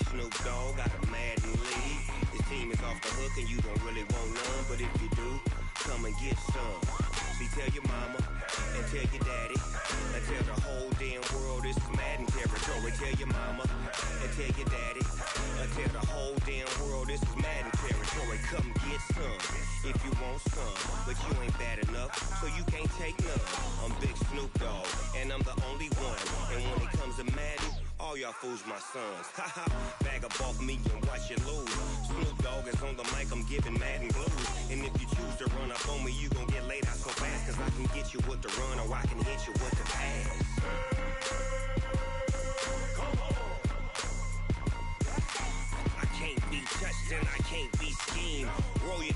Snoop Dogg got a Madden league. His team is off the hook and you don't really want none, but if you do, come and get some. See, tell your mama and tell your daddy and tell the whole damn world this is Madden territory. Tell your mama and tell your daddy and tell the whole damn world this is Madden territory. Come get some if you want some, but you ain't bad enough, so you can't take none. I'm Big Snoop Dogg, and I'm the only one. And when it comes to Madden, all y'all fools my sons. Haha, bag up off me and watch you lose. Snoop Dogg is on the mic, I'm giving Madden blues. And if you choose to run up on me, you gon' get laid out so fast, cause I can get you with the run or I can hit you with the pass. I can't be touched and I can't be schemed. Roll you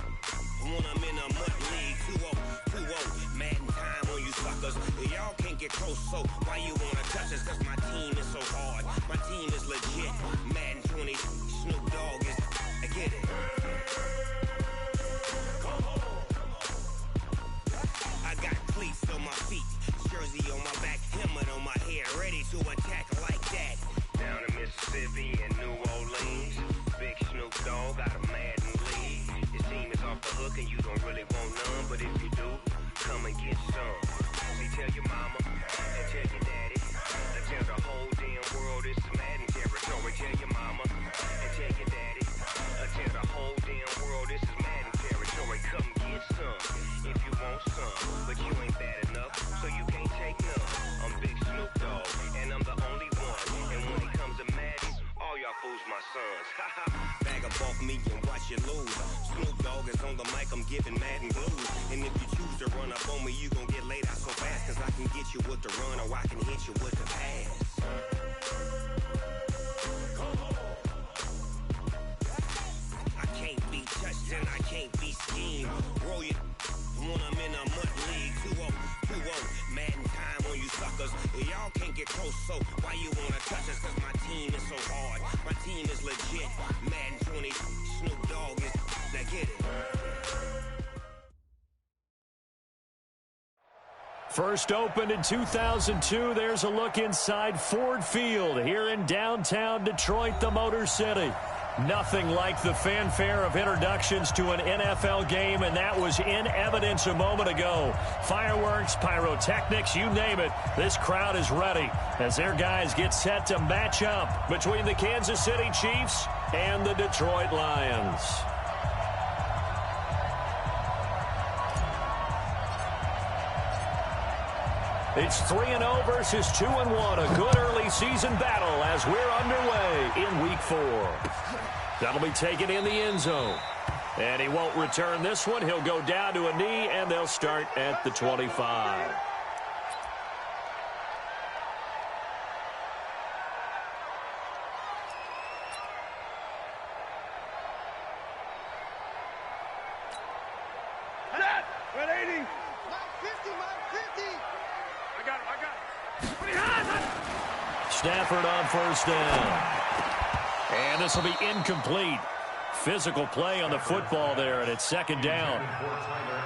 when I'm in a mud league. 2-0, Madden time on you suckers. Y'all can't get close, so why you wanna touch us? Cause my team is so hard, my team is legit. Madden 20, Snoop Dogg is, I get it. I got cleats on my feet, jersey on my back, helmet on my head, ready to attack like that. Down in Mississippi and New Orleans, Big Snoop Dogg got a Madden league. His team is off the hook and you don't really want none, but if you do, come and get some. See, tell your mama and tell your daddy and tell the whole damn world this is Madden territory. Tell your mama and tell your daddy and tell the whole damn world this is Madden territory. Come get some if you want some, but you ain't bad enough, so you can't take none. I'm Big Snoop Dogg, and I'm the only one. And when it comes to Madden, all y'all fools my sons. Haha, bag up off me and watch you lose. Snoop Dogg is on the mic, I'm giving Madden blues. And if you choose to run up on me, you gon' get laid out so fast, cause I can get you with the run or I can hit you with the pass. I can't be touched and I can't be schemed. Roll you when I'm in a mud league. 2-0, Madden time on you suckers. Y'all can't get close, so why you wanna touch us? Cause my team is so hard, my team is legit. Madden 20, Snoop Dogg is, now get it. First opened in 2002, there's a look inside Ford Field here in downtown Detroit, the Motor City. Nothing like the fanfare of introductions to an NFL game, and that was in evidence a moment ago. Fireworks, pyrotechnics, you name it. This crowd is ready as their guys get set to match up between the Kansas City Chiefs and the Detroit Lions. It's 3-0 versus 2-1. A good early season battle as we're underway in Week 4. That'll be taken in the end zone. And he won't return this one. He'll go down to a knee, and they'll start at the 25. Stafford on first down. And this will be incomplete. Physical play on the football there, and it's second down.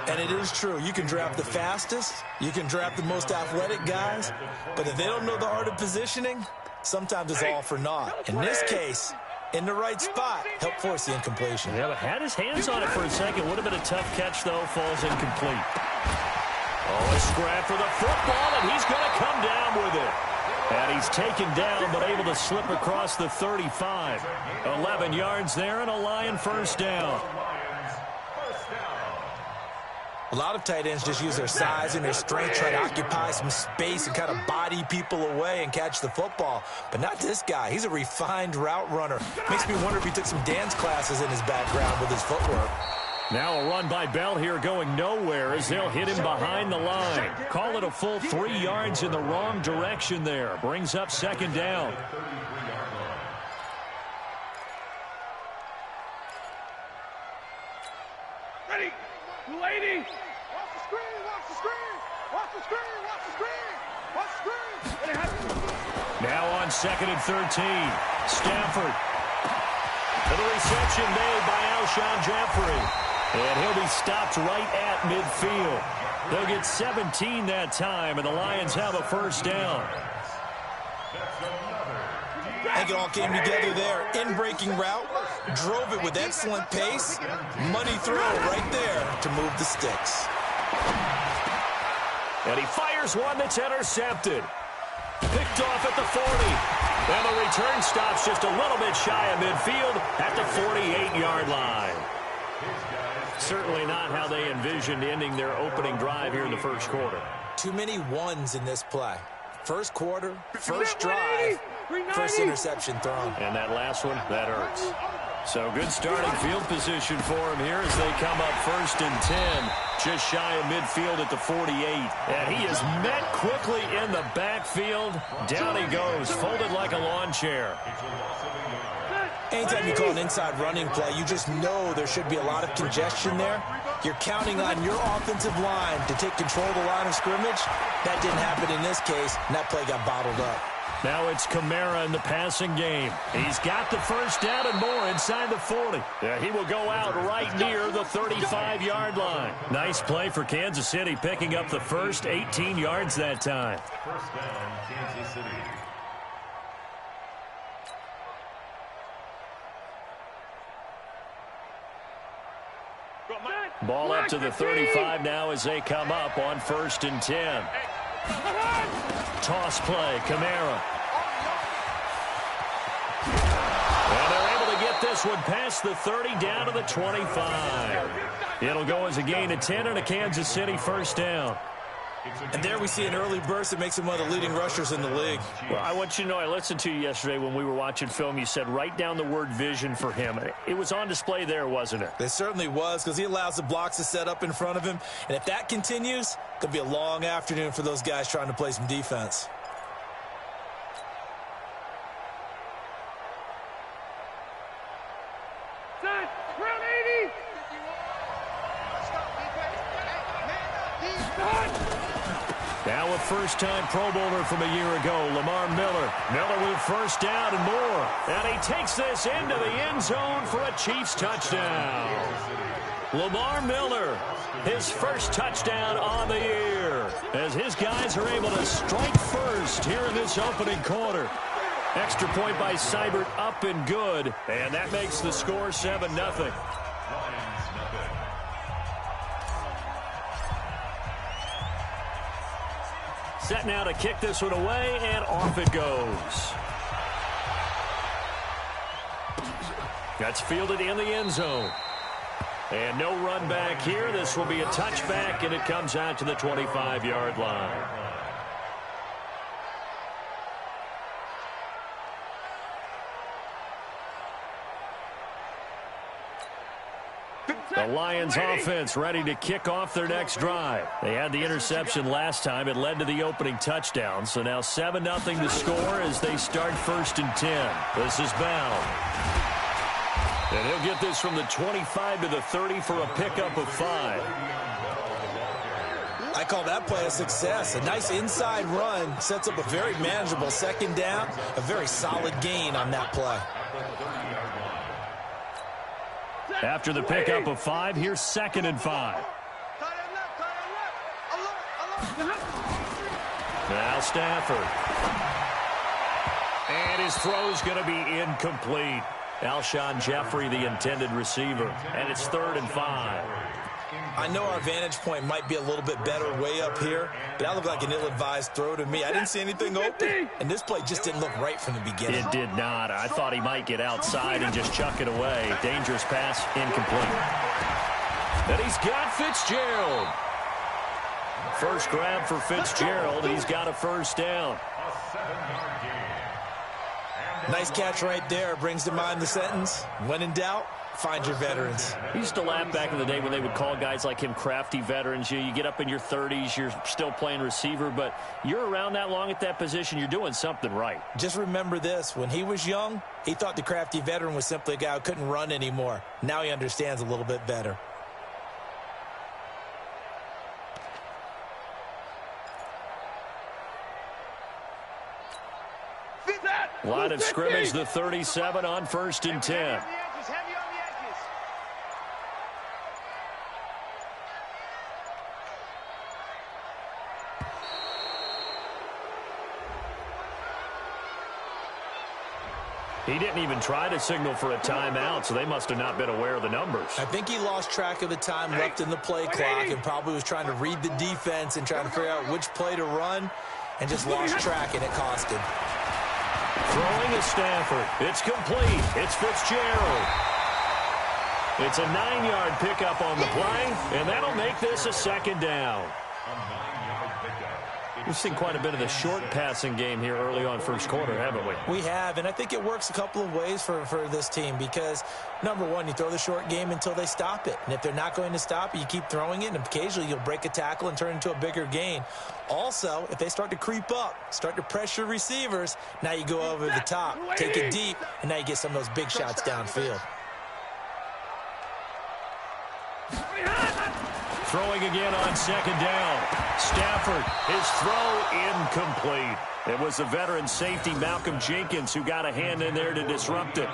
And it is true. You can draft the fastest. You can draft the most athletic guys. But if they don't know the art of positioning, sometimes it's all for naught. In this case, in the right spot, helped force the incompletion. Yeah, but had his hands on it for a second. Would have been a tough catch, though. Falls incomplete. Oh, a scrap for the football, and he's going to come down with it. And he's taken down, but able to slip across the 35. 11 yards there, and a Lion first down. A lot of tight ends just use their size and their strength, try to occupy some space and kind of body people away and catch the football. But not this guy. He's a refined route runner. Makes me wonder if he took some dance classes in his background with his footwork. Now a run by Bell here going nowhere as they'll hit him behind the line. Call it a full 3 yards in the wrong direction there. Brings up second down. Ready, lady. Watch the screen, watch the screen. Watch the screen, watch the screen. Watch the screen. Now on 2nd and 13. Stafford. For the reception made by Alshon Jeffrey. And he'll be stopped right at midfield. They'll get 17 that time, and the Lions have a first down. I think it all came together there. In-breaking route, drove it with excellent pace. Money throw right there to move the sticks. And he fires one that's intercepted. Picked off at the 40. And the return stops just a little bit shy of midfield at the 48-yard line. Certainly not how they envisioned ending their opening drive here in the first quarter. Too many ones in this play. First quarter, first drive, first interception thrown. And that last one, that hurts. So good starting field position for him here as they come up 1st and 10. Just shy of midfield at the 48. And he is met quickly in the backfield. Down he goes, folded like a lawn chair. Anytime you call an inside running play, you just know there should be a lot of congestion there. You're counting on your offensive line to take control of the line of scrimmage. That didn't happen in this case, and that play got bottled up. Now it's Kamara in the passing game. He's got the first down and more inside the 40. Yeah, he will go out right near the 35-yard line. Nice play for Kansas City, picking up the first 18 yards that time. First down, Kansas City. Ball up to the 35 now as they come up on 1st and 10. Toss play, Kamara. And they're able to get this one past the 30 down to the 25. It'll go as a gain of 10 and a Kansas City first down. And there we see an early burst that makes him one of the leading rushers in the league. Well, I want you to know, I listened to you yesterday when we were watching film. You said write down the word vision for him. It was on display there, wasn't it? It certainly was, because he allows the blocks to set up in front of him. And if that continues, it'll be a long afternoon for those guys trying to play some defense. Now a first-time Pro Bowler from a year ago, Lamar Miller. Miller with first down and more. And he takes this into the end zone for a Chiefs touchdown. Lamar Miller, his first touchdown on the year, as his guys are able to strike first here in this opening quarter. Extra point by Seibert, up and good. And that makes the score 7-0. Set now to kick this one away, and off it goes. That's fielded in the end zone. And no run back here. This will be a touchback, and it comes out to the 25-yard line. The Lions offense ready to kick off their next drive. They had the interception last time. It led to the opening touchdown. So now 7-0 to score as they start 1st and 10. This is Bell. And he'll get this from the 25 to the 30 for a pickup of 5. I call that play a success. A nice inside run sets up a very manageable second down. A very solid gain on that play. After the pickup of 5, here's 2nd and 5. Now Stafford. And his throw's going to be incomplete. Alshon Jeffrey, the intended receiver. And it's 3rd and 5. I know our vantage point might be a little bit better way up here, but that looked like an ill-advised throw to me. I didn't see anything open, and this play just didn't look right from the beginning. It did not. I thought he might get outside and just chuck it away. Dangerous pass, incomplete. And he's got Fitzgerald. First grab for Fitzgerald. He's got a first down. Nice catch right there. Brings to mind the sentence, when in doubt, find your veterans. He used to laugh back in the day when they would call guys like him crafty veterans. You get up in your 30s, you're still playing receiver, but you're around that long at that position, you're doing something right. Just remember this. When he was young, he thought the crafty veteran was simply a guy who couldn't run anymore. Now he understands a little bit better. Line of scrimmage, the 37 on 1st and 10. He didn't even try to signal for a timeout, so they must have not been aware of the numbers. I think he lost track of the time left in the play clock and probably was trying to read the defense and trying to figure out which play to run and just lost track, and it cost him. Throwing to Stafford. It's complete. It's Fitzgerald. It's a 9-yard pickup on the play, and that'll make this a second down. We've seen quite a bit of the short passing game here early on first quarter, haven't we? We have, and I think it works a couple of ways for this team because, number one, you throw the short game until they stop it. And if they're not going to stop it, you keep throwing it, and occasionally you'll break a tackle and turn it into a bigger gain. Also, if they start to creep up, start to pressure receivers, now you go over the top, take it deep, and now you get some of those big shots downfield. Throwing again on second down. Stafford, his throw incomplete. It was the veteran safety Malcolm Jenkins who got a hand in there to disrupt it.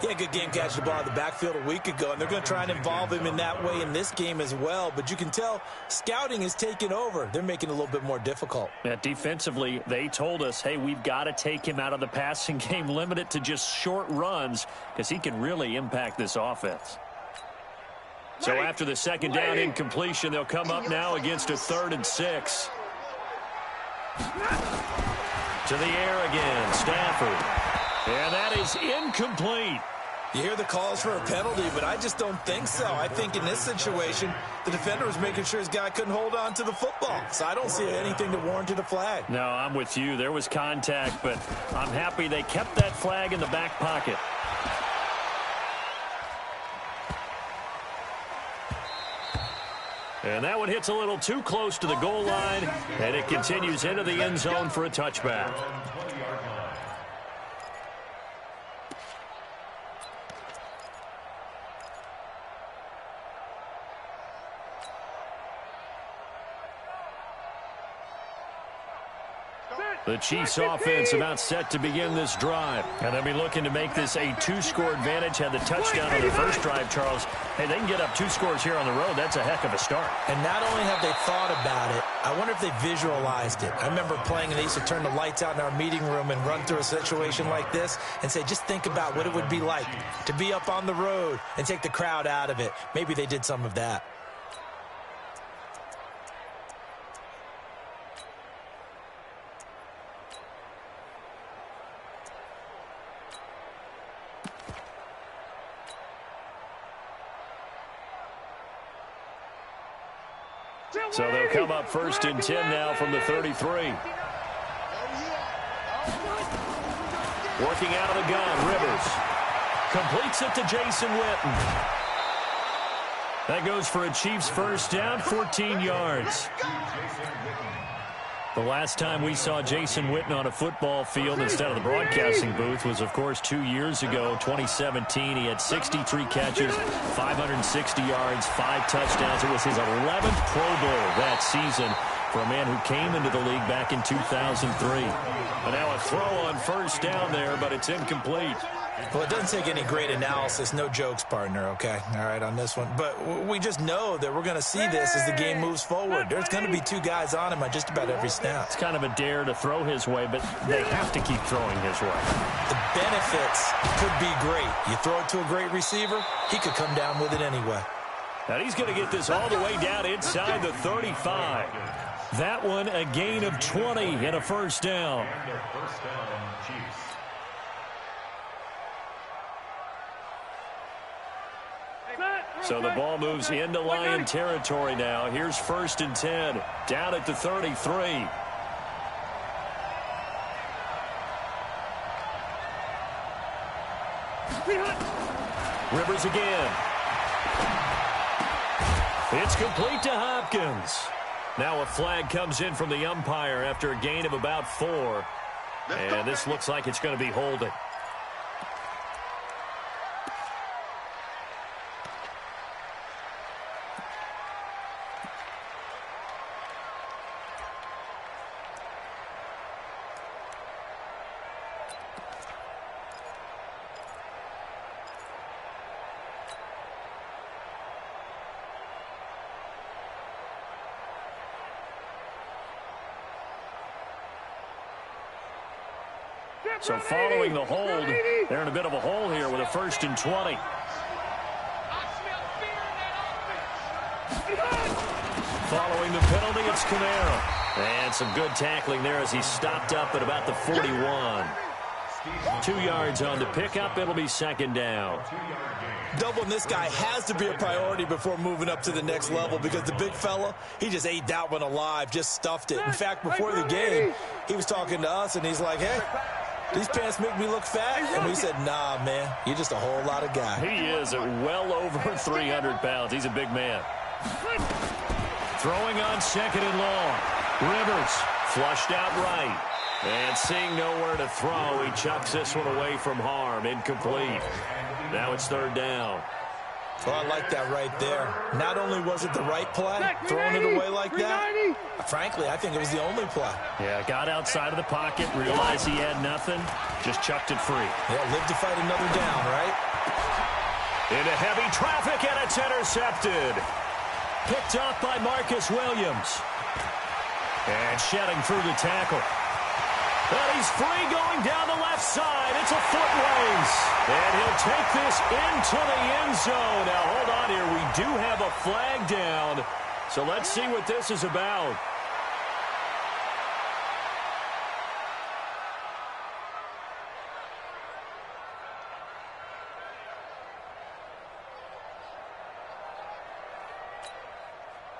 Yeah, good game catching the ball in the backfield a week ago, and they're going to try and involve him in that way in this game as well. But you can tell scouting is taking over. They're making it a little bit more difficult. Yeah, defensively, they told us, hey, we've got to take him out of the passing game, limit it to just short runs because he can really impact this offense. So after the second down incompletion, they'll come up now against a 3rd and 6. To the air again, Stafford. And that is incomplete. You hear the calls for a penalty, but I just don't think so. I think in this situation, the defender was making sure his guy couldn't hold on to the football. So I don't see anything that warranted a flag. No, I'm with you. There was contact, but I'm happy they kept that flag in the back pocket. And that one hits a little too close to the goal line, and it continues into the end zone for a touchback. The Chiefs offense about set to begin this drive. And they'll be looking to make this a 2-score advantage. Had the touchdown on their first drive, Charles. Hey, they can get up 2 scores here on the road. That's a heck of a start. And not only have they thought about it, I wonder if they visualized it. I remember playing, and they used to turn the lights out in our meeting room and run through a situation like this and say, just think about what it would be like to be up on the road and take the crowd out of it. Maybe they did some of that. So they'll come up 1st and 10 now from the 33. Working out of the gun, Rivers. Completes it to Jason Witten. That goes for a Chiefs first down, 14 yards. The last time we saw Jason Witten on a football field instead of the broadcasting booth was, of course, 2 years ago, 2017. He had 63 catches, 560 yards, 5 touchdowns. It was his 11th Pro Bowl that season for a man who came into the league back in 2003. And now a throw on first down there, but it's incomplete. Well, it doesn't take any great analysis. No jokes, partner, okay? All right, on this one. But we just know that we're going to see this as the game moves forward. There's going to be 2 guys on him on just about every snap. It's kind of a dare to throw his way, but they have to keep throwing his way. The benefits could be great. You throw it to a great receiver, he could come down with it anyway. And he's going to get this all the way down inside the 35. That one a gain of 20 and a first down. So the ball moves into Lion territory now. Here's 1st and 10, down at the 33. Rivers again. It's complete to Hopkins. Now a flag comes in from the umpire after a gain of about 4. And this looks like it's going to be holding. So following the hold, they're in a bit of a hole here with a 1st and 20. Following the penalty, it's Camara. And some good tackling there as he stopped up at about the 41. 2 yards on the pickup. It'll be 2nd down. Doubling this guy has to be a priority before moving up to the next level because the big fella, he just ate that one alive, just stuffed it. In fact, before the game, he was talking to us, and he's like, hey, these pants make me look fat. And we said, nah, man, you're just a whole lot of guy. He is at well over 300 pounds. He's a big man. Throwing on 2nd and long. Rivers flushed out right. And seeing nowhere to throw, he chucks this one away from harm. Incomplete. Now it's 3rd down. Well, I like that right there. Not only was it the right play, throwing it away like that, frankly, I think it was the only play. Yeah, got outside of the pocket, realized he had nothing, just chucked it free. Yeah, live to fight another down, right? Into heavy traffic, and it's intercepted. Picked off by Marcus Williams. And shedding through the tackle. And he's free going down the left side. It's a foot race. And he'll take this into the end zone. Now, hold on here. We do have a flag down. So let's see what this is about.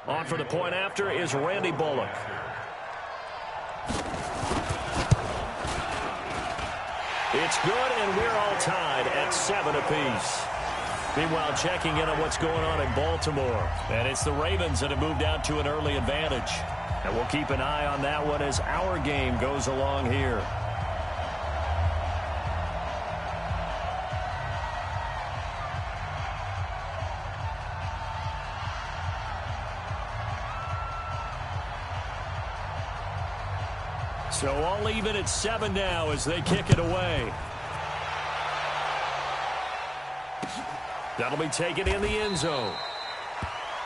On for the point after is Randy Bullock. It's good, and we're all tied at 7 apiece. Meanwhile, checking in on what's going on in Baltimore. And it's the Ravens that have moved out to an early advantage. And we'll keep an eye on that one as our game goes along here. So all even at 7 now as they kick it away. That'll be taken in the end zone.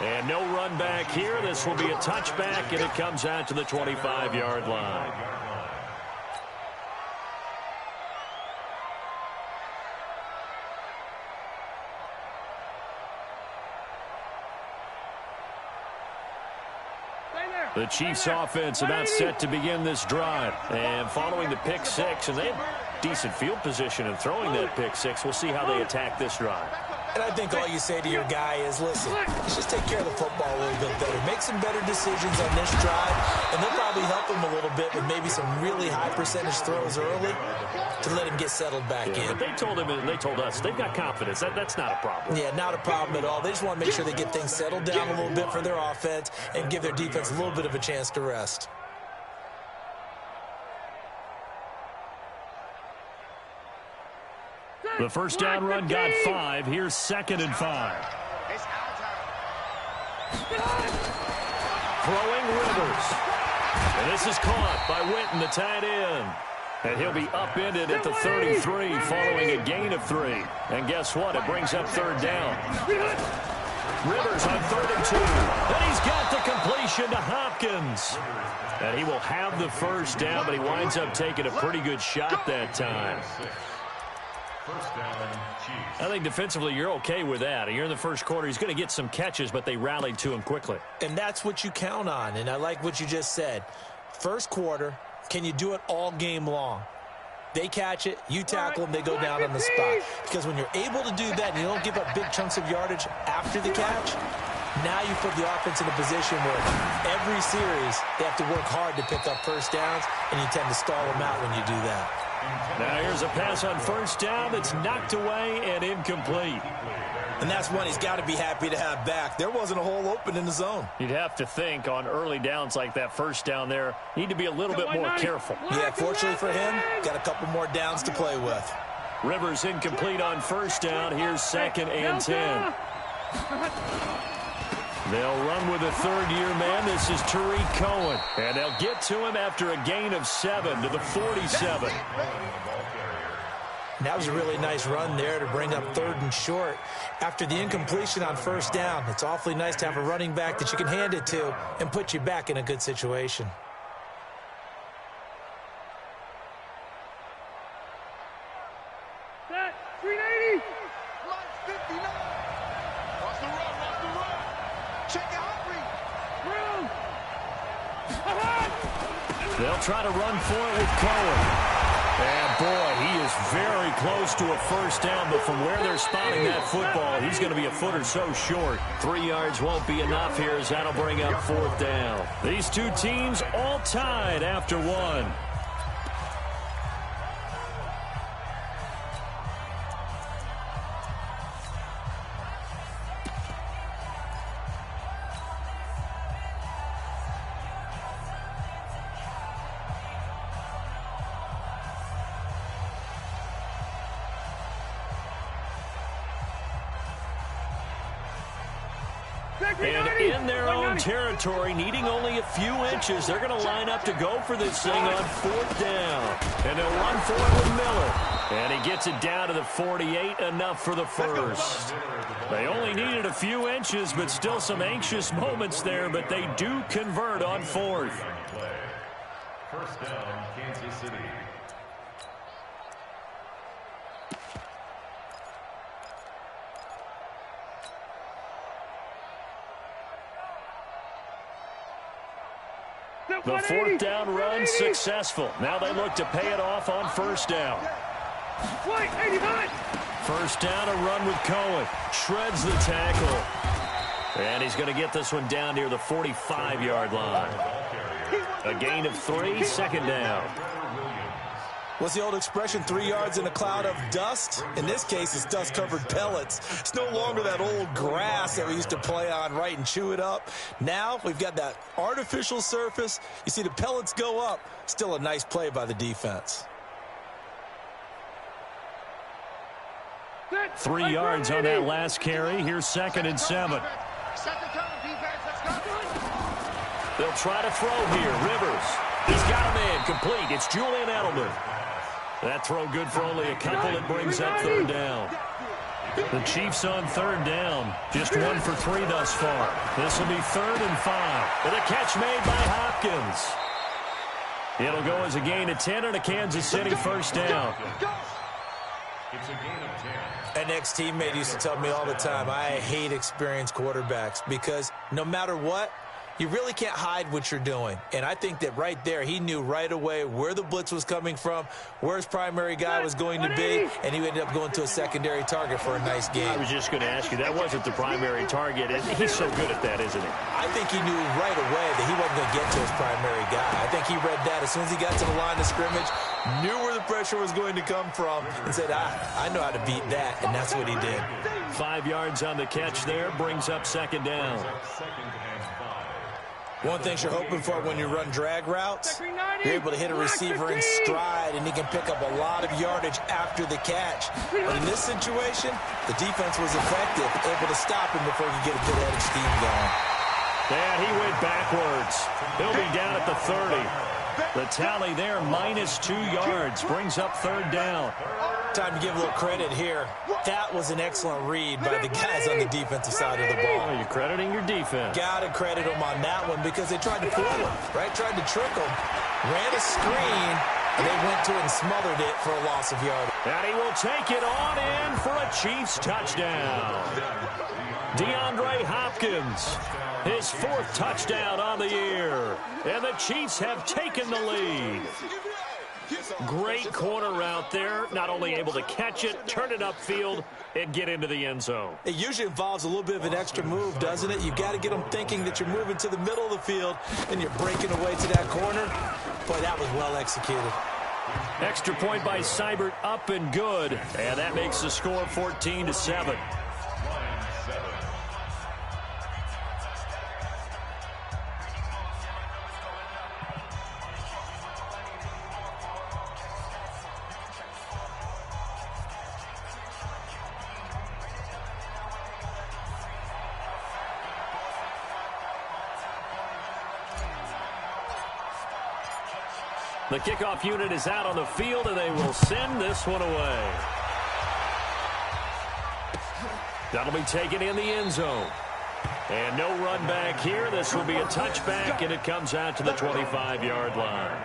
And no run back here. This will be a touchback, and it comes out to the 25-yard line. The Chiefs offense about set to begin this drive. And following the pick six, and they have decent field position in throwing that pick six. We'll see how they attack this drive. And I think all you say to your guy is, listen, let's just take care of the football a little bit better. Make some better decisions on this drive, and they'll probably help him a little bit with maybe some really high percentage throws early to let him get settled back in. But they told him, and they told us, they've got confidence. That's not a problem. Yeah, not a problem at all. They just want to make sure they get things settled down a little bit for their offense and give their defense a little bit of a chance to rest. The first down run got 5. Here's 2nd and 5. Throwing Rivers. And this is caught by Witten, the tight end. And he'll be upended at the 33 following a gain of 3. And guess what? It brings up 3rd down. Rivers on 3rd and 2. And he's got the completion to Hopkins. And he will have the first down, but he winds up taking a pretty good shot that time. First down, Chiefs. I think defensively you're okay with that. You're in the first quarter. He's going to get some catches, but they rallied to him quickly. And that's what you count on, and I like what you just said. First quarter, can you do it all game long? They catch it, you tackle them, they go down on the spot. Because when you're able to do that and you don't give up big chunks of yardage after the catch, now you put the offense in a position where every series they have to work hard to pick up first downs, and you tend to stall them out when you do that. Now here's a pass on first down that's knocked away and incomplete. And that's one he's got to be happy to have back. There wasn't a hole open in the zone. You'd have to think on early downs like that first down there, need to be a little bit more careful. Yeah, fortunately for him, got a couple more downs to play with. Rivers incomplete on first down. Here's 2nd and 10. They'll run with a third-year man. This is Tariq Cohen. And they'll get to him after a gain of 7 to the 47. And that was a really nice run there to bring up 3rd and short. After the incompletion on first down, it's awfully nice to have a running back that you can hand it to and put you back in a good situation. They'll try to run for it with Cohen. And, boy, he is very close to a first down, but from where they're spotting that football, he's going to be a foot or so short. 3 yards won't be enough here as that'll bring up fourth down. These two teams all tied after one. And in their own territory, needing only a few inches, they're going to line up to go for this thing on fourth down. And they'll run for it with Miller. And he gets it down to the 48, enough for the first. They only needed a few inches, but still some anxious moments there, but they do convert on fourth. First down, Kansas City. The fourth down run successful. Now they look to pay it off on first down. First down, a run with Cohen. Shreds the tackle. And he's going to get this one down near the 45-yard line. A gain of 3, second down. What's the old expression, 3 yards in a cloud of dust? In this case, it's dust-covered pellets. It's no longer that old grass that we used to play on, right, and chew it up. Now we've got that artificial surface. You see the pellets go up. Still a nice play by the defense. 3 yards on that last carry. Here's 2nd and 7. They'll try to throw here. Rivers. He's got a man complete. It's Julian Edelman. That throw good for only a couple. It brings up third down. The Chiefs on third down. Just 1 for 3 thus far. This will be 3rd and 5. With a catch made by Hopkins. It'll go as a gain of 10 and a Kansas City first down. It's a gain of 10. An ex-teammate used to tell me all the time, I hate experienced quarterbacks because no matter what, you really can't hide what you're doing. And I think that right there, he knew right away where the blitz was coming from, where his primary guy was going to be, and he ended up going to a secondary target for a nice game. I was just going to ask you, that wasn't the primary target. He's so good at that, isn't he? I think he knew right away that he wasn't going to get to his primary guy. I think he read that as soon as he got to the line of scrimmage, knew where the pressure was going to come from, and said, I know how to beat that, and that's what he did. 5 yards on the catch there, brings up second down. One thing you're hoping for when you run drag routes, you're able to hit a receiver in stride, and he can pick up a lot of yardage after the catch. But in this situation, the defense was effective, able to stop him before he could get a good head of steam going. And he went backwards. He'll be down at the 30. The tally there, -2 yards, brings up third down. Time to give a little credit here. That was an excellent read by the guys on the defensive side of the ball. Oh, you're crediting your defense. Got to credit them on that one because they tried to fool him, right? Tried to trick him. Ran a screen, and they went to it and smothered it for a loss of yardage. And he will take it on in for a Chiefs touchdown. DeAndre Hopkins, his 4th touchdown on the year. And the Chiefs have taken the lead. Great corner route there. Not only able to catch it, turn it upfield, and get into the end zone. It usually involves a little bit of an extra move, doesn't it? You've got to get them thinking that you're moving to the middle of the field, and you're breaking away to that corner. Boy, that was well executed. Extra point by Seibert, up and good. And that makes the score 14-7. The kickoff unit is out on the field, and they will send this one away. That'll be taken in the end zone. And no run back here. This will be a touchback, and it comes out to the 25-yard line.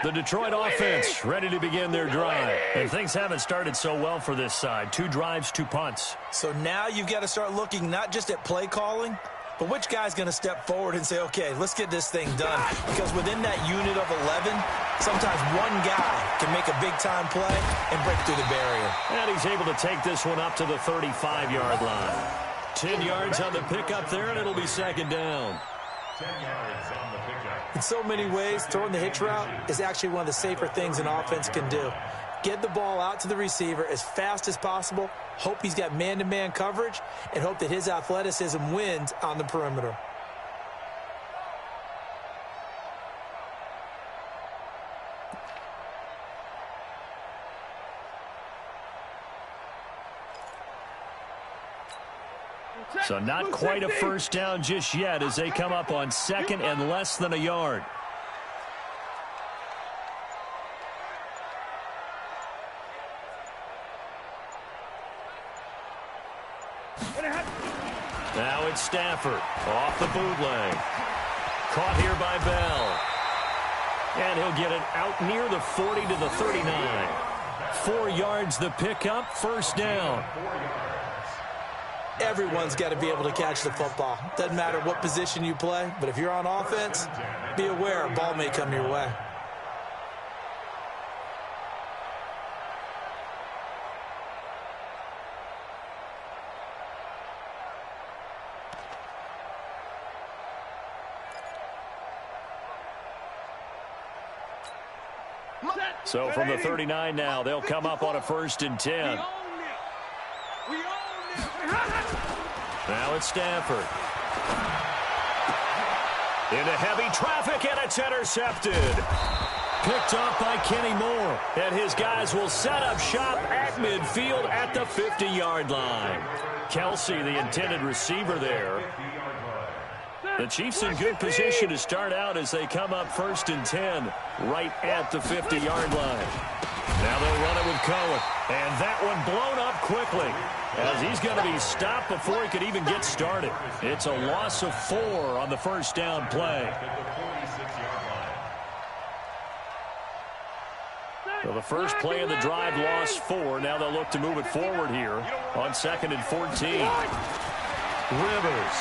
The Detroit offense ready to begin their drive. And things haven't started so well for this side. 2 drives, 2 punts. So now you've got to start looking not just at play calling, but which guy's going to step forward and say, okay, let's get this thing done. Because within that unit of 11, sometimes one guy can make a big-time play and break through the barrier. And he's able to take this one up to the 35-yard line. 10 yards on the pickup there, and it'll be second down. 10 yards on the pickup. In so many ways, throwing the hitch route is actually one of the safer things an offense can do. Get the ball out to the receiver as fast as possible, hope he's got man-to-man coverage, and hope that his athleticism wins on the perimeter. So not quite a first down just yet as they come up on second and less than a yard. Now it's Stafford off the bootleg. Caught here by Bell. And he'll get it out near the 40 to the 39. 4 yards the pickup, first down. Everyone's got to be able to catch the football. Doesn't matter what position you play, but if you're on offense, be aware a ball may come your way. So from the 39 now, they'll come up on a 1st and 10. Now it's Stafford. Into heavy traffic, and it's intercepted. Picked off by Kenny Moore. And his guys will set up shop at midfield at the 50-yard line. Kelsey, the intended receiver there. The Chiefs in good position to start out as they come up 1st and 10 right at the 50-yard line. Now they'll run it with Cohen. And that one blown up quickly as he's going to be stopped before he could even get started. It's a loss of 4 on the first down play. So the first play of the drive lost 4. Now they'll look to move it forward here on 2nd and 14. Rivers.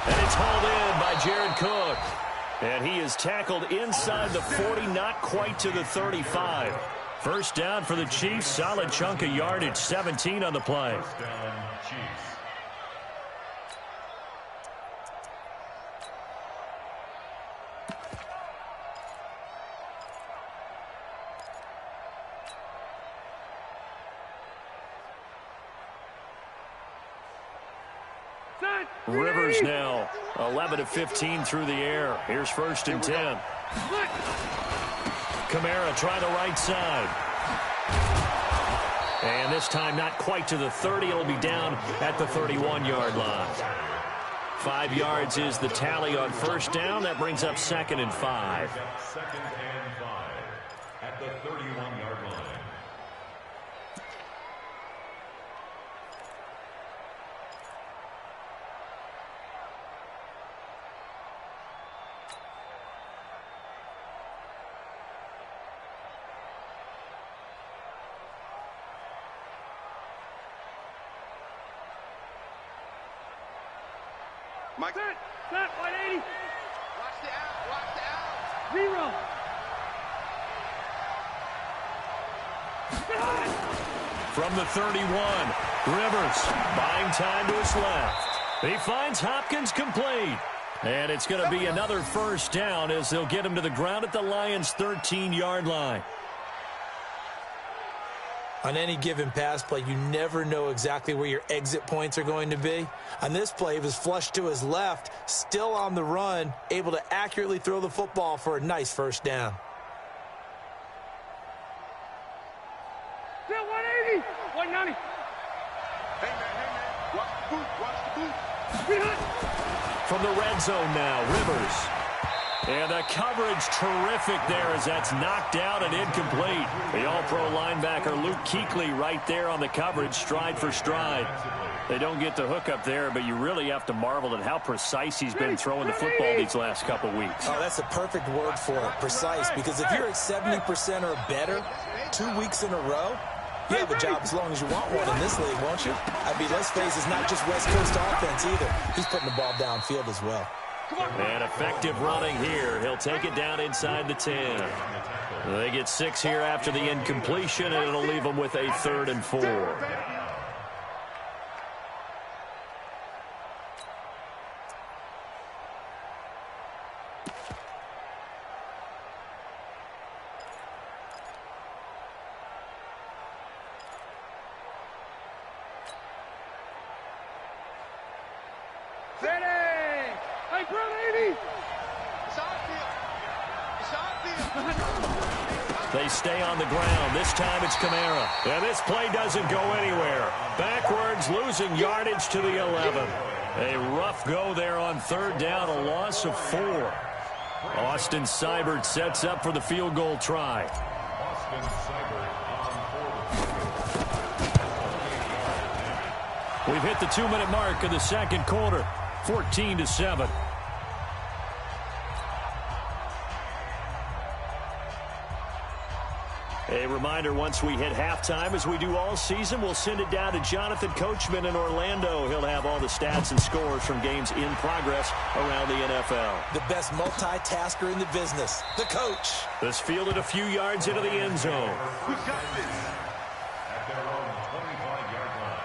And it's hauled in by Jared Cook. And he is tackled inside the 40, not quite to the 35. First down for the Chiefs. Solid chunk of yardage, 17 on the play. First down, Chiefs. Rivers now 11 of 15 through the air. Here's 1st and 10. Kamara trying the right side. And this time not quite to the 30. It'll be down at the 31-yard line. 5 yards is the tally on first down. That brings up 2nd and 5. 2nd and 5 at the 31-yard line. Mike. Set, 180. Watch the out, 0. From the 31, Rivers buying time to his left. He finds Hopkins complete. And it's going to be another first down as they'll get him to the ground at the Lions' 13-yard line. On any given pass play, you never know exactly where your exit points are going to be. On this play, he was flushed to his left, still on the run, able to accurately throw the football for a nice first down. 180, 190. Hey, man, watch the boot. From the red zone now, Rivers. And the coverage terrific there as that's knocked out and incomplete. The all-pro linebacker Luke Kuechly right there on the coverage, stride for stride. They don't get the hook up there, but you really have to marvel at how precise he's been throwing the football these last couple weeks. Oh, that's the perfect word for it, precise, because if you're at 70% or better 2 weeks in a row, you have a job as long as you want one in this league, won't you? I mean, let's face it, it's not just West Coast offense either. He's putting the ball downfield as well. And effective running here. He'll take it down inside the 10. They get 6 here after the incompletion, and it'll leave them with a 3rd and 4. They stay on the ground. This time it's Kamara. And this play doesn't go anywhere. Backwards, losing yardage to the 11. A rough go there on 3rd down, a loss of 4. Austin Seibert sets up for the field goal try. We've hit the 2-minute mark of the 2nd quarter, 14-7. A reminder, once we hit halftime, as we do all season, we'll send it down to Jonathan Coachman in Orlando. He'll have all the stats and scores from games in progress around the NFL. The best multitasker in the business, the coach. This fielded a few yards into the end zone. Who's got this? At their own 25-yard line.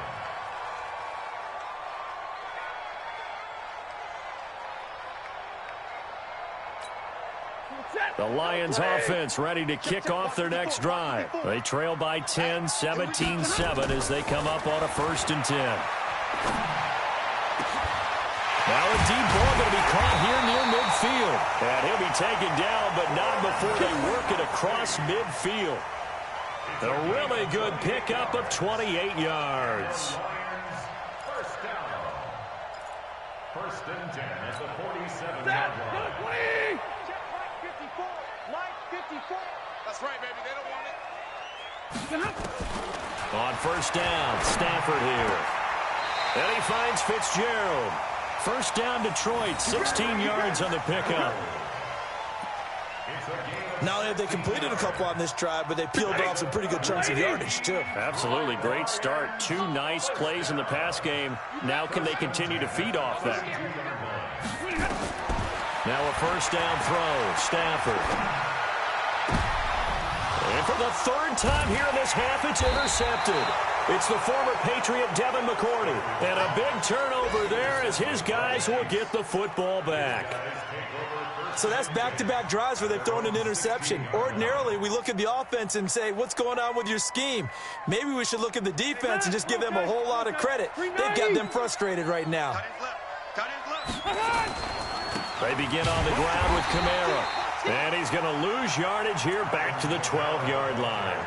The Lions offense ready to kick off their next drive. They trail by 10, 17-7 as they come up on a 1st and 10. Now a deep ball going to be caught here near midfield. And he'll be taken down, but not before they work it across midfield. A really good pickup of 28 yards. First down. 1st and 10 at the 47-yard line. That's right, baby. They don't want it. On 1st down, Stafford here. And he finds Fitzgerald. 1st down, Detroit, 16 yards on the pickup. Not only have they completed a couple on this drive, but they peeled off some pretty good chunks of yardage, too. Absolutely. Great start. 2 nice plays in the pass game. Now can they continue to feed off that? Now a 1st down throw. Stafford. And for the 3rd time here in this half, it's intercepted. It's the former Patriot Devin McCourty. And a big turnover there as his guys will get the football back. So that's back-to-back drives where they've thrown an interception. Ordinarily, we look at the offense and say, what's going on with your scheme? Maybe we should look at the defense and just give them a whole lot of credit. They've got them frustrated right now. They begin on the ground with Kamara. And he's going to lose yardage here back to the 12-yard line.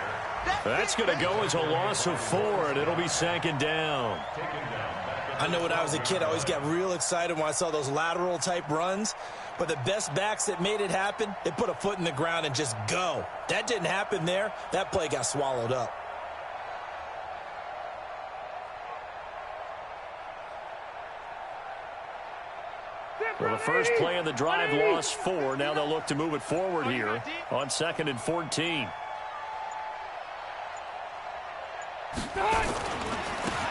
That's going to go as a loss of 4, and it'll be 2nd down. I know when I was a kid, I always got real excited when I saw those lateral-type runs. But the best backs that made it happen, they put a foot in the ground and just go. That didn't happen there. That play got swallowed up. Well, the first play of the drive lost 4. Now they'll look to move it forward here on 2nd and 14.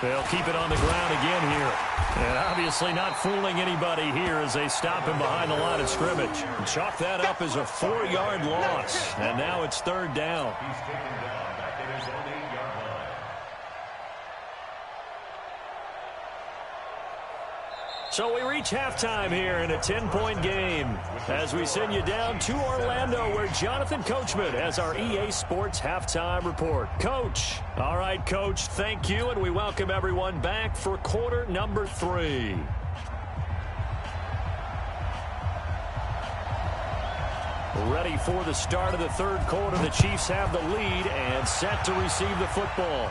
They'll keep it on the ground again here. And obviously not fooling anybody here as they stop him behind the line of scrimmage. Chalk that up as a 4-yard loss. And now it's 3rd down. He's taken down back at his own 8-yard line. So we reach halftime here in a 10-point game as we send you down to Orlando where Jonathan Coachman has our EA Sports halftime report. Coach. All right, Coach, thank you, and we welcome everyone back for quarter number 3. Ready for the start of the 3rd quarter. The Chiefs have the lead and set to receive the football.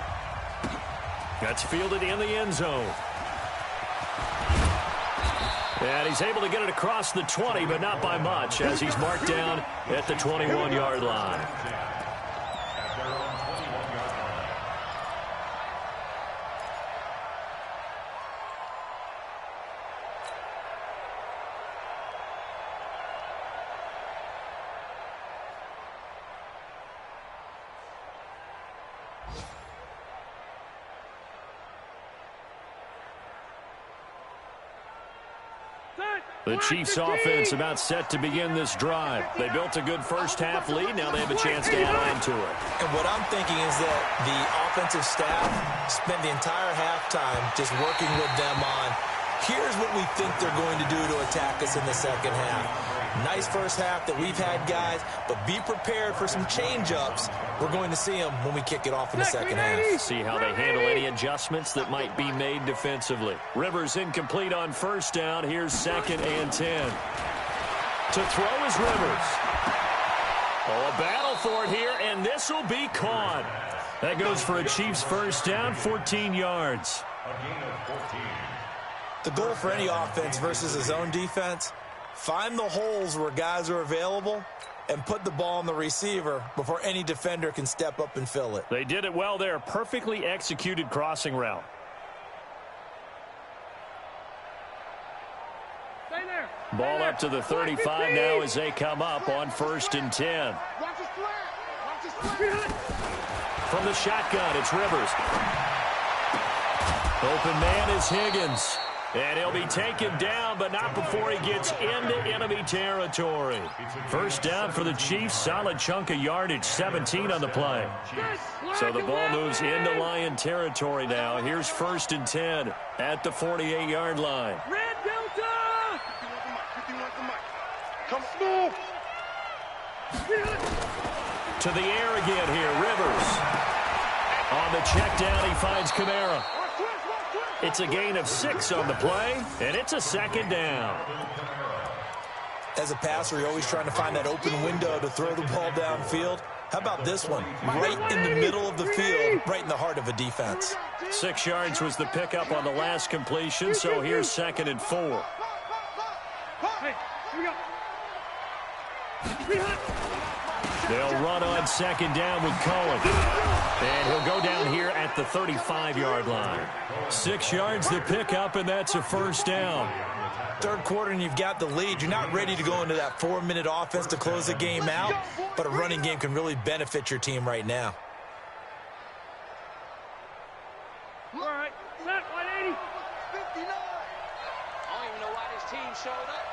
That's fielded in the end zone. And he's able to get it across the 20, but not by much, as he's marked down at the 21-yard line. The Chiefs offense about set to begin this drive. They built a good first half lead. Now they have a chance to add on to it. And what I'm thinking is that the offensive staff spent the entire halftime just working with them on, here's what we think they're going to do to attack us in the second half. Nice first half that we've had, guys, but be prepared for some change-ups. We're going to see them when we kick it off in the second half. See how they handle any adjustments that might be made defensively. Rivers incomplete on first down. Here's 2nd and 10. To throw is Rivers. Oh, a battle for it here, and this will be caught. That goes for a Chiefs first down, 14 yards. The goal for any offense versus a zone defense, find the holes where guys are available and put the ball on the receiver before any defender can step up and fill it. They did it well there. Perfectly executed crossing route. Stay there. Ball up to the 35 now as they come up on 1st and 10. Watch his flat. Watch his flat. From the shotgun, it's Rivers. Open man is Higgins. And he'll be taken down, but not before he gets into enemy territory. First down for the Chiefs. Solid chunk of yardage, 17 on the play. So the ball moves into Lion territory now. Here's 1st and 10 at the 48-yard line. Red Delta! 51 the mic. Come smooth. To the air again here, Rivers. On the check down, he finds Kamara. It's a gain of 6 on the play, and it's a 2nd down. As a passer, you're always trying to find that open window to throw the ball downfield. How about this one? Right in the middle of the field, right in the heart of a defense. 6 yards was the pickup on the last completion, so here's 2nd and 4. Hey, here we go. They'll run on 2nd down with Cohen. And he'll go down here at the 35-yard line. 6 yards the pickup, and that's a first down. Third quarter and you've got the lead. You're not ready to go into that 4-minute offense to close the game out, but a running game can really benefit your team right now. All right, set 180. 59. I don't even know why this team showed up.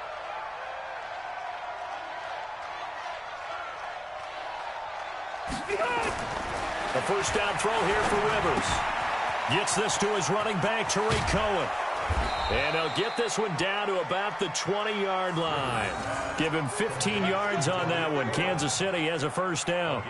A first down throw here for Rivers. Gets this to his running back, Tariq Cohen. And he'll get this one down to about the 20-yard line. Give him 15 yards on that one. Kansas City has a first down.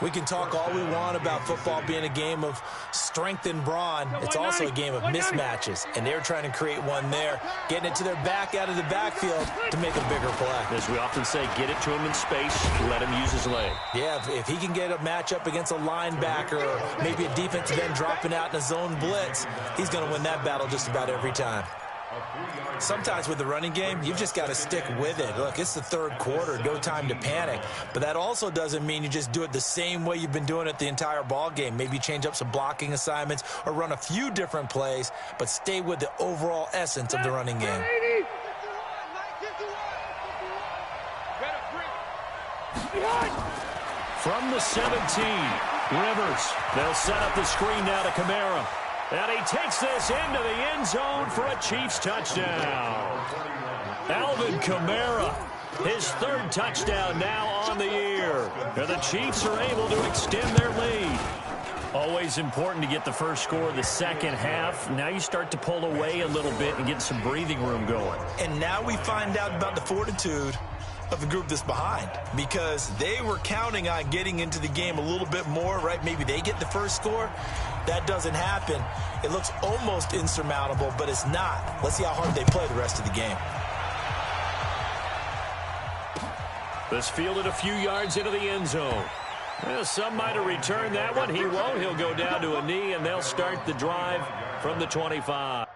We can talk all we want about football being a game of strength and brawn. It's also a game of mismatches, and they're trying to create one there, getting it to their back out of the backfield to make a bigger play. As we often say, get it to him in space, let him use his leg. Yeah, if he can get a matchup against a linebacker or maybe a defensive end dropping out in a zone blitz, he's going to win that battle just about every time. Sometimes with the running game, you've just got to stick with it. Look, it's the third quarter, no time to panic. But that also doesn't mean you just do it the same way you've been doing it the entire ball game. Maybe change up some blocking assignments or run a few different plays, but stay with the overall essence of the running game. From the 17, Rivers. They'll set up the screen now to Kamara. And he takes this into the end zone for a Chiefs touchdown. Alvin Kamara, his 3rd touchdown now on the year. And the Chiefs are able to extend their lead. Always important to get the first score of the second half. Now you start to pull away a little bit and get some breathing room going. And now we find out about the fortitude of the group that's behind, because they were counting on getting into the game a little bit more, right? Maybe they get the first score. That doesn't happen. It looks almost insurmountable, but it's not. Let's see how hard they play the rest of the game. This fielded a few yards into the end zone. Well, some might have returned that one. He won't. He'll go down to a knee, and they'll start the drive from the 25.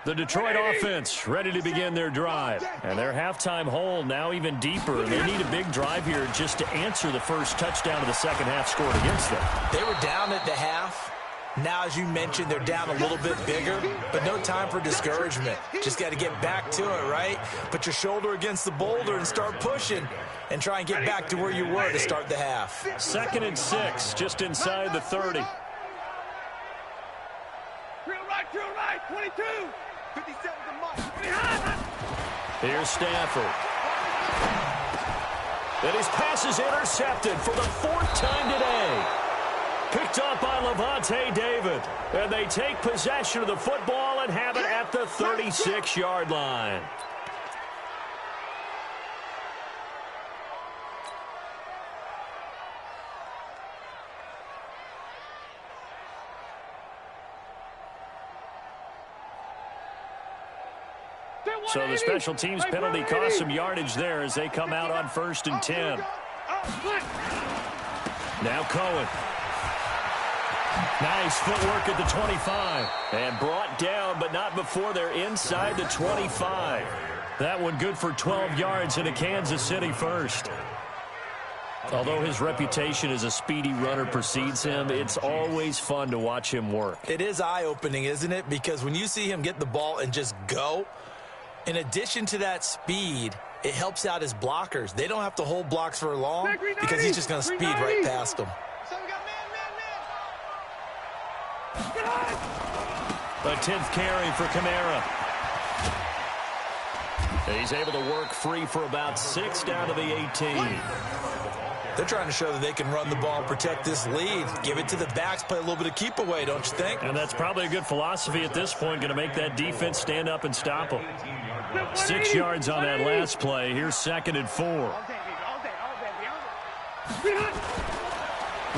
The Detroit offense ready to begin their drive. And their halftime hole now even deeper. And they need a big drive here just to answer the first touchdown of the second half scored against them. They were down at the half. Now, as you mentioned, they're down a little bit bigger, but no time for discouragement. Just got to get back to it, right? Put your shoulder against the boulder and start pushing and try and get back to where you were to start the half. 2nd and 6, just inside the 30. Drill right, 22. 57 to Mike. Here's Stafford. And his pass is intercepted for the 4th time today. Picked up by Levante David. And they take possession of the football and have it at the 36-yard line. So the special teams penalty cost some yardage there as they come out on 1st and 10. Now Cohen. Nice footwork at the 25. And brought down, but not before they're inside the 25. That one good for 12 yards into Kansas City first. Although his reputation as a speedy runner precedes him, it's always fun to watch him work. It is eye-opening, isn't it? Because when you see him get the ball and just go, in addition to that speed, it helps out his blockers. They don't have to hold blocks for long because he's just going to speed right past them. A 10th carry for Kamara. He's able to work free for about 6 down to the 18. They're trying to show that they can run the ball and protect this lead. Give it to the backs, play a little bit of keep away, don't you think? And that's probably a good philosophy at this point, going to make that defense stand up and stop them. 6 yards on that last play. Here's 2nd and 4.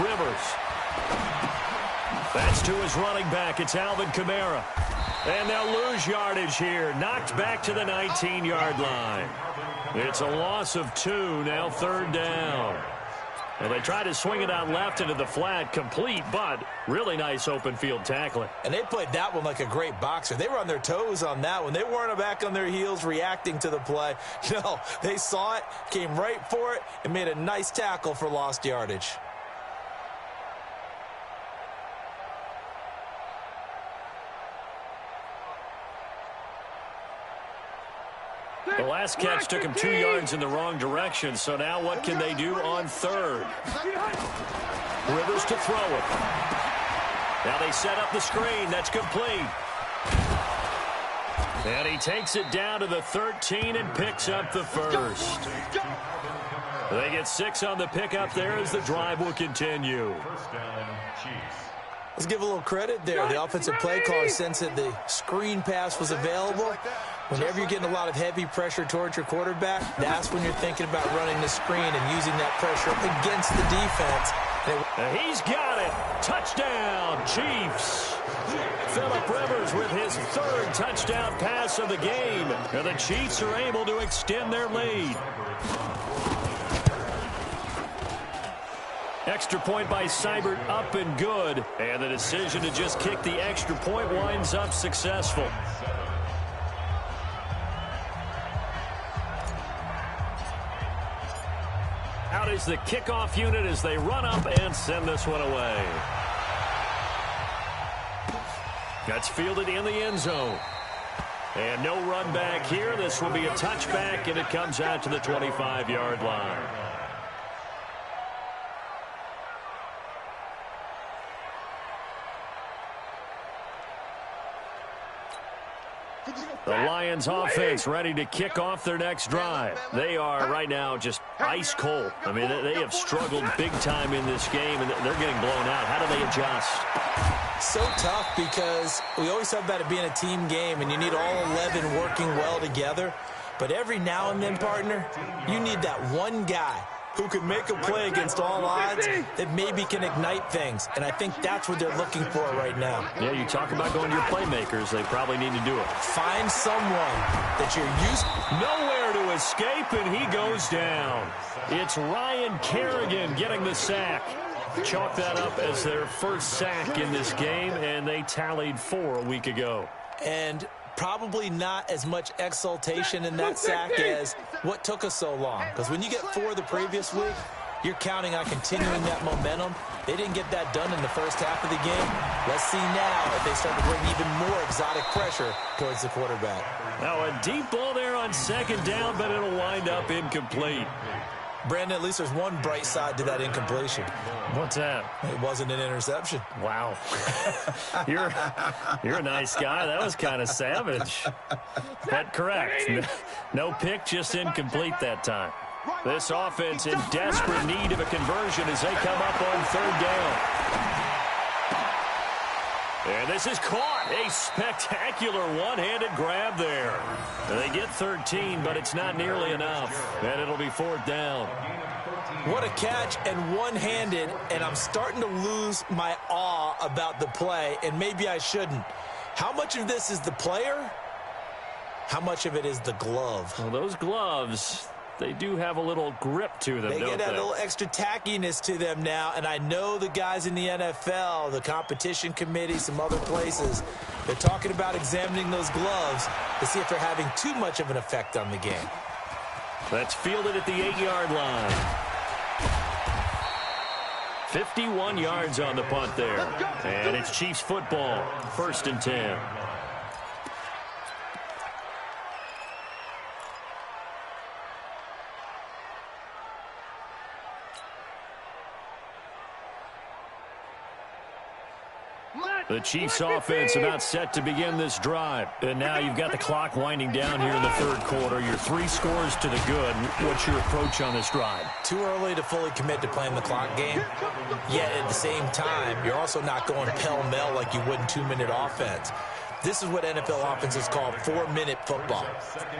Rivers. That's to his running back. It's Alvin Kamara. And they'll lose yardage here. Knocked back to the 19-yard line. It's a loss of 2, now 3rd down. And they try to swing it out left into the flat, complete, but really nice open field tackling. And they played that one like a great boxer. They were on their toes on that one. They weren't back on their heels reacting to the play. No, they saw it, came right for it, and made a nice tackle for lost yardage. The last catch took him 2 yards in the wrong direction, so now what can they do on 3rd? Rivers to throw it. Now they set up the screen. That's complete. And he takes it down to the 13 and picks up the first. They get 6 on the pickup there as the drive will continue. Let's give a little credit there. The offensive play caller sensed that the screen pass was available. Whenever you're getting a lot of heavy pressure towards your quarterback, that's when you're thinking about running the screen and using that pressure against the defense. And he's got it. Touchdown, Chiefs. Phillip Rivers with his 3rd touchdown pass of the game. And the Chiefs are able to extend their lead. Extra point by Seibert up and good. And the decision to just kick the extra point winds up successful. Out is the kickoff unit as they run up and send this one away. That's fielded in the end zone. And no run back here. This will be a touchback, and it comes out to the 25-yard line. The Lions offense ready to kick off their next drive. They are right now just ice cold. I mean, they have struggled big time in this game, and they're getting blown out. How do they adjust? So tough because we always talk about it being a team game, and you need all 11 working well together. But every now and then, partner, you need that one guy who can make a play against all odds that maybe can ignite things. And I think that's what they're looking for right now. Yeah, you talk about going to your playmakers. They probably need to do it. Find someone that you're used to. Nowhere to escape, and he goes down. It's Ryan Kerrigan getting the sack. Chalk that up as their first sack in this game, and they tallied 4 a week ago. And probably not as much exultation in that sack as what took us so long. Because when you get 4 the previous week, you're counting on continuing that momentum. They didn't get that done in the first half of the game. Let's see now if they start to bring even more exotic pressure towards the quarterback. Now a deep ball there on second down, but it'll wind up incomplete. Brandon, at least there's one bright side to that incompletion. What's that? It wasn't an interception. Wow. You're a nice guy. That was kind of savage. But correct. No pick, just incomplete that time. This offense in desperate need of a conversion as they come up on third down. And this is caught. A spectacular one-handed grab there. They get 13, but it's not nearly enough. And it'll be fourth down. What a catch, and one-handed, and I'm starting to lose my awe about the play, and maybe I shouldn't. How much of this is the player? How much of it is the glove? Well, those gloves, they do have a little grip to them, They don't get that they? little extra tackiness to them now, and I know the guys in the NFL, the competition committee, some other places, they're talking about examining those gloves to see if they're having too much of an effect on the game. That's fielded at the 8-yard line. 51 yards on the punt there. And it's Chiefs football, 1st and 10. The Chiefs offense about set to begin this drive. And now you've got the clock winding down here in the third quarter. You're 3 scores to the good. What's your approach on this drive? Too early to fully commit to playing the clock game. Yet at the same time, you're also not going pell-mell like you would in 2-minute offense. This is what NFL offenses call 4-minute football.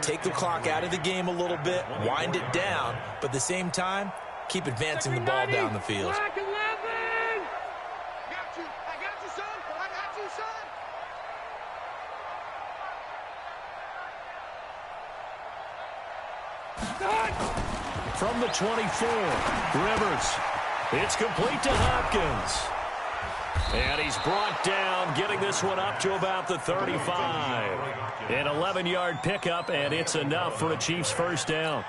Take the clock out of the game a little bit, wind it down, but at the same time, keep advancing the ball down the field. From the 24, Rivers. It's complete to Hopkins. And he's brought down, getting this one up to about the 35. An 11-yard pickup, and it's enough for a Chiefs first down.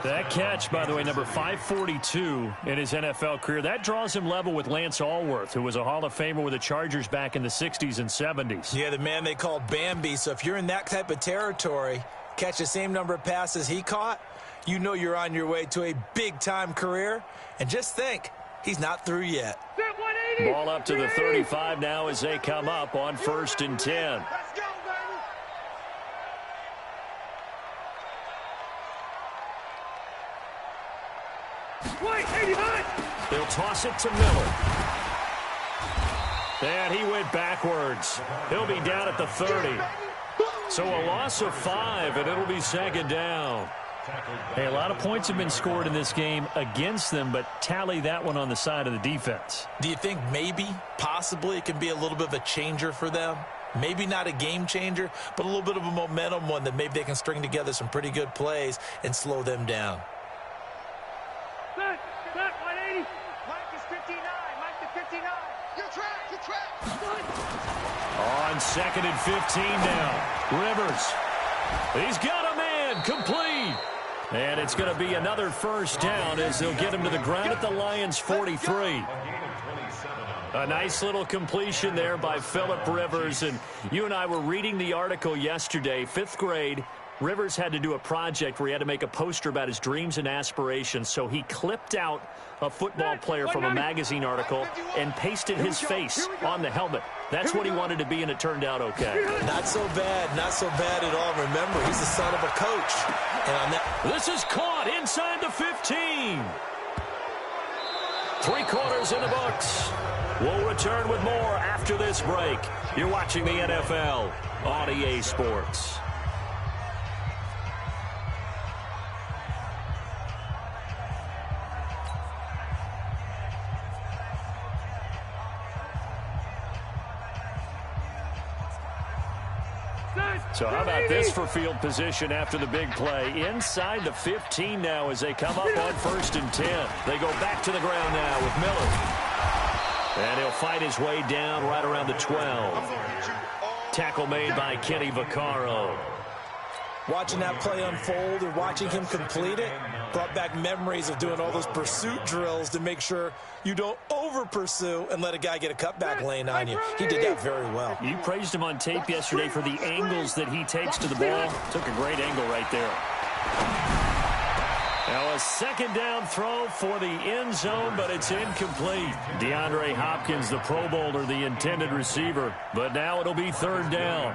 That catch, by the way, number 542 in his NFL career, that draws him level with Lance Allworth, who was a Hall of Famer with the Chargers back in the 60s and 70s. Yeah, the man they called Bambi. So if you're in that type of territory, catch the same number of passes he caught, you know you're on your way to a big-time career. And just think, he's not through yet. Ball up to the 35 now as they come up on 1st and 10. Let's go, baby. Wait, 89. They'll toss it to Miller. And he went backwards. He'll be down at the 30. So a loss of 5, and it'll be second down. Hey, a lot of points have been scored in this game against them, but tally that one on the side of the defense. Do you think maybe, possibly, it can be a little bit of a changer for them? Maybe not a game changer, but a little bit of a momentum one that maybe they can string together some pretty good plays and slow them down. Back, 180. Mike is 59. Mike to 59. You're trapped. On 2nd and 15 now. Rivers. He's got a man. Complete. And it's going to be another first down as they'll get him to the ground at the Lions' 43. A nice little completion there by Phillip Rivers. And you and I were reading the article yesterday, 5th grade. Rivers had to do a project where he had to make a poster about his dreams and aspirations. So he clipped out a football player from a magazine article and pasted his face on the helmet. That's what he wanted to be, and it turned out okay. Not so bad at all. Remember, he's the son of a coach. And on that, this is caught inside the 15. 3 quarters in the books. We'll return with more after this break. You're watching the NFL on EA Sports. So how about this for field position after the big play? Inside the 15 now as they come up on 1st and 10. They go back to the ground now with Miller. And he'll fight his way down right around the 12. Tackle made by Kenny Vaccaro. Watching that play unfold or watching him complete it brought back memories of doing all those pursuit drills to make sure you don't over-pursue and let a guy get a cutback lane on you. He did that very well. You praised him on tape yesterday for the angles that he takes to the ball. Took a great angle right there. Now a second down throw for the end zone, but it's incomplete. DeAndre Hopkins, the Pro Bowler, the intended receiver. But now it'll be third down.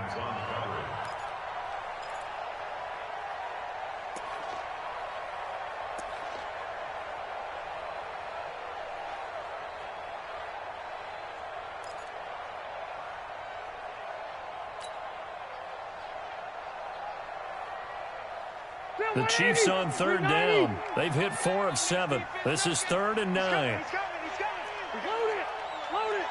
The Chiefs on third down. They've hit 4 of 7. This is 3rd and 9. He's coming. Load it.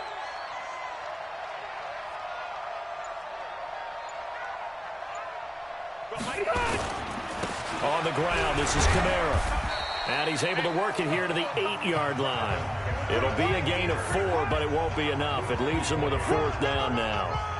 On the ground, this is Kamara. And he's able to work it here to the 8-yard line. It'll be a gain of 4, but it won't be enough. It leaves him with a 4th down now.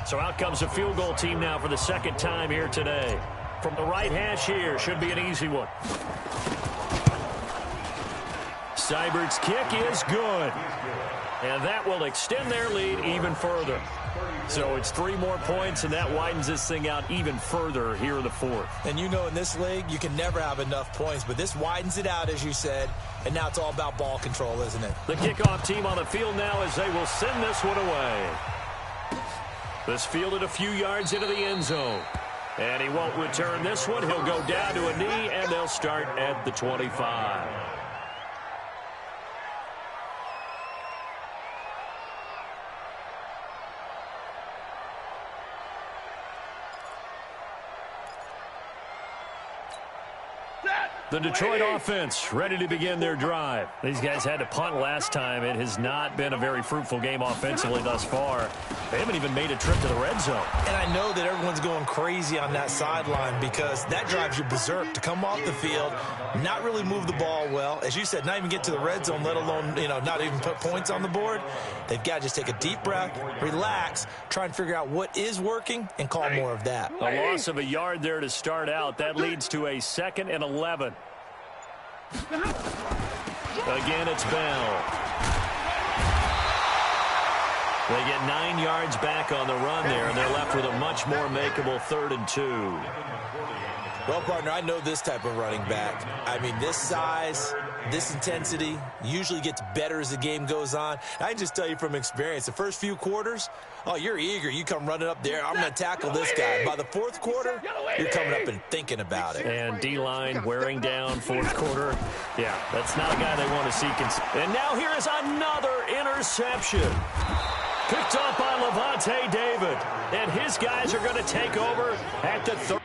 So out comes a field goal team now for the second time here today. From the right hash here, should be an easy one. Seibert's kick is good. And that will extend their lead even further. So it's 3 more points, and that widens this thing out even further here in the 4th. And you know in this league, you can never have enough points, but this widens it out, as you said, and now it's all about ball control, isn't it? The kickoff team on the field now as they will send this one away. This fielded a few yards into the end zone. And he won't return this one. He'll go down to a knee, and they'll start at the 25. The Detroit offense ready to begin their drive. These guys had to punt last time. It has not been a very fruitful game offensively thus far. They haven't even made a trip to the red zone. And I know that everyone's going crazy on that sideline because that drives you berserk to come off the field, not really move the ball well. As you said, not even get to the red zone, let alone, not even put points on the board. They've got to just take a deep breath, relax, try and figure out what is working and call more of that. A loss of a yard there to start out. That leads to a 2nd and 11. Again, it's Bell. They get 9 yards back on the run there, and they're left with a much more makeable 3rd and 2. Well, partner, I know this type of running back. I mean, this size, this intensity usually gets better as the game goes on. I can just tell you from experience, the first few quarters, you're eager. You come running up there, I'm going to tackle this guy. By the 4th quarter, you're coming up and thinking about it. And D-line wearing down 4th quarter. Yeah, that's not a guy they want to see. And now here is another interception. Picked up by Levante David. And his guys are going to take over at the 3rd.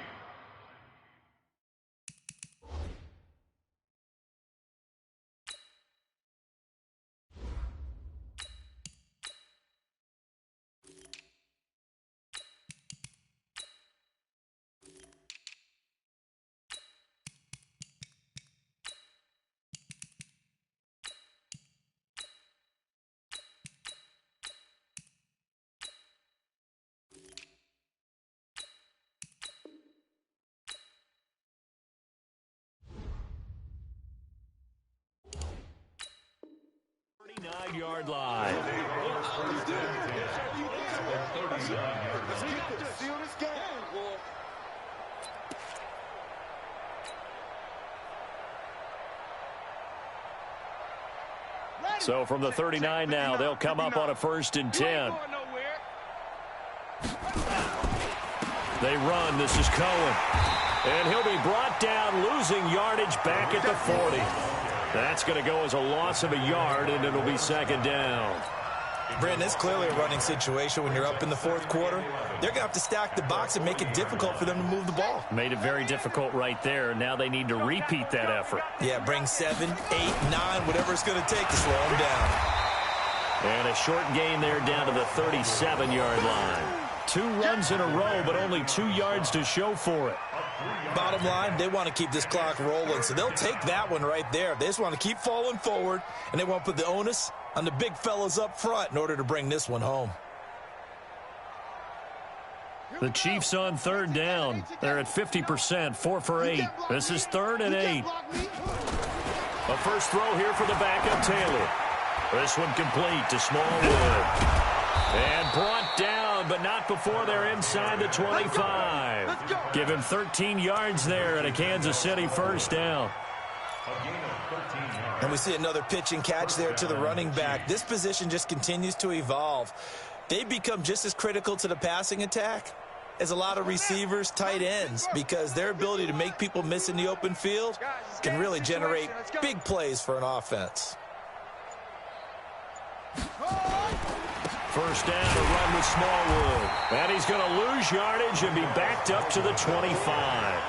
Yard line. So from the 39 now, they'll come up on a 1st and 10. They run. This is Cohen. And he'll be brought down, losing yardage back at the 40. That's going to go as a loss of a yard, and it'll be 2nd down. Brandon, it's clearly a running situation when you're up in the fourth quarter. They're going to have to stack the box and make it difficult for them to move the ball. Made it very difficult right there. Now they need to repeat that effort. Yeah, bring 7, 8, 9, whatever it's going to take to slow them down. And a short gain there down to the 37-yard line. 2 runs in a row, but only 2 yards to show for it. Bottom line, they want to keep this clock rolling, so they'll take that one right there. They just want to keep falling forward, and they want to put the onus on the big fellas up front in order to bring this one home. The Chiefs on third down. They're at 50%, 4 for 8. This is 3rd and 8. A first throw here for the backup, Taylor. This one complete to Smallwood. And brought down, but not before they're inside the 25. Give him 13 yards there and a Kansas City first down. And we see another pitch and catch there to the running back. This position just continues to evolve. They become just as critical to the passing attack as a lot of receivers, tight ends, because their ability to make people miss in the open field can really generate big plays for an offense. First down, a run with Smallwood. And he's going to lose yardage and be backed up to the 25.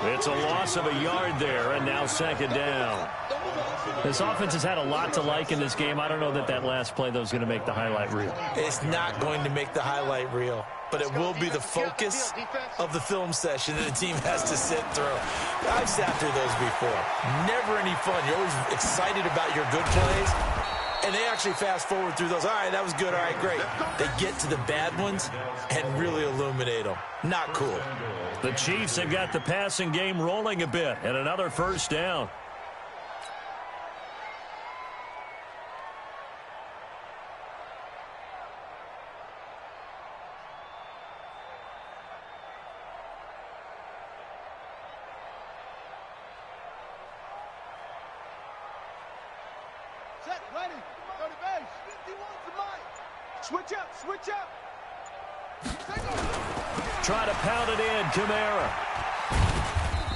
It's a loss of a yard there, and now 2nd down. This offense has had a lot to like in this game. I don't know that that last play, though, is going to make the highlight reel. It's not going to make the highlight reel, but it will be the focus of the film session that the team has to sit through. I've sat through those before. Never any fun. You're always excited about your good plays, and they actually fast forward through those. All right, that was good. All right, great. They get to the bad ones and really illuminate them. Not cool. The Chiefs have got the passing game rolling a bit, and another first down. Set, ready, go to base. 51's the mic. Switch up, switch up. Try to pound it in, Kamara.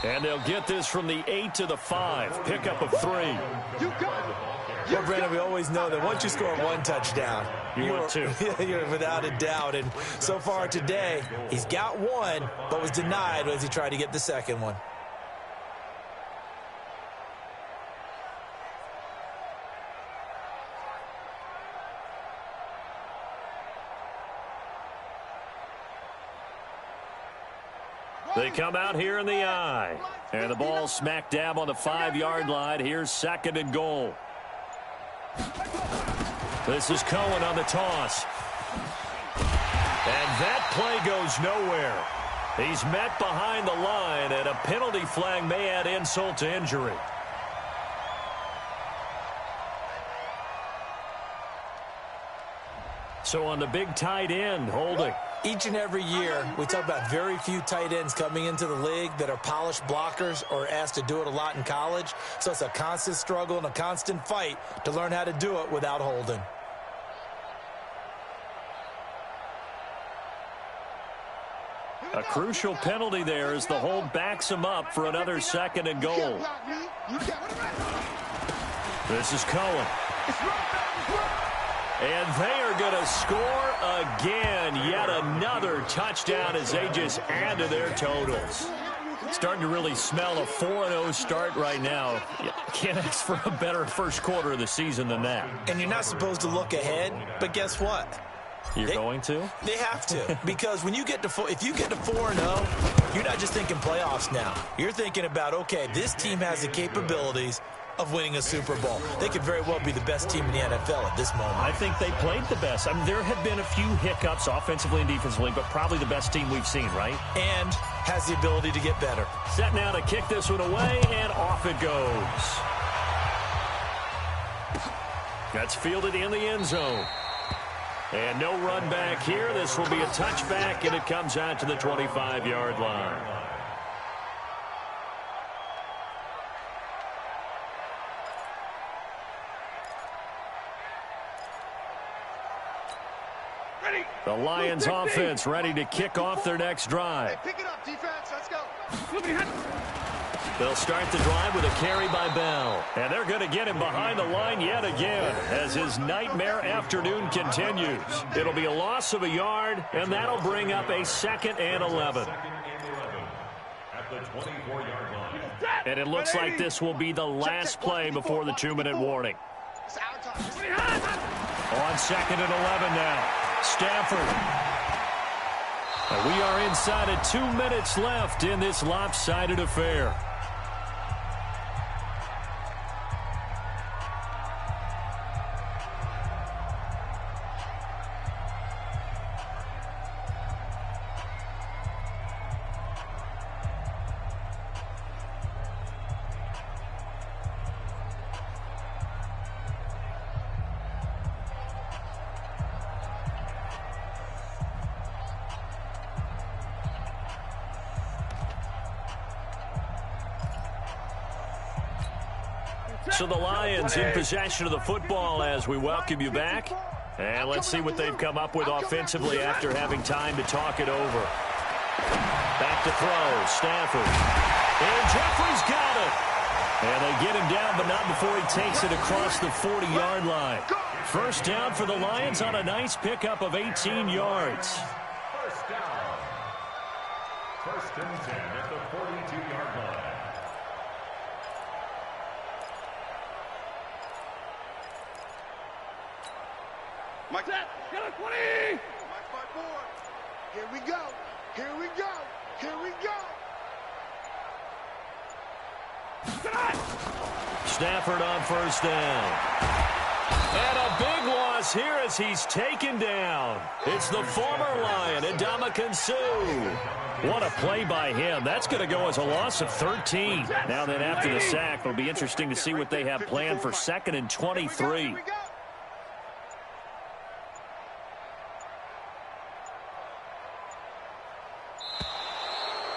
And they'll get this from the 8 to the 5. Pickup of 3. You go. Well, Brandon, we always know that once you score 1 touchdown, you're 2. You're without a doubt. And so far today, he's got 1, but was denied as he tried to get the second one. They come out here in the eye. And the ball smack dab on the 5-yard line. Here's 2nd and goal. This is Cohen on the toss. And that play goes nowhere. He's met behind the line, and a penalty flag may add insult to injury. So on the big tight end, holding. Each and every year, we talk about very few tight ends coming into the league that are polished blockers or asked to do it a lot in college. So it's a constant struggle and a constant fight to learn how to do it without holding. A crucial penalty there as the hold backs him up for another 2nd and goal. This is Cohen. And they are going to score again. Yet another touchdown as they just add to their totals. Starting to really smell a 4-0 start right now. You can't ask for a better first quarter of the season than that. And you're not supposed to look ahead, but guess what? You're going to? They have to, because when you get to if you get to 4-0, you're not just thinking playoffs now. You're thinking about, okay, this team has the capabilities of winning a Super Bowl. They could very well be the best team in the NFL at this moment. I think they played the best. I mean, there have been a few hiccups offensively and defensively, but probably the best team we've seen, right? And has the ability to get better. Set now to kick this one away, and off it goes. That's fielded in the end zone. And no run back here. This will be a touchback, and it comes out to the 25-yard line. The Lions offense ready to kick off their next drive. Pick it up, defense. Let's go. They'll start the drive with a carry by Bell. And they're going to get him behind the line yet again as his nightmare afternoon continues. It'll be a loss of a yard, and that'll bring up a 2nd and 11. At the 24-yard line. And it looks like this will be the last play before the 2-minute warning. On 2nd and 11 now. Stafford. And we are inside of 2 minutes left in this lopsided affair. So the Lions in possession of the football as we welcome you back. And let's see what they've come up with offensively after having time to talk it over. Back to throw, Stafford. And Jeffrey's got it. And they get him down, but not before he takes it across the 40-yard line. First down for the Lions on a nice pickup of 18 yards. First down. 1st and 10 at the 42-yard line. Mike, get it, 20! Mike, 5-4. Here we go. Here we go. Here we go. Stafford on first down. And a big loss here as he's taken down. It's the former Lion, Ndamukong Suh. What a play by him. That's going to go as a loss of 13. Now then, after the sack, it'll be interesting to see what they have planned for 2nd and 23.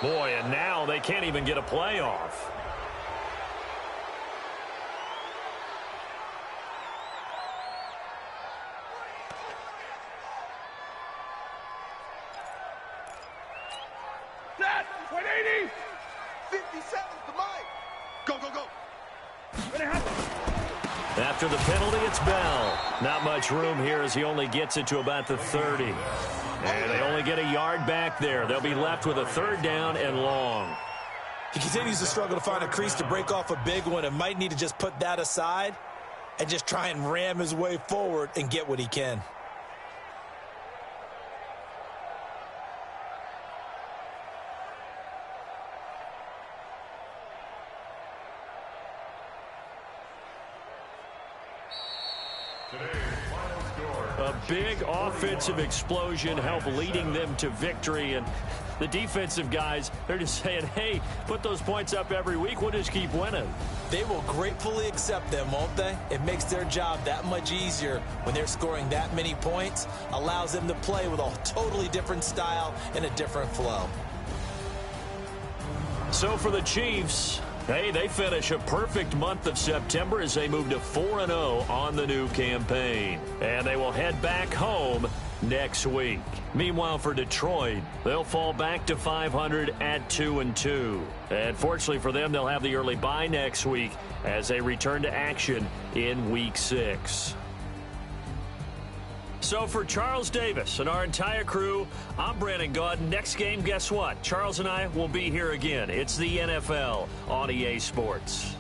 Boy, and now they can't even get a play off. Set, 180! 57, the mic. Go, go, go. After the penalty, it's Bell. Not much room here as he only gets it to about the 30. And they only get a yard back there. They'll be left with a 3rd down and long. He continues to struggle to find a crease to break off a big one and might need to just put that aside and just try and ram his way forward and get what he can. A big offensive explosion helped leading them to victory. And the defensive guys, they're just saying, hey, put those points up every week. We'll just keep winning. They will gratefully accept them, won't they? It makes their job that much easier when they're scoring that many points. Allows them to play with a totally different style and a different flow. So for the Chiefs, hey, they finish a perfect month of September as they move to 4-0 on the new campaign. And they will head back home next week. Meanwhile, for Detroit, they'll fall back to 500 at 2-2. And fortunately for them, they'll have the early bye next week as they return to action in Week 6. So for Charles Davis and our entire crew, I'm Brandon Gaudin. Next game, guess what? Charles and I will be here again. It's the NFL on EA Sports.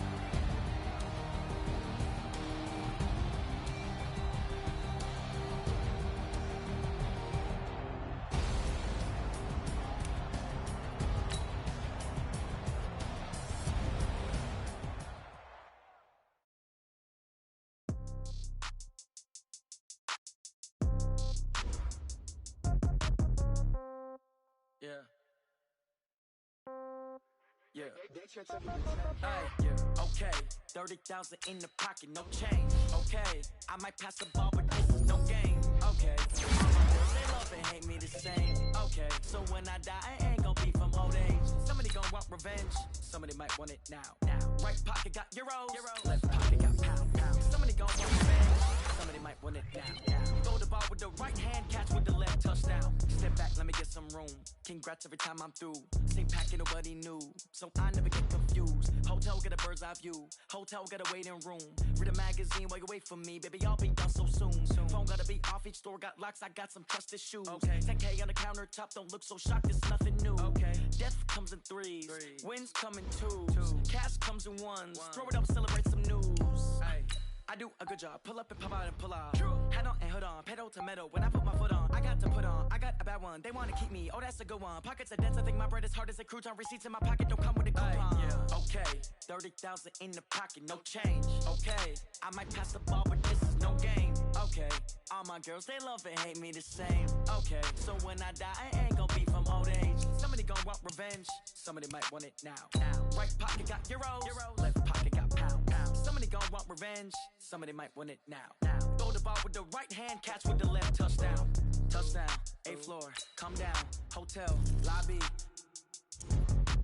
Yeah. Hey, yeah. Okay. 30,000 in the pocket, no change. Okay. I might pass the ball, but this is no game. Okay. They love and hate me the same. Okay. So when I die, I ain't gonna be from old age. Somebody gonna want revenge. Somebody might want it now. Right pocket got euros. Left pocket got pound. Somebody gonna want revenge. Somebody might want it now. Throw the ball with the right hand, catch with the left, touchdown. Step back, let me get some room. Congrats every time I'm through. Same packet, nobody knew. So I never get confused. views. Hotel get a bird's eye view. Hotel get a waiting room. Read a magazine while you wait for me, baby. I'll be done so soon. Phone gotta be off. Each store got locks. I got some trusted shoes. 10K on the countertop. Don't look so shocked. It's nothing new. Death comes in threes. Wins come in twos. Cash comes in ones. Throw it up, celebrate some news. I do a good job. Pull up and pop out and pull out. Head on and hood on. Pedal to metal. When I put my foot on, I got to put on. I got a bad one. They want to keep me. Oh, that's a good one. Pockets are dense. I think my bread is hard as a crouton. Receipts in my pocket don't come with a coupon. Okay. 30,000 in the pocket. No change. Okay. I might pass the ball, but this is no game. Okay. All my girls, they love and hate me the same. Okay. So when I die, I ain't gonna be from old age. Somebody gonna want revenge. Somebody might want it now. Right pocket got euros. Left pocket got pound. Somebody gonna want revenge. Somebody might want it now. Throw the ball with the right hand, catch with the left. Touchdown. Touchdown. 8th floor. Come down. Hotel. Lobby.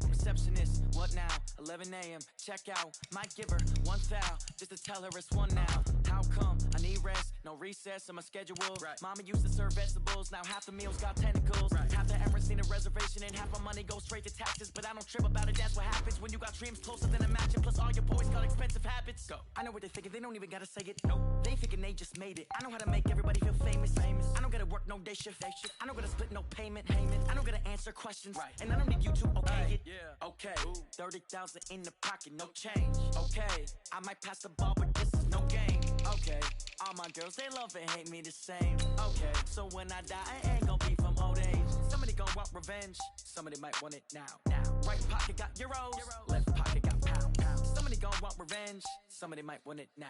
Receptionist, what now? 11 a.m. Check out. Might give her one foul just to tell her it's one now. How come? I need rest. No recess in my schedule. Mama used to serve vegetables. Now half the meals got tentacles. Half the Emirates need a reservation and half my money goes straight to taxes. But I don't trip about it. That's what happens when you got dreams closer than a mansion. Plus all your boys got expensive habits. Go. I know what they thinking. They don't even gotta say it. No. They thinking they just made it. I know how to make everybody feel famous. I don't gotta work no day shift. I don't gotta split no payment. I don't gotta answer questions. And I don't need you to okay it. Okay, 30,000 in the pocket, no change. Okay, I might pass the ball, but this is no game. Okay, all my girls, they love and hate me the same. Okay, so when I die, I ain't gonna be from old age. Somebody gonna want revenge. Somebody might want it now. Right pocket got euros. Left pocket got pound. Somebody gonna want revenge. Somebody might want it now.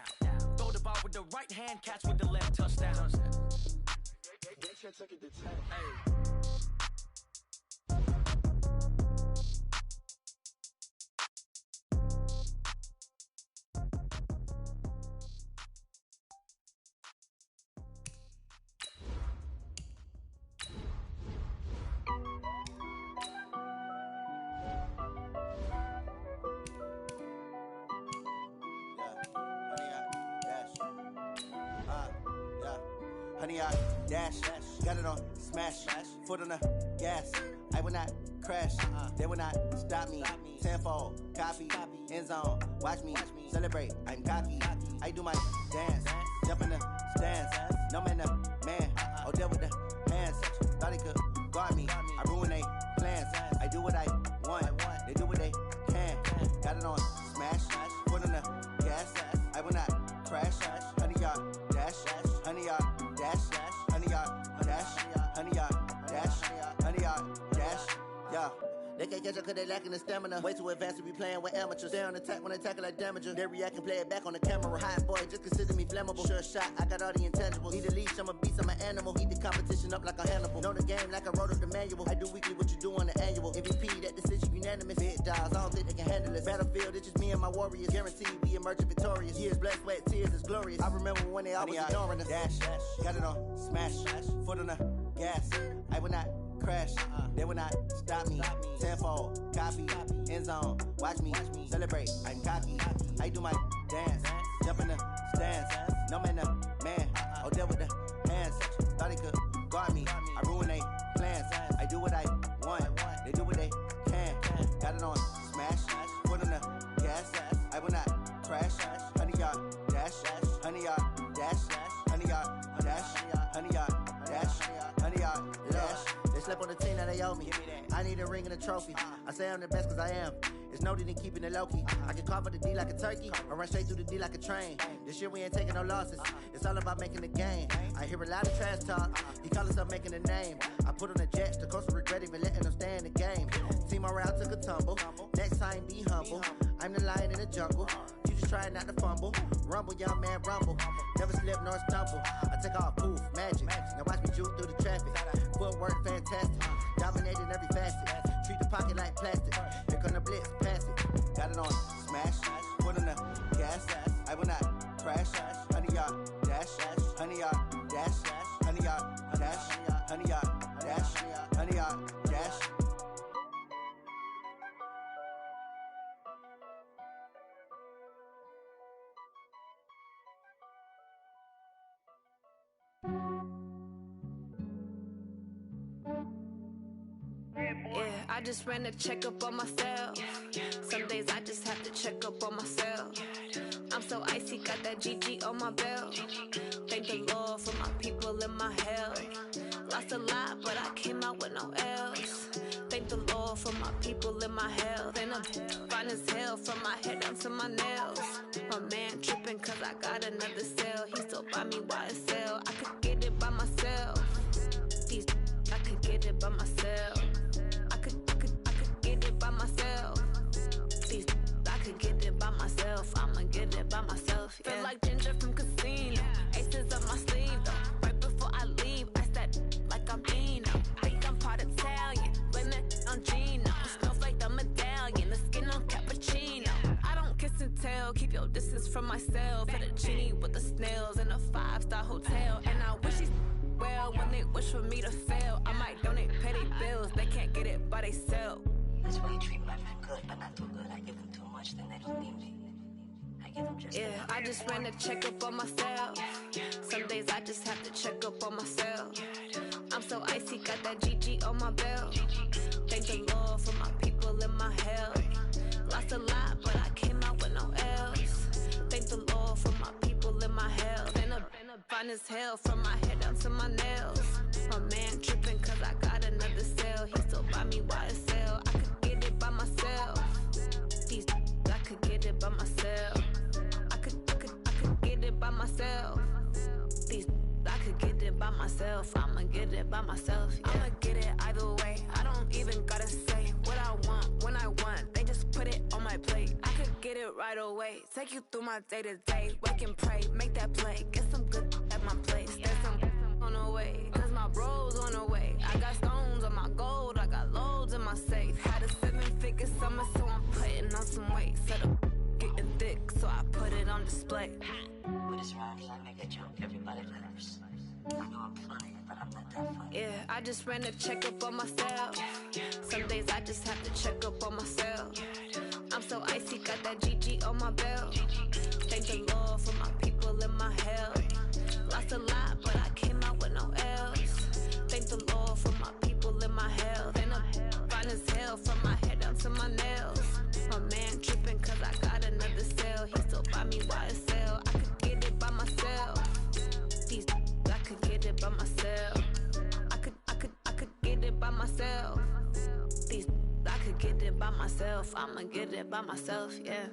Throw the ball with the right hand, catch with the left. Touchdown. Get your ticket to 10. Hey. Honey, I dash, got it on smash, foot on the gas. I will not crash, they will not stop me. Tenfold, copy, end zone, watch me celebrate. I'm cocky, I do my dance, jump in the stands. No man, the man, oh deal with the hands. Thought he could guard me, I ruin they plans. I do what I want, they do what they can. Got it on smash, foot on the gas. I will not crash, honey, y'all dash, honey, y'all dash, honey, y'all dash, honey, y'all dash, honey, y'all dash, yeah. They can't catch up cause they lacking the stamina. Way too advanced to be playing with amateurs. Stay on attack when they tackle like damager. They react and play it back on the camera. Hot boy, just consider me flammable. Sure shot, I got all the intangibles. Need a leash, I'm a beast, I'm an animal. Eat the competition up like a Hannibal. Know the game like I wrote up the manual. I do weekly what you do on the annual. MVP, that decision unanimous. Big dogs, I don't think they can handle it. Battlefield, it's just me and my warriors. Guaranteed we emerge victorious. Years, blood, sweat, tears is glorious. I remember when they always ignoring us. Dash, got it on smash, foot on the gas. I will not crash, they will not stop me. Tenfold, copy, end zone, watch me celebrate. I'm cocky, I do my dance, jump in the stands. No man, the man, oh deal with the hands. Thought he could guard me, I ruin they plans. I do what I want, they do what they can. Got it on smash, foot on the gas. I will not crash, honey, y'all dash, honey, y'all dash, honey, y'all dash, honey, y'all dash, honey, y'all dash. They slept on the team that they owe me. I need a ring and a trophy. I say I'm the best cause I am. It's no need in keeping it low-key. I can carve up the D like a turkey or run straight through the D like a train. This year we ain't taking no losses. It's all about making the game. I hear a lot of trash talk. He call himself making a name. I put on the Jets. The coach will regret even letting them stay in the game. Team morale took a tumble. Next time be humble. I'm the lion in the jungle. You just trying not to fumble. Rumble, young man, rumble. Never slip nor stumble. I take off, poof, magic. Now watch me juke through the traffic. Footwork fantastic. Dominating every facet. Treat the pocket like plastic. Here come the blitz, pass it. Got it on smash. Foot on the gas. I will not crash. Honey, y'all dash. Honey, y'all dash. Honey, y'all dash. Honey, y'all dash. Honey, y'all dash. Yeah, I just ran a checkup on myself. Some days I just have to check up on myself. I'm so icy, got that GG on my belt. Thank the Lord for my people in my health. Lost a lot, but I came out with no L's. Thank the Lord for my people in my health. And I'm fine as hell from my head down to my nails. My man tripping cause I got another cell. He still buy me YSL. I could get it by myself. These I could get it by myself. I could get it by myself. These I could get it by myself. I'ma get it by myself. Yeah. Feel like Ginger from Casino. Aces up my sleeve though. Right before I leave, I said like I'm Dino. Think I'm part Italian. Blame it on Gino. Smells like the medallion. The skin on cappuccino. I don't kiss and tell. Keep your distance from myself. At a genie with the snails in a 5-star hotel. And I wish he's well when they wish for me to fail. I might donate petty bills. They can't get it by themselves. That's why you treat my friend good, but not too good. I give them too much, then they don't need me. I give them just yeah, I just ran a checkup on myself. Some days I just have to check up on myself. I'm so icy, got that GG on my belt. Thank the Lord for my people in my health. Lost a lot, but I came out with no L's. Thank the Lord for my people in my health. And I'm fine as hell from my head down to my nails. My man tripping cause I got another cell. He still buy me YSL. I could get it by myself. These I could get it by myself. I could get it by myself. These I could get it by myself. I'ma get it by myself. Yeah. I'ma get it either way. I don't even gotta say what I want when I want. They just put it on my plate. I could get it right away. Take you through my day to day. Wake and pray, make that play. Get some good at my place. There's some on the way, cause my bros on the way. I got stones on my gold. I got loads in my safe. Had a 7-figure summer, so I'm putting on some weight. Set up getting thick, so I put it on display. With this rhymes, I make a joke. Everybody laughs. I know I'm funny, but I'm not that funny. Yeah, I just ran a checkup on myself. Some days I just have to check up on myself. I'm so icy, got that GG on my belt. Thank the Lord for my people in my health. Lost a lot, but I came out with no L's. Thank the Lord for my people in my health. And I'm fine as hell from my head down to my nails. My man tripping cause I got another cell. He still buy me YSL. I could get it by myself. These I could get it by myself. I could get it by myself. These I could get it by myself. I'ma get it by myself, yeah.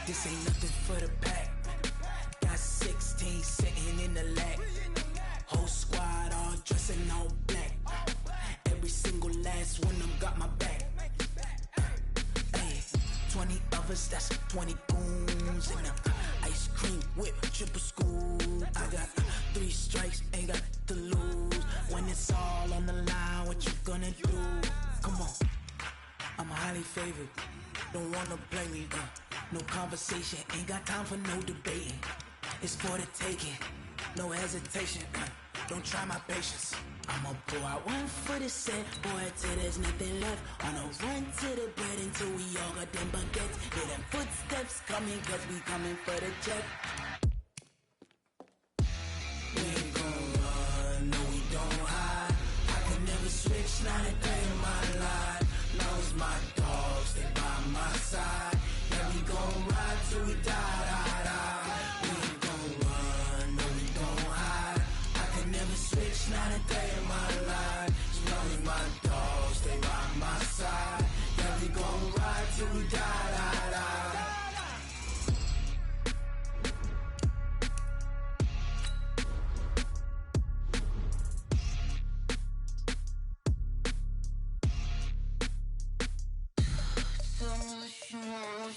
This ain't nothing for the pack. Got 16 sitting in the lap. Whole squad all dressing all black. Every single last one of them got my back. Hey, 20 of us, that's 20 goons. And ice cream whip, triple school. I got 3 strikes, ain't got to lose. When it's all on the line, what you gonna do? Come on, I'm highly favored. Don't wanna play me, no conversation, ain't got time for no debating. It's for the taking, no hesitation, don't try my patience. I'ma pour out one for the set, boy, till there's nothing left. On a run to the bread until we all got them baguettes. Hear them footsteps coming, cause we coming for the jet. We ain't gon' run, no we don't hide. I could never switch, not a day in my life. Long as my dogs, they by my side. Yeah, we gon' ride till we die. We ain't gon' run, no we don't hide. I could never switch, not a day in my life. As long as my dogs, they by my side. Yeah, we gon' ride till we die.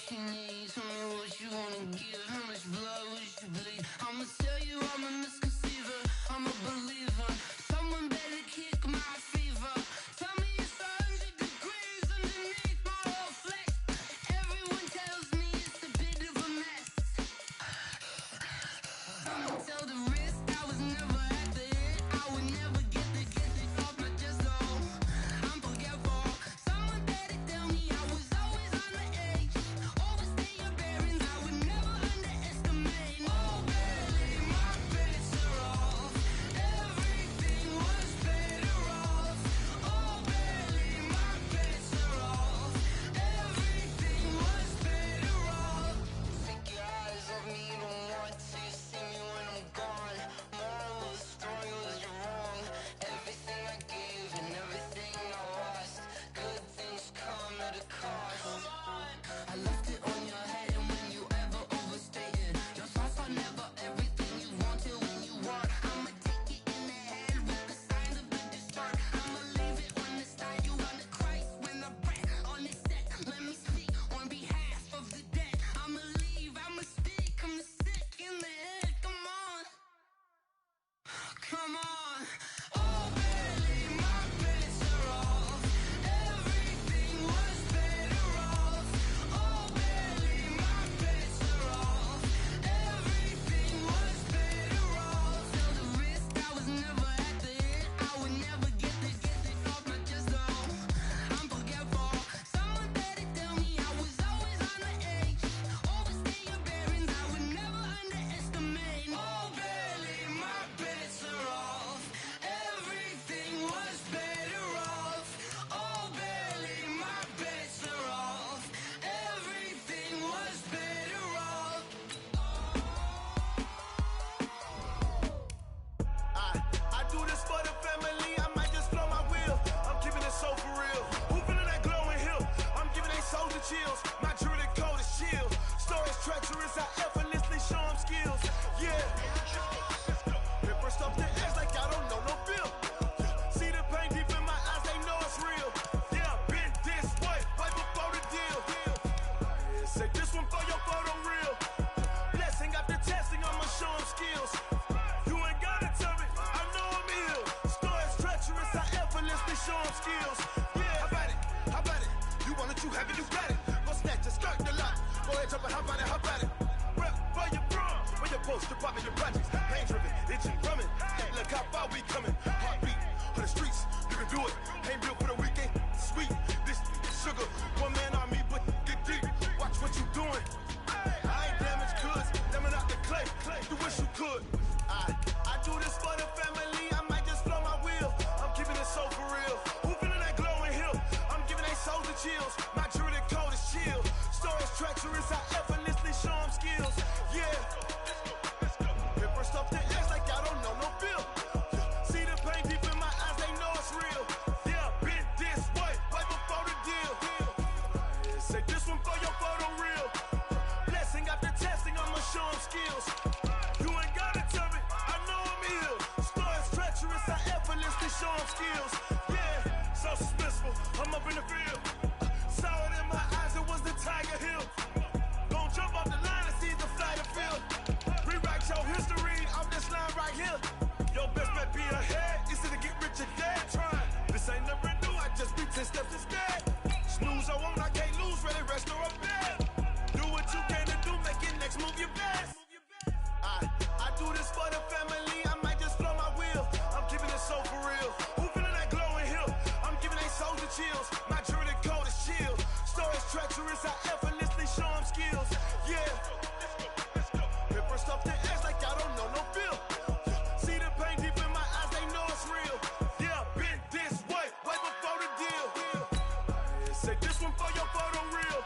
what you need, tell me what you wanna give. How much blood would you bleed? I'ma tell you I'm a misconceiver, I'm a believer. Someone better kick my fever. Tell me it's 100 degrees underneath my whole flesh. Everyone tells me it's a bit of a mess. I'ma tell the wrist I was never at the hit. I would never get it off my chest though. I'm forgetful. Someone better tell me I was always on the edge. Overstay your bearings, I would never underestimate. Oh barely, my bets are off. Everything was better off. Oh barely, my bets are off. Everything was better off. Take your eyes off me, you don't want to see me when I'm gone. Moral of the story was you're wrong. Everything I gave and everything I lost. Good things come at a cost. I left it on your head, and when you ever overstated, your thoughts are never everything you wanted when you want. I'ma take it in the head with the signs of the distort. I'ma leave it on the side. You on the Christ when I breath on this set. Let me speak on behalf of the dead. I'ma leave, I'ma speak. I'm the sick in the head. Come on, come on. Oh barely, my bets are off. Everything was better off. Oh barely, my bets are off. Everything was better off. Tell the wrist I was never at the hit. I would never get it off my chest though. I'm forgetful. Someone better tell me I was always on the edge. Overstay your bearings, I would never underestimate. Oh barely, my bets are off. Everything was better off. Oh barely, my bets are off. Everything was better off. I do this for the family, I might just blow my wheel. I'm keeping it so for real. Who feeling that glowing hill? I'm giving they souls the chills. My jewelry code is chill. Stories treacherous, I effortlessly show them skills. Yeah. Paper stuff the edge like I don't know no bill. See the pain deep in my eyes, they know it's real. Yeah, been this way, right before the deal. Say this one for your photo reel. Blessing after testing, I'ma show them skills. You ain't gotta tell me, I know I'm ill. Stories treacherous, I effortlessly show them skills. Yeah, how about it? How about it? You want it, you have it, you got it. Go snatch it, skirt the lot. Go ahead, jump it, how about it? How about it? Rep for your bra, for your poster, popping your projects. Pain driven, itching, drumming. Look how far we coming. Heartbeat for the streets, you can do it. Ain't built for the weekend, sweet. This sugar, one man army, but get deep. Watch what you doing. I ain't damaged goods, lemon out the clay. You wish you could. I do this for the family, I might just blow my wheel. I'm keeping it so for real. Who feeling that glowing hill? I'm giving they souls the chills. My jewelry code is chill. Stories treacherous, I effortlessly show them skills. Yeah. Paper stuff the edge like I don't know no bill. See the pain deep in my eyes, they know it's real. Yeah, been this way, right before the deal. Say this one for your photo reel. Blessing after testing, I'ma show them skills. You ain't gotta tell me, I know I'm ill. Stories treacherous, I effortlessly show them skills. Yeah, so suspenseful, I'm up in the field. Saw it in my eyes, it was the Tiger Hill. Gon' jump off the line and see the flight of field. Rewrite your history off this line right here. Your best bet be ahead, easy to get rich or dead trying. This ain't never new, I just be 10 steps instead. Snooze I won't, I can't lose, ready, rest or a bed. Do what you can to do, make it next move your best. I do this for the family, I might just blow my wheel. I'm keeping it so for real. Who feeling that glowing hill? I'm giving they souls the chills. My jewelry code is chill. Stories treacherous, I effortlessly show them skills. Yeah. Paper stuff the edge like I don't know no bill. See the pain deep in my eyes, they know it's real. Yeah, been this way, right before the deal. Say this one for your photo reel.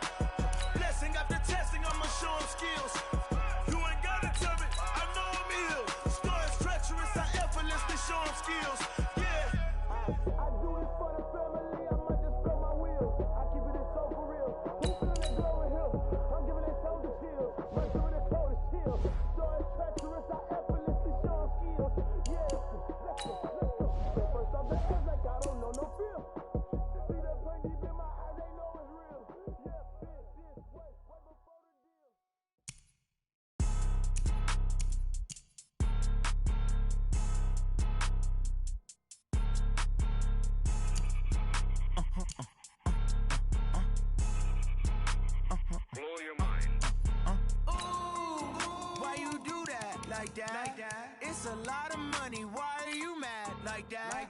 Blessing after testing, I'ma show them skills. You ain't gotta tell me, I know I'm ill. Stories treacherous, I effortlessly show them skills. Yeah. I do this for the family, I might just blow my wheel. I keep it so for real. Who feeling that glowing hill? I'm giving it so the chills. My jewelry code is chill. Stories treacherous, I effortlessly show them skills. Yeah. Let's go. First off the edge like I don't know no feel. See that pain deep in my eyes, they know it's real. Yeah, this way. blow your mind. Ooh, why you do that like that? It's a lot of money. Why are you mad like that?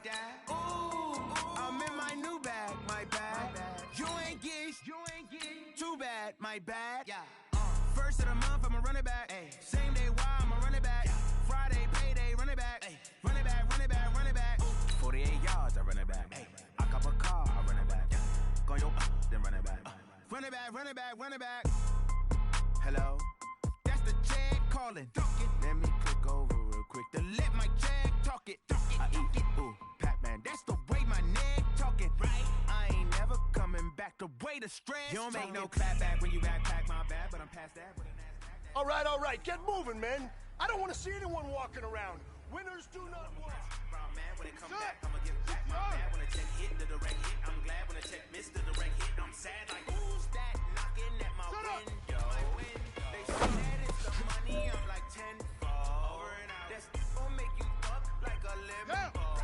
Ooh, I'm in my new bag, my bad. You ain't get too bad, my bad. First of the month, I'ma run it back. Same day, why I'ma run it back. Friday, payday, run it back. Run it back, run it back, run it back. 48 yards, I run it back. I cop a car, I run it back. Go your then run it back. Run it back, run it back, run it back. Hello, that's the jag calling. Let me click over real quick to let my jag talk it. I eat it, ooh, Pac-Man. That's the way my neck talking. Right, I ain't never coming back. The way the stress. You don't make no clap back when you backpack my bad, but I'm past that. All right, get moving, man. I don't want to see anyone walking around. Winners do not walk. When it come back, I'ma give back my bad. When a check hit the direct hit, I'm glad when a check missed the direct hit. I'm sad like who's that knocking at my window? They say that it's the money, I'm like 10-fold. That's gonna make you fuck like a lemon ball.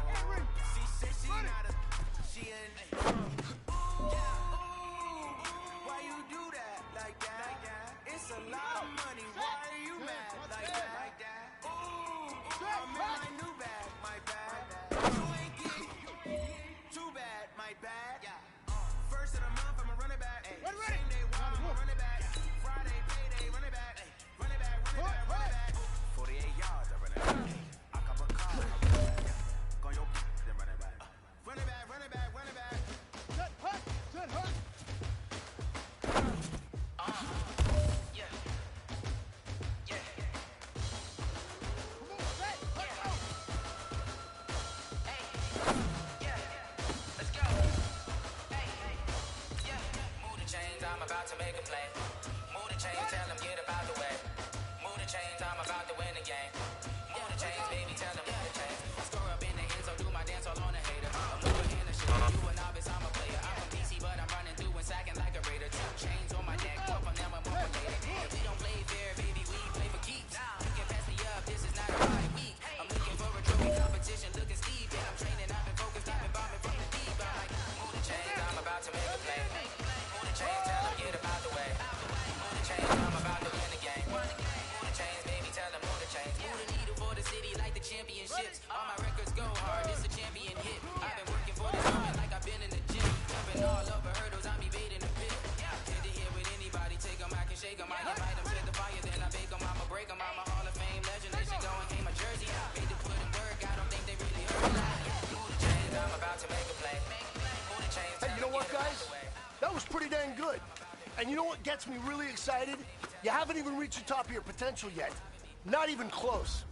She said she not a, she an why you do that like that? It's a lot of money, why are you mad like that? Ooh, I'm in my new bag, my bad. You ain't get too bad, my bad. First of the month, I'ma run it back. Same day, why I'ma run it back. Friday, payday, run it back. Run it back, run it back, run it back. 48 yards, I run it back. I cop a car, I run it back. Go your then run it back. Run it back, run it back, run it back. Set hut, set hut. I'm about to make a play. Move the chains, tell them get about the way. Move the chains, I'm about to win the game. Move the chains, baby, tell them move the chains. Score up in the end, so do my dance all on a hater. I'm moving in the shit, you a novice, I'm a player. I'm from DC, but I'm running through and sacking like a raider. 2 chains on my neck, one from them, I'm more related. If we don't play fair, baby, we play for keeps. You can pass me up, this is not a bye week. I'm looking for a trophy competition, looking steep. And I'm training, I've been focused, I've been bombing from the deep. I'm like, move the chains, I'm about to make a play. Move the chains, tell them get about the way. Move the chains, I'm about to win the game. Move the chains, baby, tell them move the chains. Move the needle for the city like the championships. All my records go hard, it's a champion hit. I've been working for this moment like I've been in the gym. Jumping all over hurdles, I'm evading the pit. Head to head with anybody, take them, I can shake them. I invite them to the fire, then I bake them, I'ma break them. I'm a Hall of Fame legend, they should go and hang my jersey. Made to put in work, I don't think they really heard me. Move the chains, I'm about to make a play. Move the chains, Hey, you know what, guys? That was pretty dang good. And you know what gets me really excited? You haven't even reached the top of your potential yet. Not even close.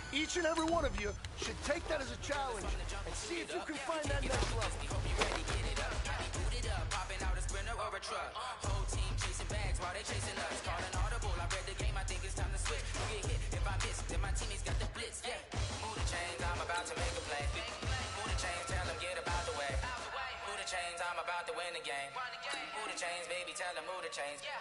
Each and every one of you should take that as a challenge and see if you can find that next level. Popping out a sprinter or a truck. Whole team chasing bags while they chasing us. Calling audible, I read the game, I think it's time to switch. You get hit, if I miss, then my teammates got the blitz. Yeah, move the chains, I'm about to make a play. Move the chains, tell them get about the way. Move the chains, I'm about to win the game. Move the chains, baby, tell them move the chains. Yeah.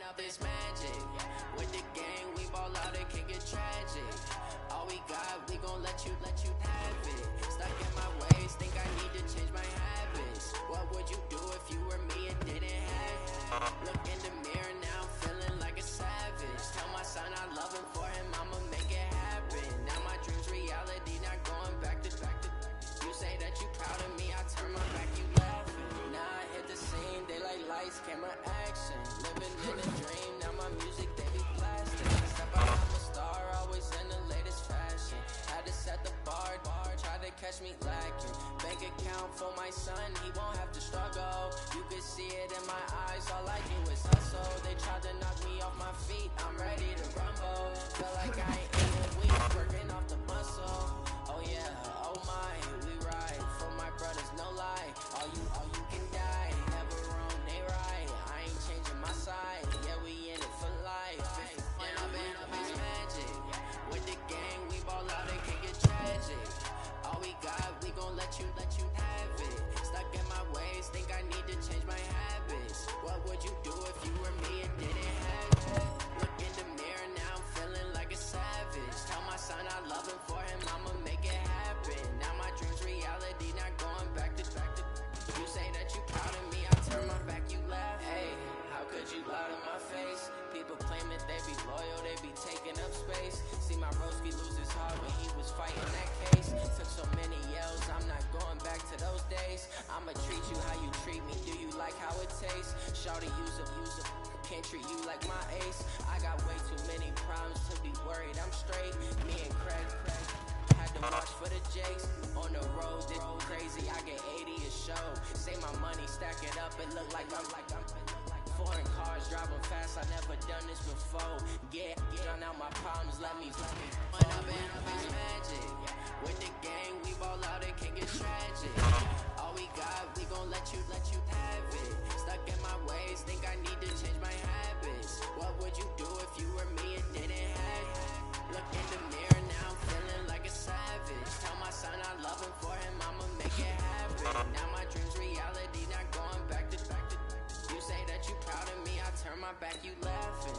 Up this magic. With the gang, we ball out, it can get tragic. All we got, we gon' let you have it. Stuck in my ways, think I need to change my habits. What would you do if you were me and didn't have it? Look in the mirror now, I'm feeling like a savage. Tell my son I love him, for him I'ma make it happen. Now my dream's reality, not going back to. You say that you proud of me, I turn my back, you laughing. Now I hit the scene, daylight lights, camera action. Living in a dream, now my music, they be blasting. Step out, I'm a star, always in the latest fashion. Had to set the bar, try to catch me lacking. Bank account for my son, he won't have to struggle. You can see it in my eyes, all I do is hustle. They if they be loyal, they be taking up space. See my broski lose his heart when he was fighting that case. Took so many L's, I'm not going back to those days. I'ma treat you how you treat me, do you like how it tastes? Shawty, use up, can't treat you like my ace. I got way too many problems to be worried, I'm straight. Me and Craig, had to watch for the Jakes. On the road, this crazy, I get 80 a show. Say my money, stack it up, it look like I'm foreign cars, driving fast, I never done this before. Get on out my problems, let me When up and up is magic. With the gang, we ball out, it can get tragic. All we got, we gon' let you have it. Stuck in my ways, think I need to change my habits. What would you do if you were me and didn't have it? Look in the mirror, now I'm feeling like a savage. Tell my son I love him, for him I'ma make it happen. Now my dream's reality, not going back to. You say that you proud of me, I turn my back, you laughing.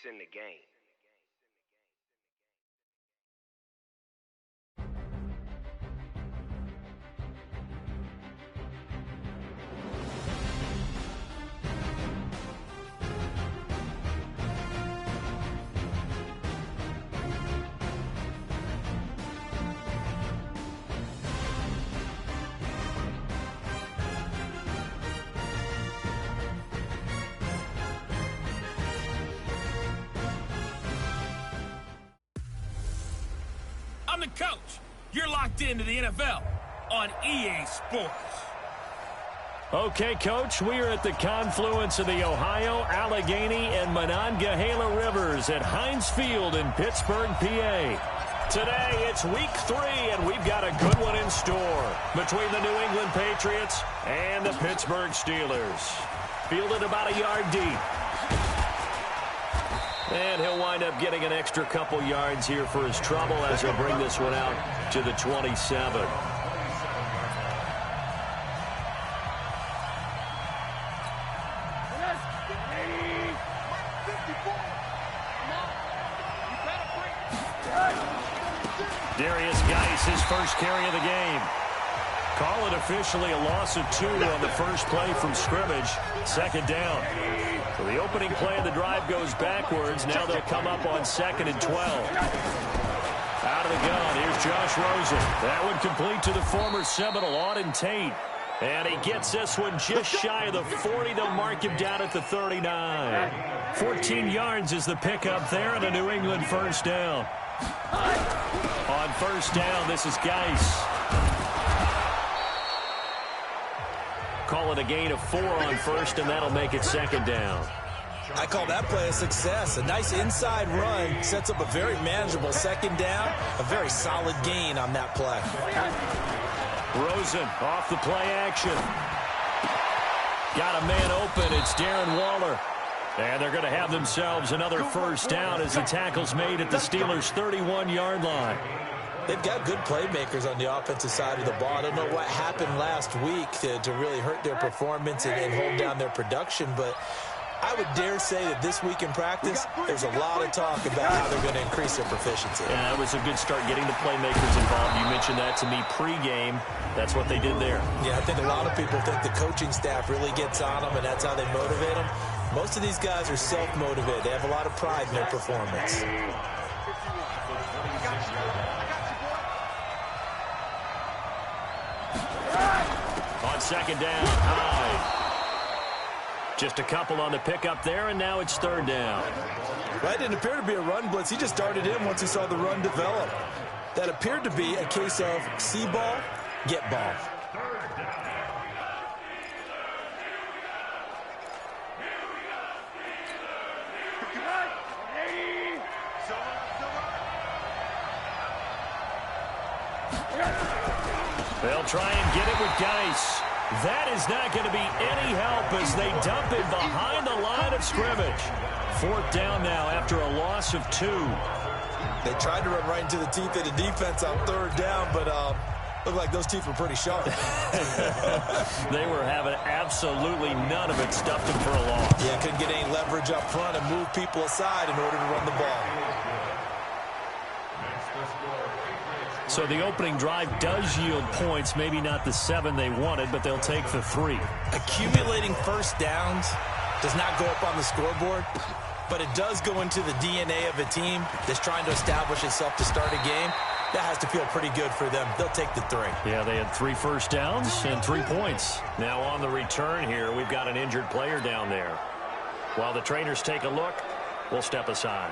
In the game. I'm the coach. You're locked into the NFL on EA Sports. Okay, Coach, we are at the confluence of the Ohio, Allegheny, and Monongahela Rivers at Heinz Field in Pittsburgh, PA. Today, it's week 3, and we've got a good one in store between the New England Patriots and the Pittsburgh Steelers. Fielded about a yard deep. And he'll wind up getting an extra couple yards here for his trouble as he'll bring this one out to the 27. His first carry of the game. Call it officially a loss of 2 on the first play from scrimmage. Second down. So the opening play of the drive goes backwards. Now they'll come up on 2nd and 12. Out of the gun, here's Josh Rosen. That one complete to the former Seminole, Auden Tate. And he gets this one just shy of the 40. They'll mark him down at the 39. 14 yards is the pickup there and a New England first down. On first down, this is Geis. Call it a gain of 4 on first, and that'll make it second down. I call that play a success. A nice inside run sets up a very manageable second down. A very solid gain on that play. Rosen off the play action. Got a man open. It's Darren Waller. And they're going to have themselves another first down as the tackle's made at the Steelers' 31-yard line. They've got good playmakers on the offensive side of the ball. I don't know what happened last week to really hurt their performance and hold down their production, but I would dare say that this week in practice, there's a lot of talk about how they're going to increase their proficiency. Yeah, that was a good start getting the playmakers involved. You mentioned that to me pregame. That's what they did there. Yeah, I think a lot of people think the coaching staff really gets on them, and that's how they motivate them. Most of these guys are self-motivated. They have a lot of pride in their performance. On second down, Hyde. Just a couple on the pickup there, and now it's third down. Well, that didn't appear to be a run blitz. He just darted in once he saw the run develop. That appeared to be a case of see ball, get ball. They'll try and get it with Geis. That is not going to be any help as they dump it behind the line of scrimmage. Fourth down now after a loss of 2. They tried to run right into the teeth of the defense on third down, but looked like those teeth were pretty sharp. They were having absolutely none of it, stuffed them for a loss. Yeah, couldn't get any leverage up front and move people aside in order to run the ball. So the opening drive does yield points, maybe not the 7 they wanted, but they'll take the 3. Accumulating first downs does not go up on the scoreboard, but it does go into the DNA of a team that's trying to establish itself to start a game. That has to feel pretty good for them. They'll take the 3. Yeah, they had 3 first downs and 3 points. Now on the return here, we've got an injured player down there. While the trainers take a look, we'll step aside.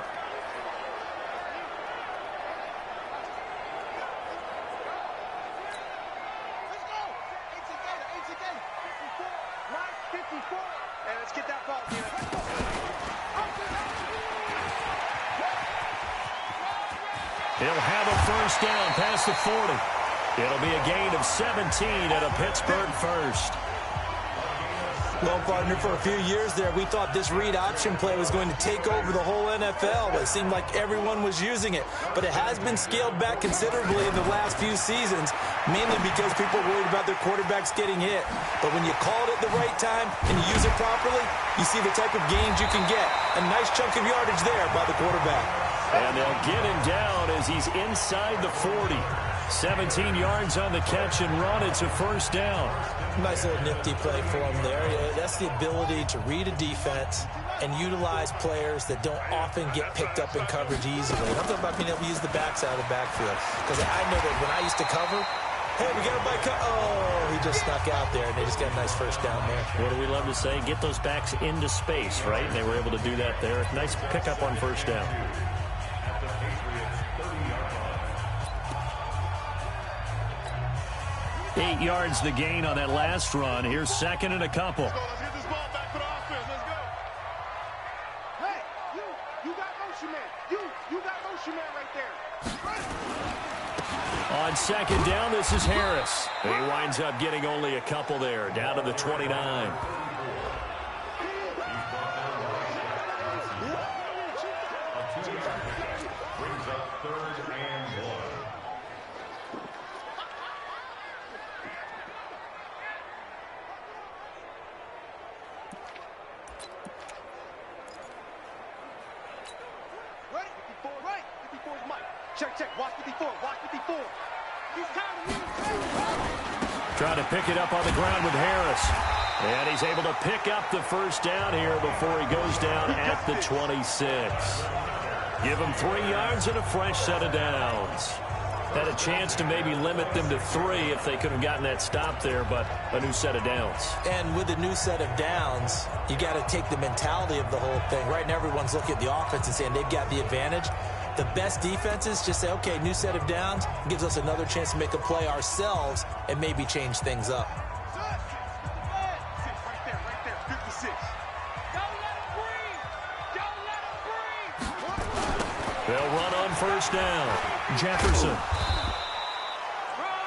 He'll have a first down past the 40. It'll be a gain of 17 at a Pittsburgh first. Well, partner, for a few years there, we thought this read option play was going to take over the whole NFL. It seemed like everyone was using it. But it has been scaled back considerably in the last few seasons, mainly because people are worried about their quarterbacks getting hit. But when you call it at the right time and you use it properly, you see the type of gains you can get. A nice chunk of yardage there by the quarterback. And they'll get him down as he's inside the 40. 17 yards on the catch and run. It's a first down. Nice little nifty play for him there. That's the ability to read a defense and utilize players that don't often get picked up in coverage easily. I'm talking about being able to use the backs out of the backfield. Because I know that when I used to cover, hey, we got a bike. Oh, he just snuck out there, and they just got a nice first down there. What do we love to say? Get those backs into space, right? And they were able to do that there. Nice pickup on first down. 8 yards the gain on that last run. Here's second and a couple. Let's get this ball back for the offense. Let's go. Hey, you got motion man. You got motion man right there. On second down, this is Harris. He winds up getting only a couple there, down to the 29. Brings up 3rd and 1. Ready? 54, right? 54 is Mike. Check. Watch 54. Watch 54. He's kind of Trying to pick it up on the ground with Harris. And he's able to pick up the first down here before he goes down at the 26. Give him 3 yards and a fresh set of downs. Had a chance to maybe limit them to 3 if they could have gotten that stop there, but a new set of downs. And with a new set of downs, you got to take the mentality of the whole thing. Right now, everyone's looking at the offense and saying they've got the advantage. The best defenses just say, okay, new set of downs, gives us another chance to make a play ourselves and maybe change things up. Right there. 56. Don't let him breathe. Don't let him breathe. They'll run on first down. Jefferson.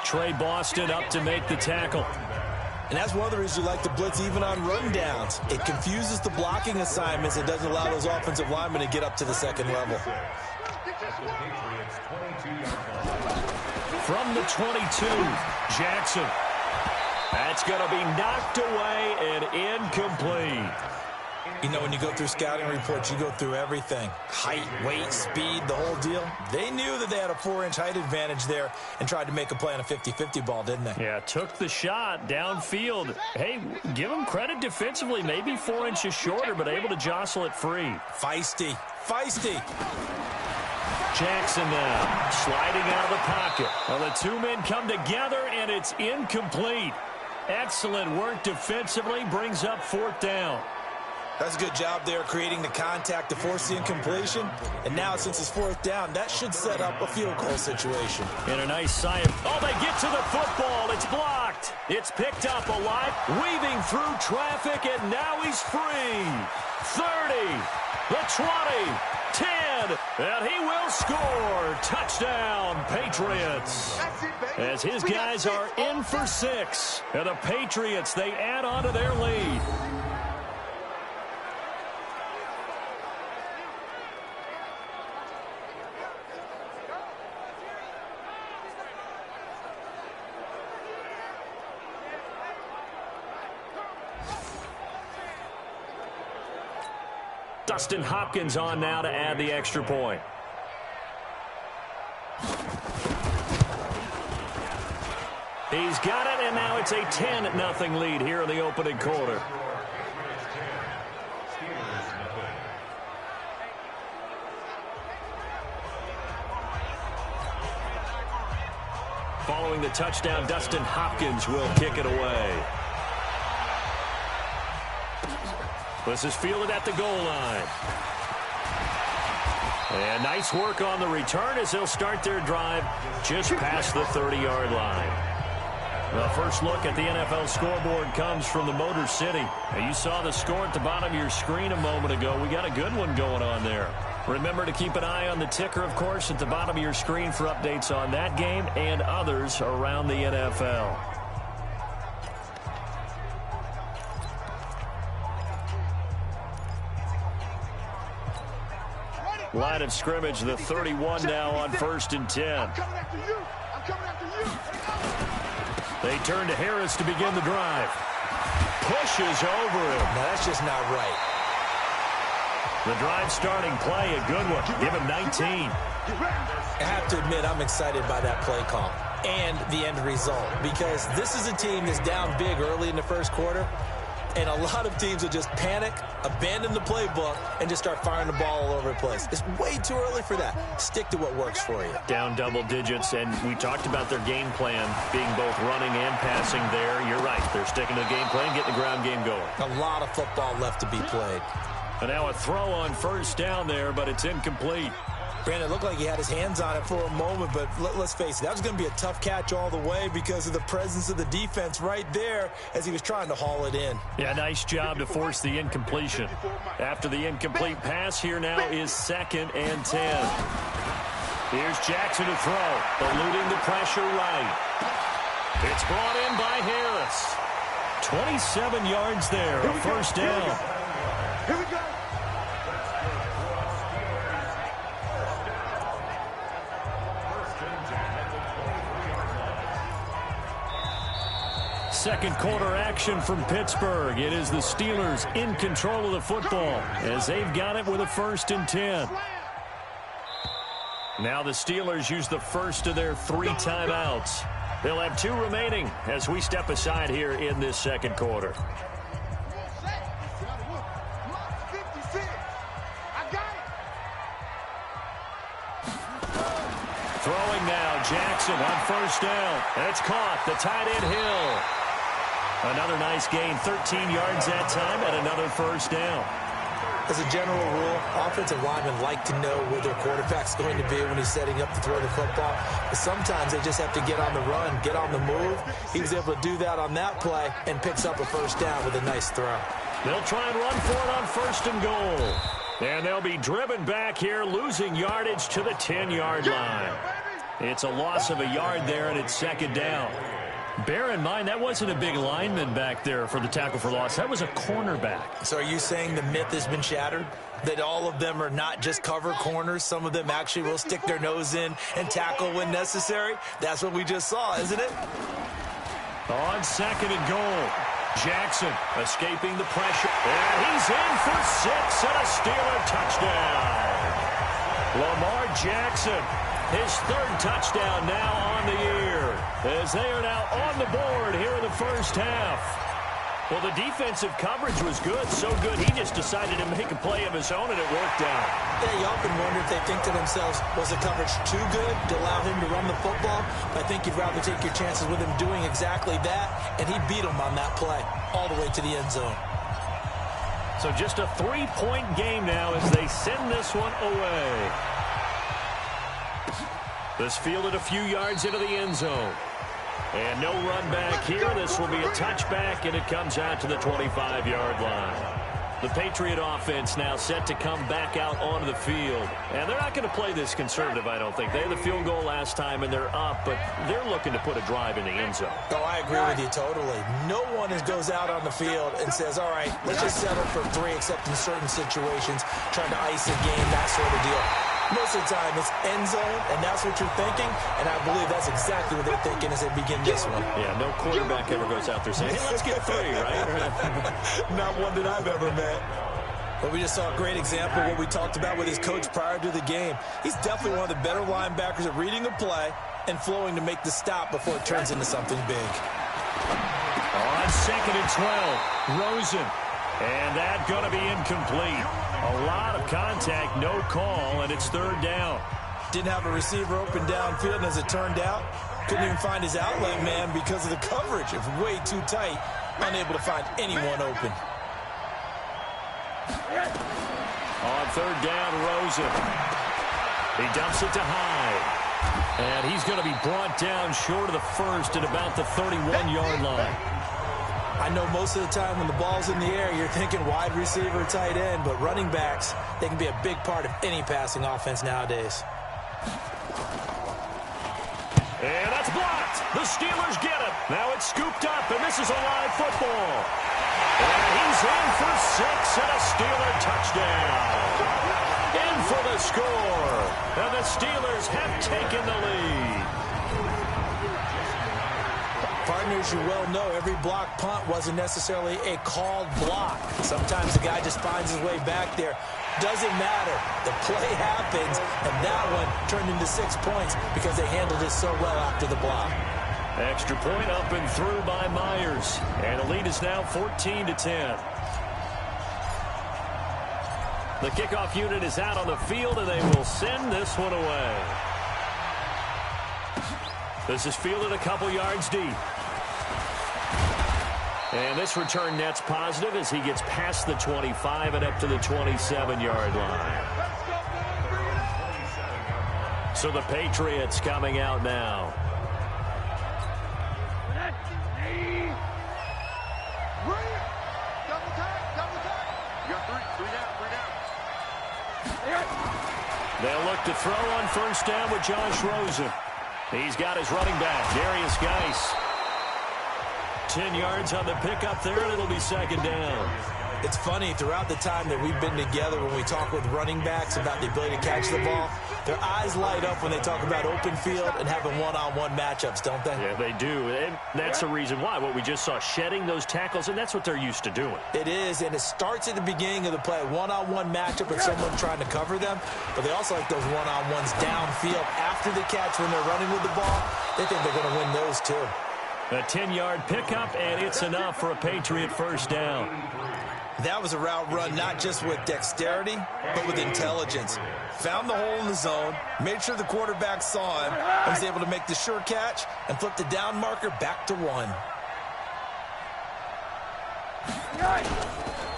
Trey Boston up to make the tackle. And that's one of the reasons you like to blitz even on run downs. It confuses the blocking assignments and doesn't allow those offensive linemen to get up to the second level. From the 22, Jackson. That's going to be knocked away and incomplete. You know, when you go through scouting reports, you go through everything. Height, weight, speed, the whole deal. They knew that they had a 4-inch height advantage there and tried to make a play on a 50-50 ball, didn't they? Yeah, took the shot downfield. Hey, give them credit defensively. Maybe 4 inches shorter, but able to jostle it free. Feisty. Jackson now sliding out of the pocket. Well, the two men come together, and it's incomplete. Excellent work defensively. Brings up 4th down. That's a good job there creating the contact to force the incompletion. And now, since it's 4th down, that should set up a field goal situation. And a nice sign. Oh, they get to the football. It's blocked. It's picked up alive, weaving through traffic, and now he's free. 30, the 20, 10, and he will score. Touchdown, Patriots. As his guys are in for 6. And the Patriots, they add on to their lead. Dustin Hopkins on now to add the extra point. He's got it, and now it's a 10-0 lead here in the opening quarter. Following the touchdown, Dustin Hopkins will kick it away. This is fielded at the goal line. And nice work on the return as they'll start their drive just past the 30-yard line. The first look at the NFL scoreboard comes from the Motor City. Now, you saw the score at the bottom of your screen a moment ago. We got a good one going on there. Remember to keep an eye on the ticker, of course, at the bottom of your screen for updates on that game and others around the NFL. Line of scrimmage, the 31 now on 1st and 10. They turn to Harris to begin the drive. Pushes over him. Now, that's just not right. The drive starting play, a good one. Give him 19. I have to admit, I'm excited by that play call and the end result, because this is a team that's down big early in the first quarter, and a lot of teams will just panic, abandon the playbook, and just start firing the ball all over the place. It's way too early for that. Stick to what works for you. Down double digits, and we talked about their game plan being both running and passing there. You're right. They're sticking to the game plan, getting the ground game going. A lot of football left to be played. And now a throw on 1st down there, but it's incomplete. Brandon, it looked like he had his hands on it for a moment, but let's face it, that was going to be a tough catch all the way because of the presence of the defense right there as he was trying to haul it in. Yeah, nice job to force the incompletion. After the incomplete pass, here now is 2nd and 10. Here's Jackson to throw, eluding the pressure right. It's brought in by Harris. 27 yards there, a first down. Here we go. Second quarter action from Pittsburgh. It is the Steelers in control of the football as they've got it with a 1st and 10. Now the Steelers use the first of their 3 timeouts. They'll have 2 remaining as we step aside here in this second quarter. Throwing now, Jackson on first down. And it's caught. The tight end Hill. Another nice gain, 13 yards that time, and another first down. As a general rule, offensive linemen like to know where their quarterback's going to be when he's setting up to throw the football. But sometimes they just have to get on the run, get on the move. He was able to do that on that play and picks up a first down with a nice throw. They'll try and run for it on 1st and goal. And they'll be driven back here, losing yardage to the 10-yard line. It's a loss of a yard there, and it's 2nd down. Bear in mind, that wasn't a big lineman back there for the tackle for loss. That was a cornerback. So are you saying the myth has been shattered? That all of them are not just cover corners? Some of them actually will stick their nose in and tackle when necessary? That's what we just saw, isn't it? On 2nd and goal. Jackson escaping the pressure. And he's in for 6 and a Steeler touchdown. Lamar Jackson, his 3rd touchdown now on the year, as they are now on the board here in the first half. Well, the defensive coverage was good, so good he just decided to make a play of his own, and it worked out. Yeah, you often wonder if they think to themselves, was the coverage too good to allow him to run the football? But I think you'd rather take your chances with him doing exactly that, and he beat him on that play all the way to the end zone. So just a 3-point game now as they send this one away. This fielded a few yards into the end zone. And no run back here. This will be a touchback, and it comes out to the 25-yard line. The Patriot offense now set to come back out onto the field. And they're not going to play this conservative, I don't think. They had the field goal last time, and they're up, but they're looking to put a drive in the end zone. Oh, I agree with you totally. No one goes out on the field and says, all right, let's just settle for 3, except in certain situations, trying to ice a game, that sort of deal. Most of the time, it's end zone, and that's what you're thinking, and I believe that's exactly what they're thinking as they begin this one. Yeah, no quarterback ever goes out there saying, hey, let's get 3, right? Not one that I've ever met. But we just saw a great example of what we talked about with his coach prior to the game. He's definitely one of the better linebackers at reading a play and flowing to make the stop before it turns into something big. On 2nd and 12, Rosen. And that's going to be incomplete. A lot of contact, no call, and it's 3rd down. Didn't have a receiver open downfield, and as it turned out, couldn't even find his outlet man because of the coverage. It was way too tight, unable to find anyone open. On 3rd down, Rosen. He dumps it to Hyde. And he's going to be brought down short of the first at about the 31-yard line. I know most of the time when the ball's in the air, you're thinking wide receiver, tight end, but running backs, they can be a big part of any passing offense nowadays. And that's blocked. The Steelers get it. Now it's scooped up, and this is a live football. And he's in for 6 and a Steeler touchdown. In for the score. And the Steelers have taken the lead. Partners, you well know every block punt wasn't necessarily a called block. Sometimes the guy just finds his way back there. Doesn't matter. The play happens, and that one turned into 6 points because they handled it so well after the block. Extra point up and through by Myers. And the lead is now 14-10. The kickoff unit is out on the field, and they will send this one away. This is fielded a couple yards deep. And this return net's positive as he gets past the 25 and up to the 27-yard line. So the Patriots coming out now. They'll look to throw on first down with Josh Rosen. He's got his running back, Darius Geis. 10 yards on the pickup there, and it'll be second down. It's funny, throughout the time that we've been together, when we talk with running backs about the ability to catch the ball, their eyes light up when they talk about open field and having one-on-one matchups, don't they? Yeah, they do. And that's the reason why. What we just saw, shedding those tackles, and that's what they're used to doing. It is, and it starts at the beginning of the play. One-on-one matchup with someone trying to cover them, but they also like those one-on-ones downfield after the catch when they're running with the ball. They think they're going to win those, too. A 10-yard pickup, and it's enough for a Patriot first down. That was a route run not just with dexterity, but with intelligence. Found the hole in the zone, made sure the quarterback saw him, and was able to make the sure catch and flip the down marker back to 1.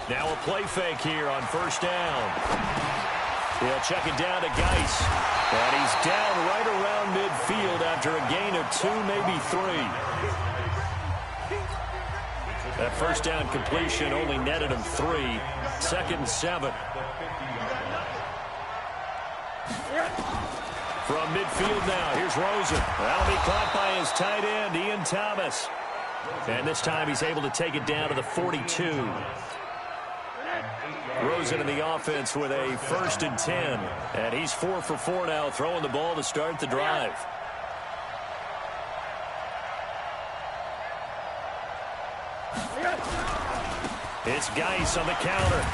Now a play fake here on first down. He'll check it down to Geis. And he's down right around midfield after a gain of 2, maybe 3. That first down completion only netted him 3. 2nd and 7. From midfield now, here's Rosen. That'll be caught by his tight end, Ian Thomas. And this time he's able to take it down to the 42. Rosen in the offense with a 1st and 10. And he's 4 for 4 now, throwing the ball to start the drive. It's Geis on the counter.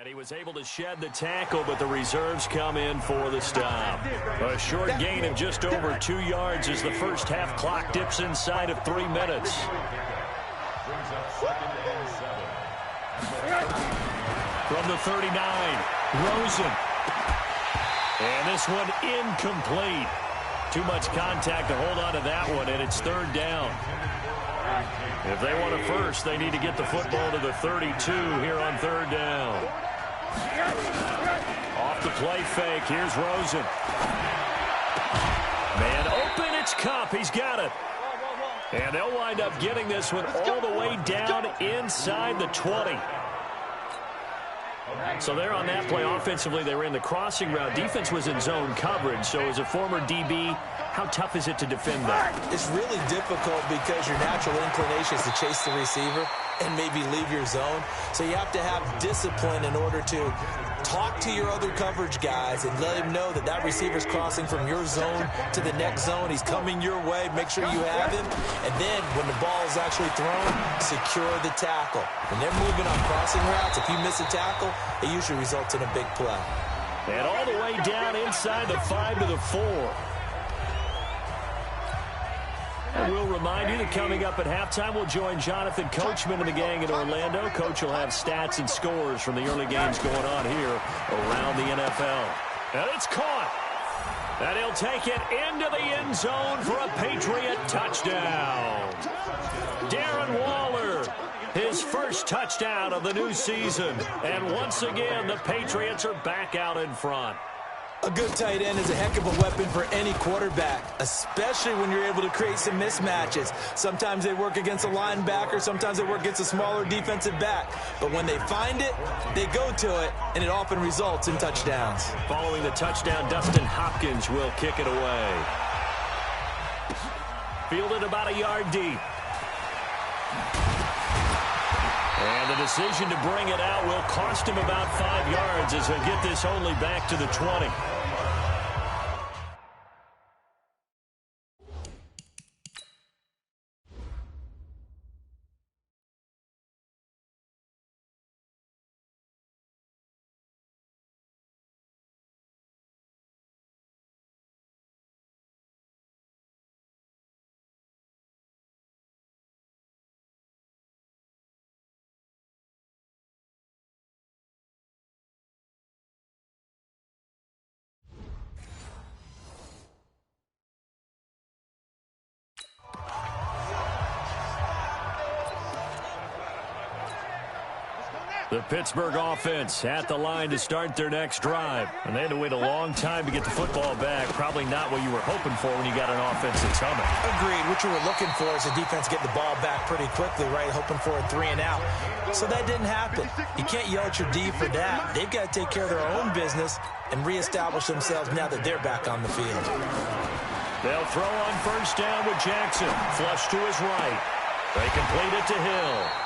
And he was able to shed the tackle, but the reserves come in for the stop. A short gain of just over 2 yards as the first half clock dips inside of 3 minutes. From the 39, Rosen. And this one incomplete. Too much contact to hold on to that one, and it's 3rd down. If they want a first, they need to get the football to the 32 here on 3rd down. Off the play fake, here's Rosen. Man open, it's Cup, he's got it. And they'll wind up getting this one all the way down inside the 20. So they're on that play. Offensively, they were in the crossing route. Defense was in zone coverage. So as a former DB, how tough is it to defend that? It's really difficult because your natural inclination is to chase the receiver and maybe leave your zone. So you have to have discipline in order to talk to your other coverage guys and let him know that that receiver's crossing from your zone to the next zone. He's coming your way. Make sure you have him. And then when the ball is actually thrown, secure the tackle. When they're moving on crossing routes, if you miss a tackle, it usually results in a big play. And all the way down inside the 5 to the 4. And we'll remind you that coming up at halftime, we'll join Jonathan Coachman and the gang in Orlando. Coach will have stats and scores from the early games going on here around the NFL. And it's caught. And he'll take it into the end zone for a Patriot touchdown. Darren Waller, his first touchdown of the new season. And once again, the Patriots are back out in front. A good tight end is a heck of a weapon for any quarterback, especially when you're able to create some mismatches. Sometimes they work against a linebacker, sometimes they work against a smaller defensive back. But when they find it, they go to it, and it often results in touchdowns. Following the touchdown, Dustin Hopkins will kick it away. Fielded about a yard deep. And the decision to bring it out will cost him about 5 yards as he'll get this only back to the 20. The Pittsburgh offense at the line to start their next drive. And they had to wait a long time to get the football back. Probably not what you were hoping for when you got an offense that's humming. Agreed. What you were looking for is the defense getting the ball back pretty quickly, right? Hoping for a 3 and out. So that didn't happen. You can't yell at your D for that. They've got to take care of their own business and reestablish themselves now that they're back on the field. They'll throw on first down with Jackson. Flush to his right. They complete it to Hill.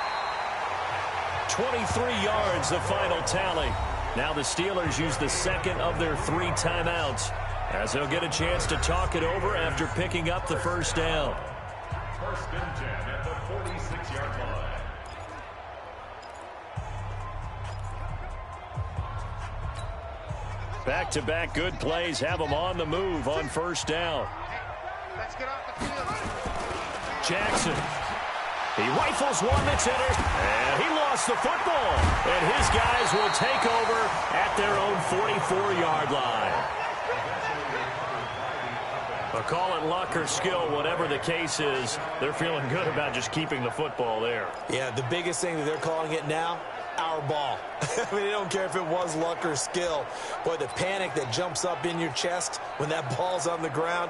23 yards, the final tally. Now the Steelers use the second of their 3 timeouts as they'll get a chance to talk it over after picking up the first down. First and 10 at the 46-yard line. Back-to-back good plays have them on the move on first down. Let's get off the field. Jackson. He rifles one that's in it, and he lost the football. And his guys will take over at their own 44-yard line. But call it luck or skill, whatever the case is, they're feeling good about just keeping the football there. Yeah, the biggest thing that they're calling it now, our ball. I mean, they don't care if it was luck or skill. Boy, the panic that jumps up in your chest when that ball's on the ground,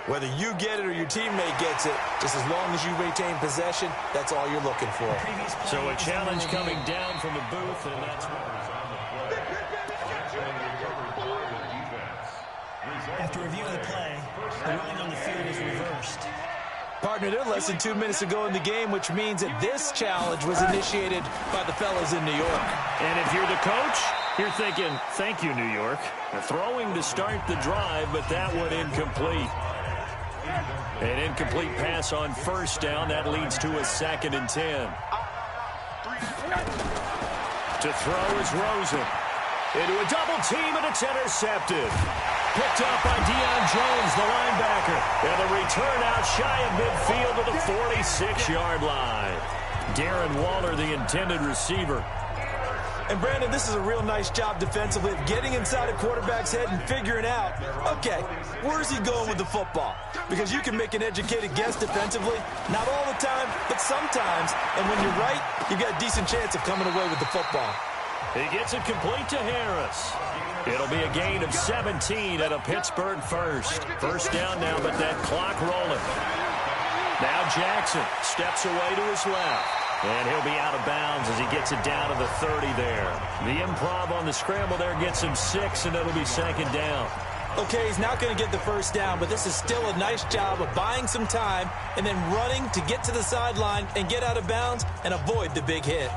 whether you get it or your teammate gets it, just as long as you retain possession, that's all you're looking for. So a challenge coming down from the booth, and that's what After reviewing the play, the ruling on the field is reversed. Partner, they're less than 2 minutes to go in the game, which means that this challenge was initiated by the fellas in New York. And if you're the coach, you're thinking, thank you, New York. They're throwing to start the drive, but that one incomplete. An incomplete pass on first down. That leads to a 2nd and 10. To throw is Rosen. Into a double team, and it's intercepted. Picked up by Deion Jones, the linebacker. And a return out shy of midfield to the 46-yard line. Darren Waller, the intended receiver. And, Brandon, this is a real nice job defensively of getting inside a quarterback's head and figuring out, okay, where's he going with the football? Because you can make an educated guess defensively, not all the time, but sometimes. And when you're right, you've got a decent chance of coming away with the football. He gets it complete to Harris. It'll be a gain of 17 at a Pittsburgh first. First down now, but that clock rolling. Now Jackson steps away to his left. And he'll be out of bounds as he gets it down to the 30 there. The improv on the scramble there gets him 6, and it'll be 2nd down. Okay, he's not going to get the first down, but this is still a nice job of buying some time and then running to get to the sideline and get out of bounds and avoid the big hit.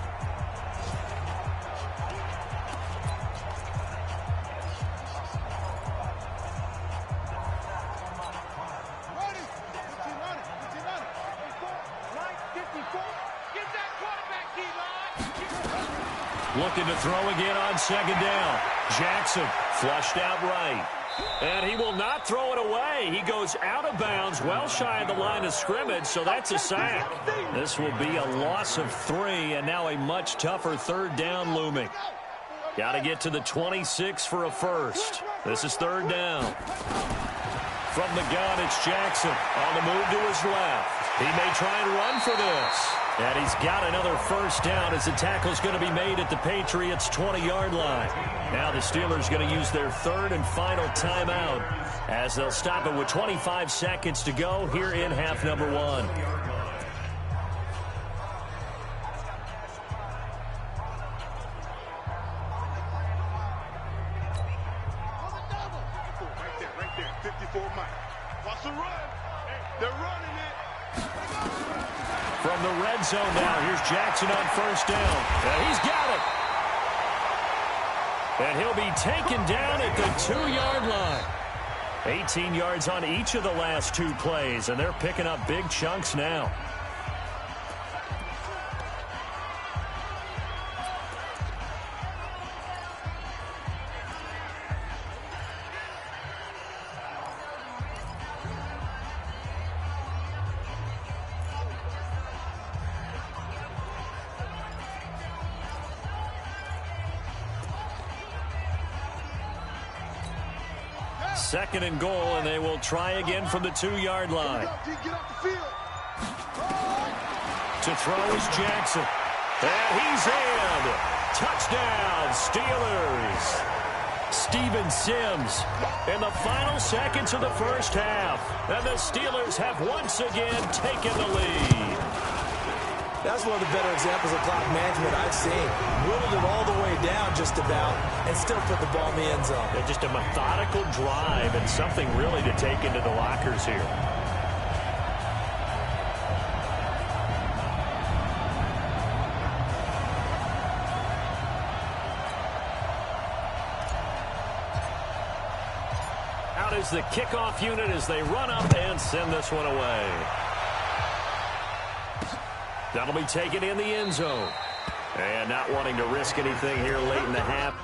Looking to throw again on 2nd down. Jackson flushed out right. And he will not throw it away. He goes out of bounds, well shy of the line of scrimmage, so that's a sack. This will be a loss of 3, and now a much tougher 3rd down looming. Got to get to the 26 for a first. This is 3rd down. From the gun, it's Jackson on the move to his left. He may try and run for this. And he's got another first down as the tackle's going to be made at the Patriots' 20-yard line. Now the Steelers going to use their 3rd and final timeout as they'll stop it with 25 seconds to go here in half number 1. Right there, 54 Mike. Watch the run. They're running it. From the red zone now, here's Jackson on first down. And he's got it. And he'll be taken down at the 2-yard line. 18 yards on each of the last 2 plays, and they're picking up big chunks now. Second and goal, and they will try again from the 2-yard line. To throw is Jackson. And he's in. Touchdown, Steelers. Steven Sims in the final seconds of the first half. And the Steelers have once again taken the lead. That's one of the better examples of clock management I've seen. Whittled it all the way down just about and still put the ball in the end zone. Yeah, just a methodical drive and something really to take into the lockers here. Out is the kickoff unit as they run up and send this one away. That'll be taken in the end zone. And not wanting to risk anything here late in the half.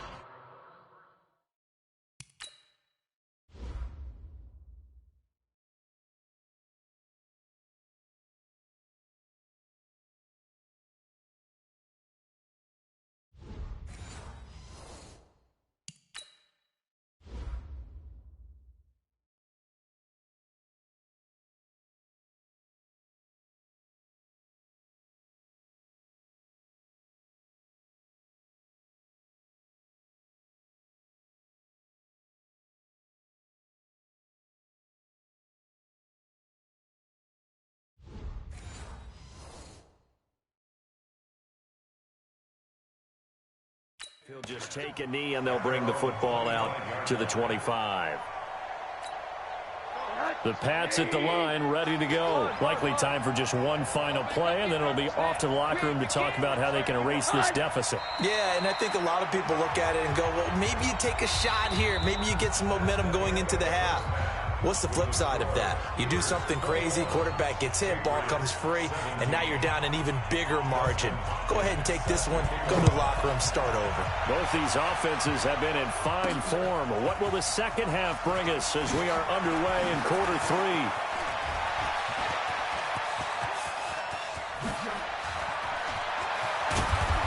He'll just take a knee, and they'll bring the football out to the 25. The Pats at the line, ready to go. Likely time for just one final play, and then it'll be off to the locker room to talk about how they can erase this deficit. Yeah, and I think a lot of people look at it and go, well, maybe you take a shot here. Maybe you get some momentum going into the half. What's the flip side of that? You do something crazy, quarterback gets hit, ball comes free, and now you're down an even bigger margin. Go ahead and take this one, go to the locker room, start over. Both these offenses have been in fine form. What will the second half bring us as we are underway in quarter three?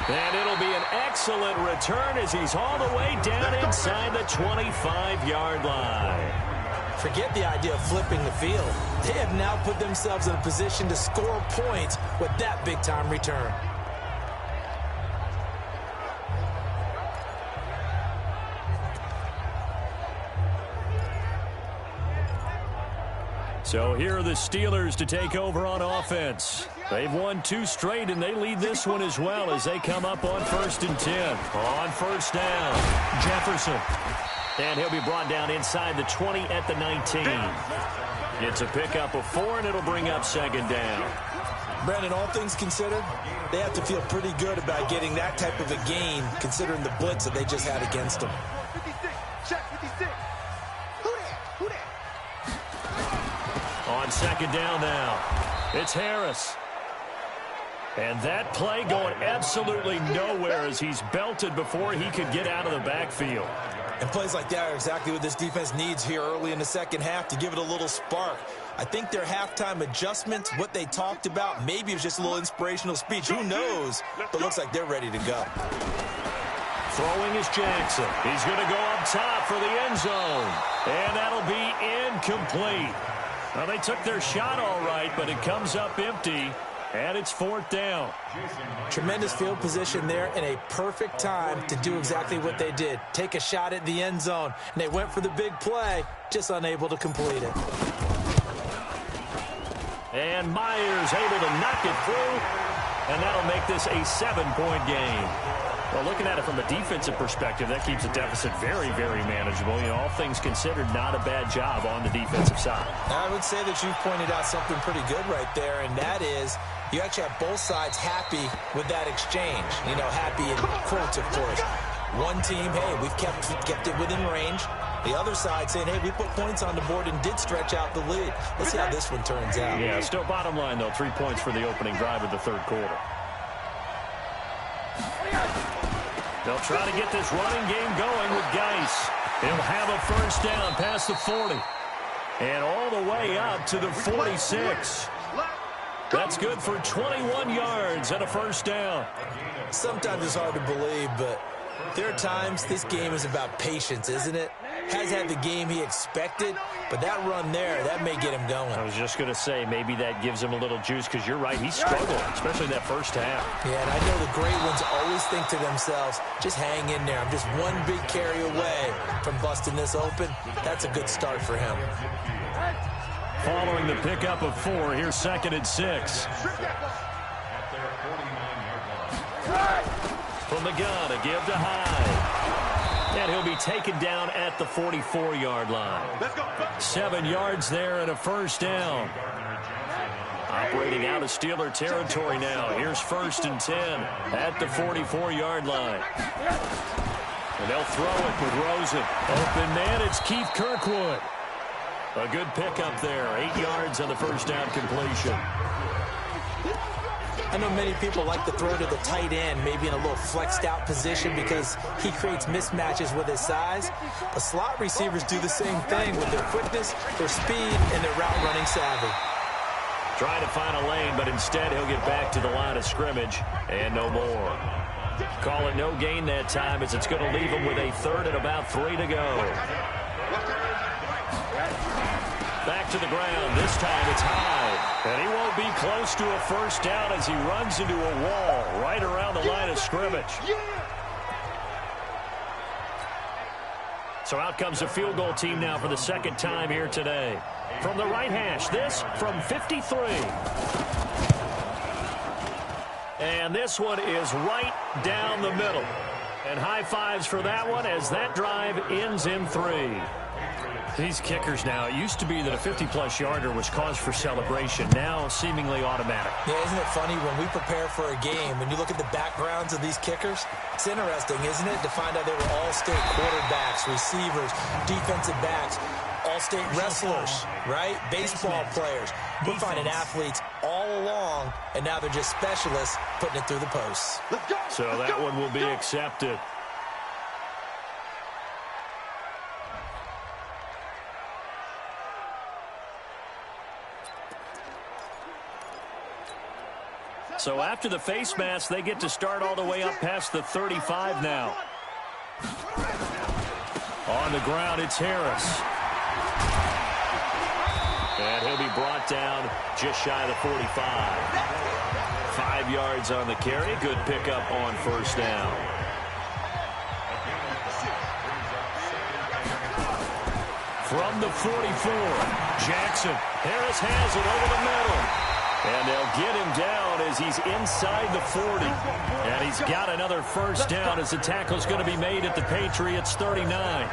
And it'll be an excellent return as he's all the way down inside the 25-yard line. Forget the idea of flipping the field. They have now put themselves in a position to score points with that big-time return. So here are the Steelers to take over on offense. They've won 2 straight, and they lead this one as well as they come up on 1st and 10. On first down, Jefferson. And he'll be brought down inside the 20 at the 19. It's a pickup of 4, and it'll bring up 2nd down. Brandon, all things considered, they have to feel pretty good about getting that type of a gain, considering the blitz that they just had against them. 56, check 56. Who that? On 2nd down now, it's Harris. And that play going absolutely nowhere as he's belted before he could get out of the backfield. And plays like that are exactly what this defense needs here early in the second half to give it a little spark. I think their halftime adjustments, what they talked about, maybe it was just a little inspirational speech. Who knows? But looks like they're ready to go. Throwing is Jackson. He's going to go up top for the end zone. And that'll be incomplete. Well, they took their shot all right, but it comes up empty. And it's 4th down. Tremendous field position there and a perfect time to do exactly what they did. Take a shot at the end zone. And they went for the big play, just unable to complete it. And Myers able to knock it through. And that'll make this a 7-point game. Well, looking at it from a defensive perspective, that keeps the deficit very, very manageable. You know, all things considered, not a bad job on the defensive side. I would say that you've pointed out something pretty good right there, and that is you actually have both sides happy with that exchange. You know, happy in quotes, of course. One team, hey, we've kept it within range. The other side saying, hey, we put points on the board and did stretch out the lead. Let's see how this one turns out. Yeah, still bottom line, though, 3 points for the opening drive of the 3rd quarter. They'll try to get this running game going with Geis. He'll have a 1st down past the 40. And all the way up to the 46. That's good for 21 yards and a 1st down. Sometimes it's hard to believe, but there are times this game is about patience, isn't it? has had the game he expected, but that run there, that may get him going. I was just going to say, maybe that gives him a little juice, because you're right, he struggled, especially in that first half. Yeah, and I know the great ones always think to themselves, just hang in there. I'm just one big carry away from busting this open. That's a good start for him. Following the pickup of 4, here's 2nd and 6. From the gun, a give to Hyde. And he'll be taken down at the 44-yard line. 7 yards there and a first down. Operating out of Steeler territory now. Here's 1st and 10 at the 44-yard line. And they'll throw it with Rosen. Open man, it's Keith Kirkwood. A good pickup there. 8 yards on the first down completion. I know many people like to throw to the tight end, maybe in a little flexed out position because he creates mismatches with his size. But slot receivers do the same thing with their quickness, their speed, and their route running savvy. Trying to find a lane, but instead he'll get back to the line of scrimmage and no more. Call it no gain that time, as it's going to leave him with a 3rd and about 3 to go. Back to the ground. This time it's Hyde. And he won't be close to a first down as he runs into a wall right around the line of scrimmage. So out comes a field goal team now for the 2nd time here today. From the right hash, this from 53. And this one is right down the middle. And high fives for that one as that drive ends in 3. These kickers now, it used to be that a 50-plus yarder was cause for celebration. Now seemingly automatic. Yeah, isn't it funny when we prepare for a game, when you look at the backgrounds of these kickers, it's interesting, isn't it, to find out they were all-state quarterbacks, receivers, defensive backs, all-state wrestlers, right? Baseball players. We're finding athletes all along, and now they're just specialists putting it through the posts. So that one will be accepted. So after the face mask, they get to start all the way up past the 35 now. On the ground, it's Harris. And he'll be brought down just shy of the 45. 5 yards on the carry. Good pickup on first down. From the 44, Jackson. Harris has it over the middle. And they'll get him down as he's inside the 40. And he's got another first down as the tackle's going to be made at the Patriots' 39.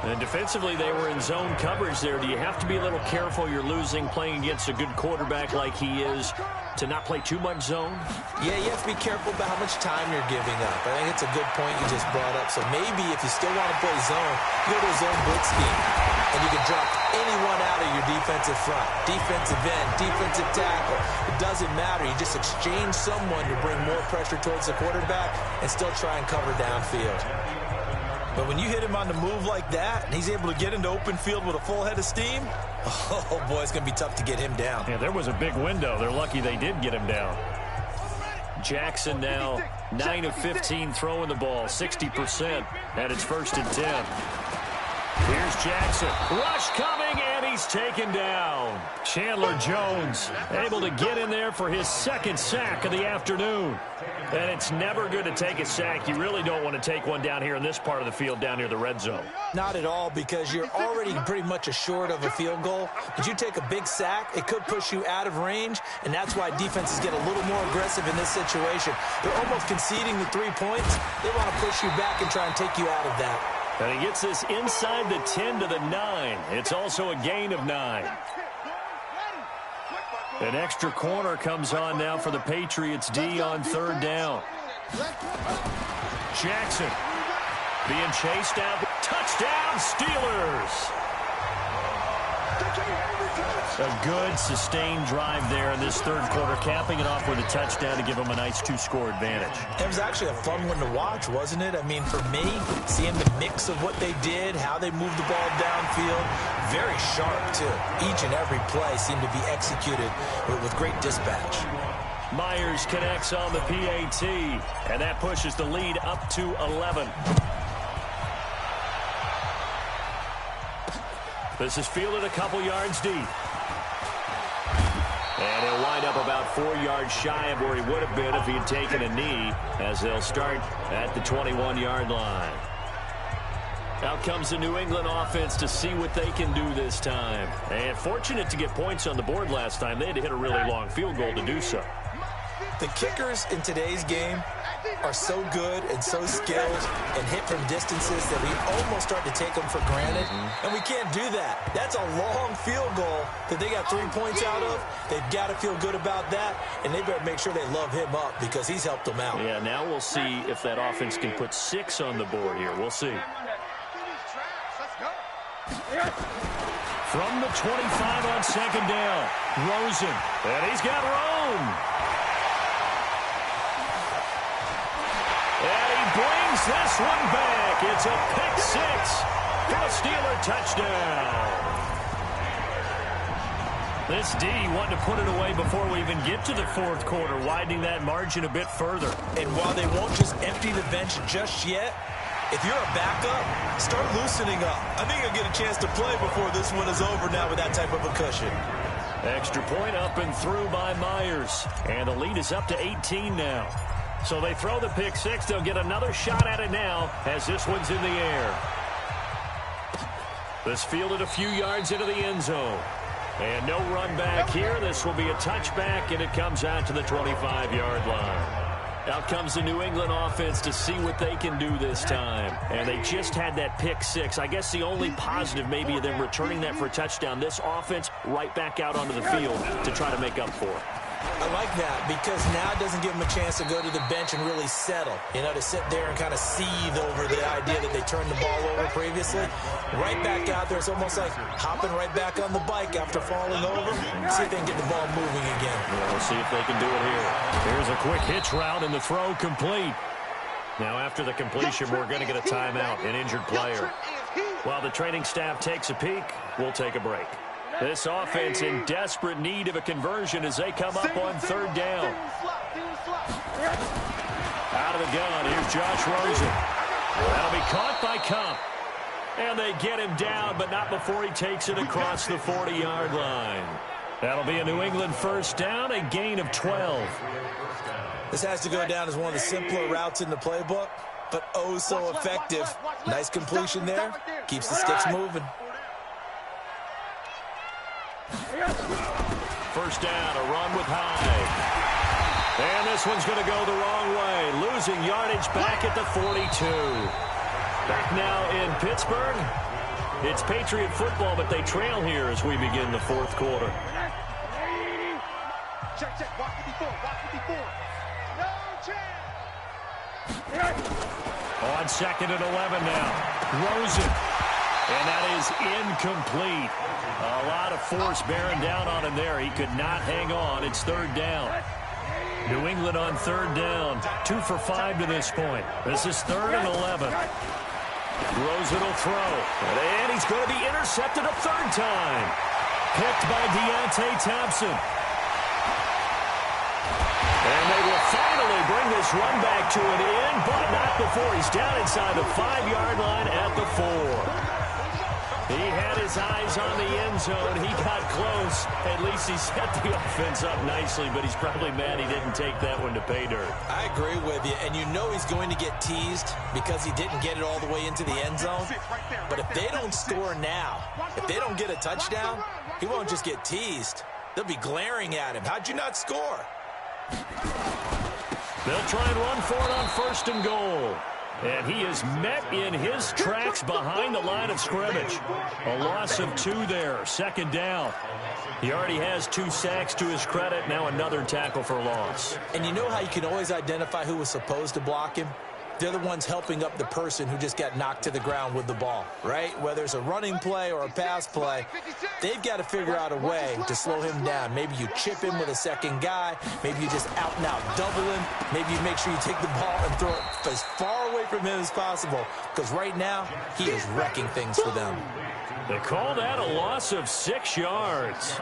And defensively, they were in zone coverage there. Do you have to be a little careful? You're losing playing against a good quarterback like he is to not play too much zone? Yeah, you have to be careful about how much time you're giving up. I think it's a good point you just brought up. So maybe if you still want to play zone, you go to a zone blitz scheme. And you can drop anyone out of your defensive front. Defensive end, defensive tackle. It doesn't matter. You just exchange someone to bring more pressure towards the quarterback and still try and cover downfield. But when you hit him on the move like that, and he's able to get into open field with a full head of steam, oh boy, it's going to be tough to get him down. Yeah, there was a big window. They're lucky they did get him down. Jackson now 9 of 15 throwing the ball, 60%, and it's 1st and 10. Here's Jackson. Rush coming, and he's taken down. Chandler Jones able to get in there for his 2nd sack of the afternoon. And it's never good to take a sack. You really don't want to take one down here in this part of the field down near the red zone. Not at all, because you're already pretty much assured of a field goal. But you take a big sack, it could push you out of range, and that's why defenses get a little more aggressive in this situation. They're almost conceding the 3 points. They want to push you back and try and take you out of that. And he gets this inside the 10 to the 9. It's also a gain of 9. An extra corner comes on now for the Patriots D on 3rd down. Jackson being chased out. Touchdown, Steelers! A good, sustained drive there in this 3rd quarter, capping it off with a touchdown to give them a nice 2-score advantage. It was actually a fun one to watch, wasn't it? I mean, for me, seeing the mix of what they did, how they moved the ball downfield, very sharp, too. Each and every play seemed to be executed with great dispatch. Myers connects on the PAT, and that pushes the lead up to 11. This is fielded a couple yards deep. And he'll wind up about 4 yards shy of where he would have been if he had taken a knee, as they'll start at the 21-yard line. Out comes the New England offense to see what they can do this time. And fortunate to get points on the board last time. They had to hit a really long field goal to do so. The kickers in today's game are so good and so skilled and hit from distances that we almost start to take them for granted. And we can't do that. That's a long field goal that they got 3 points out of. They've got to feel good about that, and they better make sure they love him up because he's helped them out. Yeah, now we'll see if that offense can put 6 on the board here. We'll see. From the 25 on second down, Rosen. And he's got Rome. And he brings this one back. It's a pick 6 for a Steeler touchdown. This D wanted to put it away before we even get to the fourth quarter, widening that margin a bit further. And while they won't just empty the bench just yet, if you're a backup, start loosening up. I think you'll get a chance to play before this one is over now with that type of a cushion. Extra point up and through by Myers. And the lead is up to 18 now. So they throw the pick 6. They'll get another shot at it now as this one's in the air. This fielded a few yards into the end zone. And no run back here. This will be a touchback, and it comes out to the 25-yard line. Out comes the New England offense to see what they can do this time. And they just had that pick 6. I guess the only positive maybe of them returning that for a touchdown. This offense right back out onto the field to try to make up for it. I like that because now it doesn't give them a chance to go to the bench and really settle. You know, to sit there and kind of seethe over the idea that they turned the ball over previously. Right back out there. It's almost like hopping right back on the bike after falling over. See if they can get the ball moving again. Yeah, we'll see if they can do it here. Here's a quick hitch route and the throw complete. Now after the completion, we're going to get a timeout, an injured player. While the training staff takes a peek, we'll take a break. This offense in desperate need of a conversion as they come up on third down. Out of the gun, here's Josh Rosen. That'll be caught by Kump. And they get him down, but not before he takes it across the 40-yard line. That'll be a New England first down, a gain of 12. This has to go down as one of the simpler routes in the playbook, but oh so effective. Nice completion there. Keeps the sticks moving. First down, a run with Hyde. And this one's going to go the wrong way. Losing yardage back at the 42. Back now in Pittsburgh. It's Patriot football, but they trail here as we begin the fourth quarter. Check, check. Watch 54. Watch 54. No chance. On second and 11 now. Rosen. And that is incomplete. A lot of force bearing down on him there. He could not hang on. It's third down. New England on third down. 2 for 5 to this point. This is third and 11. Rosen will throw. And he's going to be intercepted a third time. Picked by Deontay Thompson. And they will finally bring this run back to an end, but not before he's down inside the 5-yard line at the 4. He had his eyes on the end zone. He got close. At least he set the offense up nicely, but he's probably mad he didn't take that one to pay dirt. I agree with you, and you know he's going to get teased because he didn't get it all the way into the end zone. But if they don't score now, if they don't get a touchdown, he won't just get teased. They'll be glaring at him. How'd you not score? They'll try and run for it on first and goal. And he is met in his tracks behind the line of scrimmage. A loss of 2 there, second down. He already has 2 sacks to his credit, now another tackle for loss. And you know how you can always identify who was supposed to block him? They're the ones helping up the person who just got knocked to the ground with the ball, right? Whether it's a running play or a pass play, they've got to figure out a way to slow him down. Maybe you chip him with a second guy. Maybe you just out-and-out double him. Maybe you make sure you take the ball and throw it as far away from him as possible, because right now he is wrecking things for them. They call that a loss of 6 yards.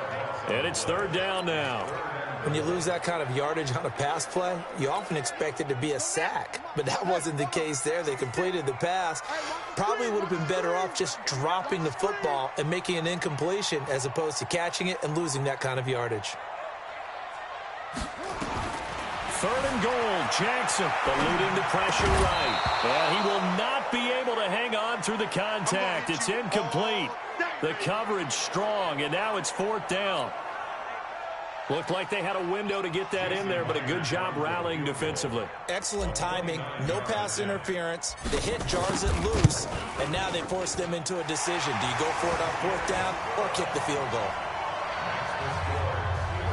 And it's 3rd down now. When you lose that kind of yardage on a pass play, you often expect it to be a sack. But that wasn't the case there. They completed the pass. Probably would have been better off just dropping the football and making an incompletion as opposed to catching it and losing that kind of yardage. 3rd and goal. Jackson eluding the pressure right. And he will not be able to hang on through the contact. It's incomplete. The coverage strong, and now it's 4th down. Looked like they had a window to get that in there, but a good job rallying defensively. Excellent timing, no pass interference. The hit jars it loose, and now they force them into a decision. Do you go for it on 4th down or kick the field goal?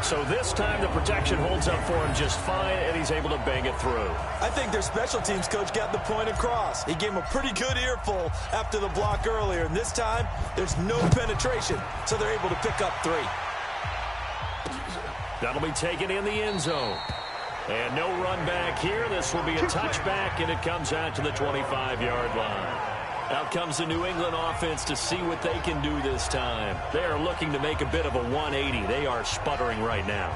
So this time the protection holds up for him just fine, and he's able to bang it through. I think their special teams coach got the point across. He gave him a pretty good earful after the block earlier, and this time there's no penetration, so they're able to pick up 3. That'll be taken in the end zone. And no run back here. This will be a touchback, and it comes out to the 25-yard line. Out comes the New England offense to see what they can do this time. They are looking to make a bit of a 180. They are sputtering right now.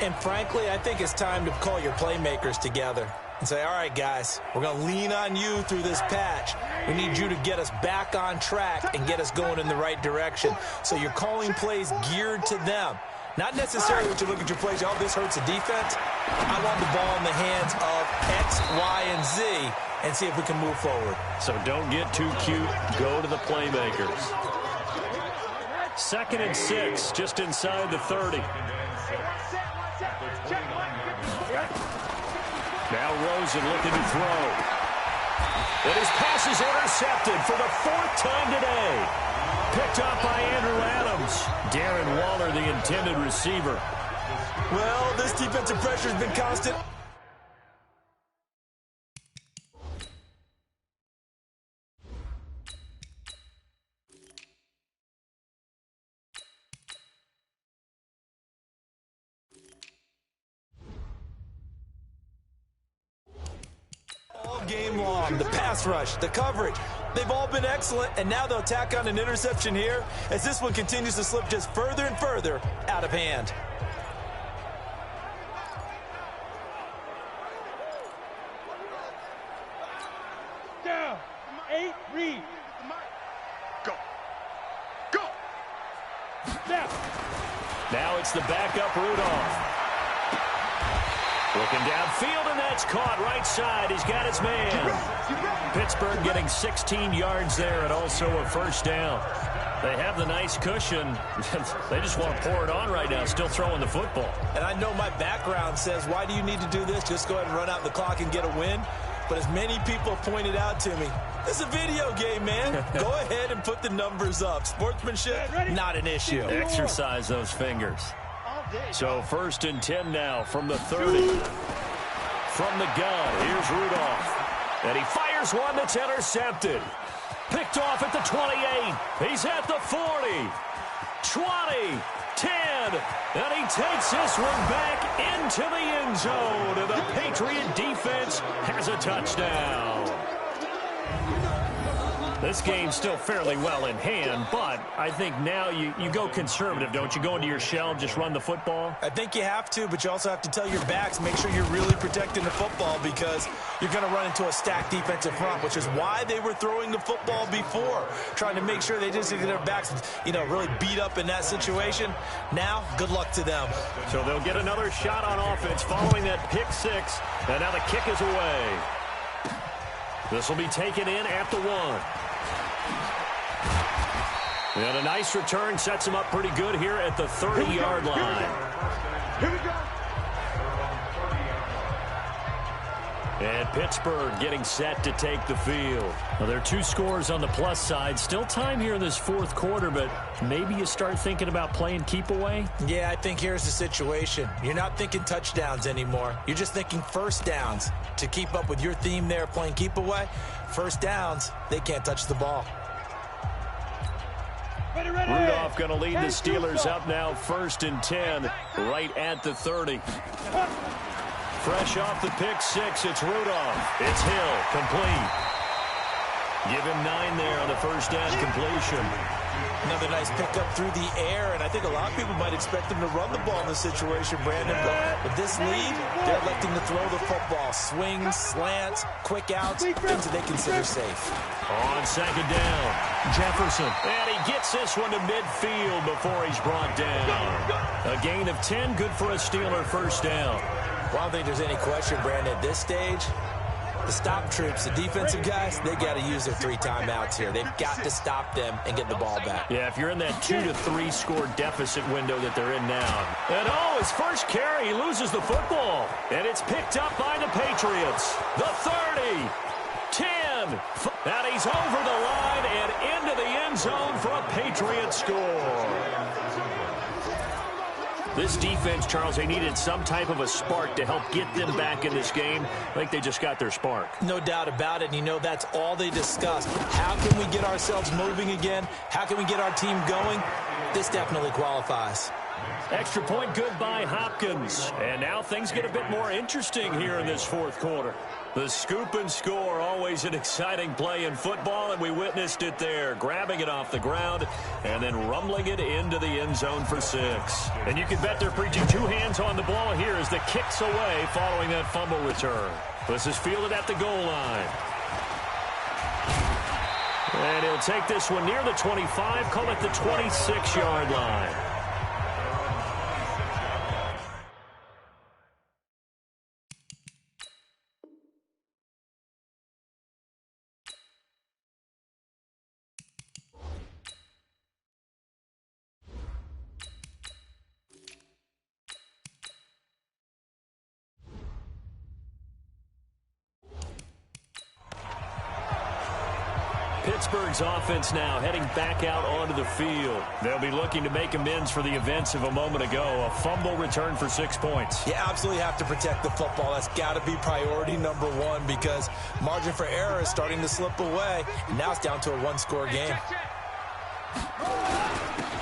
And frankly, I think it's time to call your playmakers together and say, all right, guys, we're going to lean on you through this patch. We need you to get us back on track and get us going in the right direction. So you're calling plays geared to them. Not necessarily when you look at your plays, oh, this hurts the defense. I want the ball in the hands of X, Y, and Z and see if we can move forward. So don't get too cute. Go to the playmakers. 2nd and 6, just inside the 30. Now Rosen looking to throw. And his pass is intercepted for the 4th time today. Picked up by Andrew Adams. Darren Waller, the intended receiver. Well, this defensive pressure has been constant. All game long, the pass rush, the coverage, they've all been excellent, and now they'll tack on an interception here as this one continues to slip just further and further out of hand. Down. 8, read. Go. Go. Snap. Now it's the backup Rudolph. Looking downfield, and that's caught right side. He's got his man. Pittsburgh getting 16 yards there and also a 1st down. They have the nice cushion. They just want to pour it on right now, still throwing the football. And I know my background says, why do you need to do this? Just go ahead and run out the clock and get a win. But as many people pointed out to me, this is a video game, man. Go ahead and put the numbers up. Sportsmanship, not an issue. Exercise those fingers. So 1st and 10 now from the 30. From the gun, here's Rudolph. And he fires one that's intercepted. Picked off at the 28. He's at the 40. 20. 10. And he takes this one back into the end zone. And the Patriot defense has a touchdown. This game's still fairly well in hand, but I think now you go conservative, don't you? Go into your shell and just run the football? I think you have to, but you also have to tell your backs, make sure you're really protecting the football because you're going to run into a stacked defensive front, which is why they were throwing the football before, trying to make sure they just get their backs, really beat up in that situation. Now, good luck to them. So they'll get another shot on offense following that pick 6, and now the kick is away. This will be taken in at the 1. And a nice return sets him up pretty good here at the 30-yard line. Here we go. And Pittsburgh getting set to take the field. Well, there are 2 scores on the plus side. Still time here in this 4th quarter, but maybe you start thinking about playing keep away? Yeah, I think here's the situation. You're not thinking touchdowns anymore. You're just thinking 1st downs. To keep up with your theme there, playing keep away, 1st downs, they can't touch the ball. Rudolph going to lead the Steelers up now 1st and 10 right at the 30. Fresh off the pick 6, it's Rudolph. It's Hill, complete. Give him 9 there on the 1st down completion. Another nice pickup through the air, and I think a lot of people might expect them to run the ball in this situation, Brandon. But with this lead, they're electing to throw the football. Swings, slants, quick outs, things that they consider safe. On second down, Jefferson. And he gets this one to midfield before he's brought down. A gain of 10, good for a Steeler first down. Well, I don't think there's any question, Brandon, at this stage, the stop troops, the defensive guys, they got to use their 3 timeouts here. They've got to stop them and get the ball back. Yeah, if you're in that 2 to 3 score deficit window that they're in now. And his first carry, he loses the football. And it's picked up by the Patriots. The 30, 10, and he's over the line and into the end zone for a Patriot score. This defense, Charles, they needed some type of a spark to help get them back in this game. I think they just got their spark. No doubt about it. And, you know, that's all they discussed. How can we get ourselves moving again? How can we get our team going? This definitely qualifies. Extra point good by Hopkins. And now things get a bit more interesting here in this fourth quarter. The scoop and score, always an exciting play in football, and we witnessed it there, grabbing it off the ground and then rumbling it into the end zone for 6. And you can bet they're preaching 2 hands on the ball here as the kick's away following that fumble return. This is fielded at the goal line. And he'll take this one near the 25, call it the 26-yard line. Pittsburgh's offense now heading back out onto the field. They'll be looking to make amends for the events of a moment ago. A fumble return for 6 points. You absolutely have to protect the football. That's got to be priority number 1 because margin for error is starting to slip away. And now it's down to a 1-score game.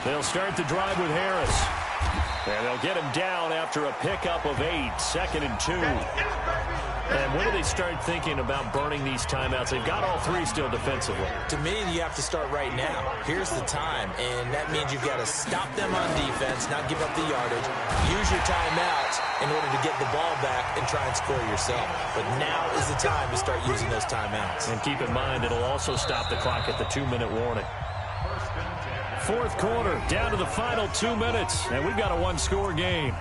They'll start the drive with Harris. And they'll get him down after a pickup of 8, 2nd and 2. And when do they start thinking about burning these timeouts? They've got all 3 still defensively. To me, you have to start right now. Here's the time, and that means you've got to stop them on defense, not give up the yardage. Use your timeouts in order to get the ball back and try and score yourself. But now is the time to start using those timeouts. And keep in mind, it'll also stop the clock at the 2-minute warning. Fourth quarter, down to the final 2 minutes, and we've got a 1-score game.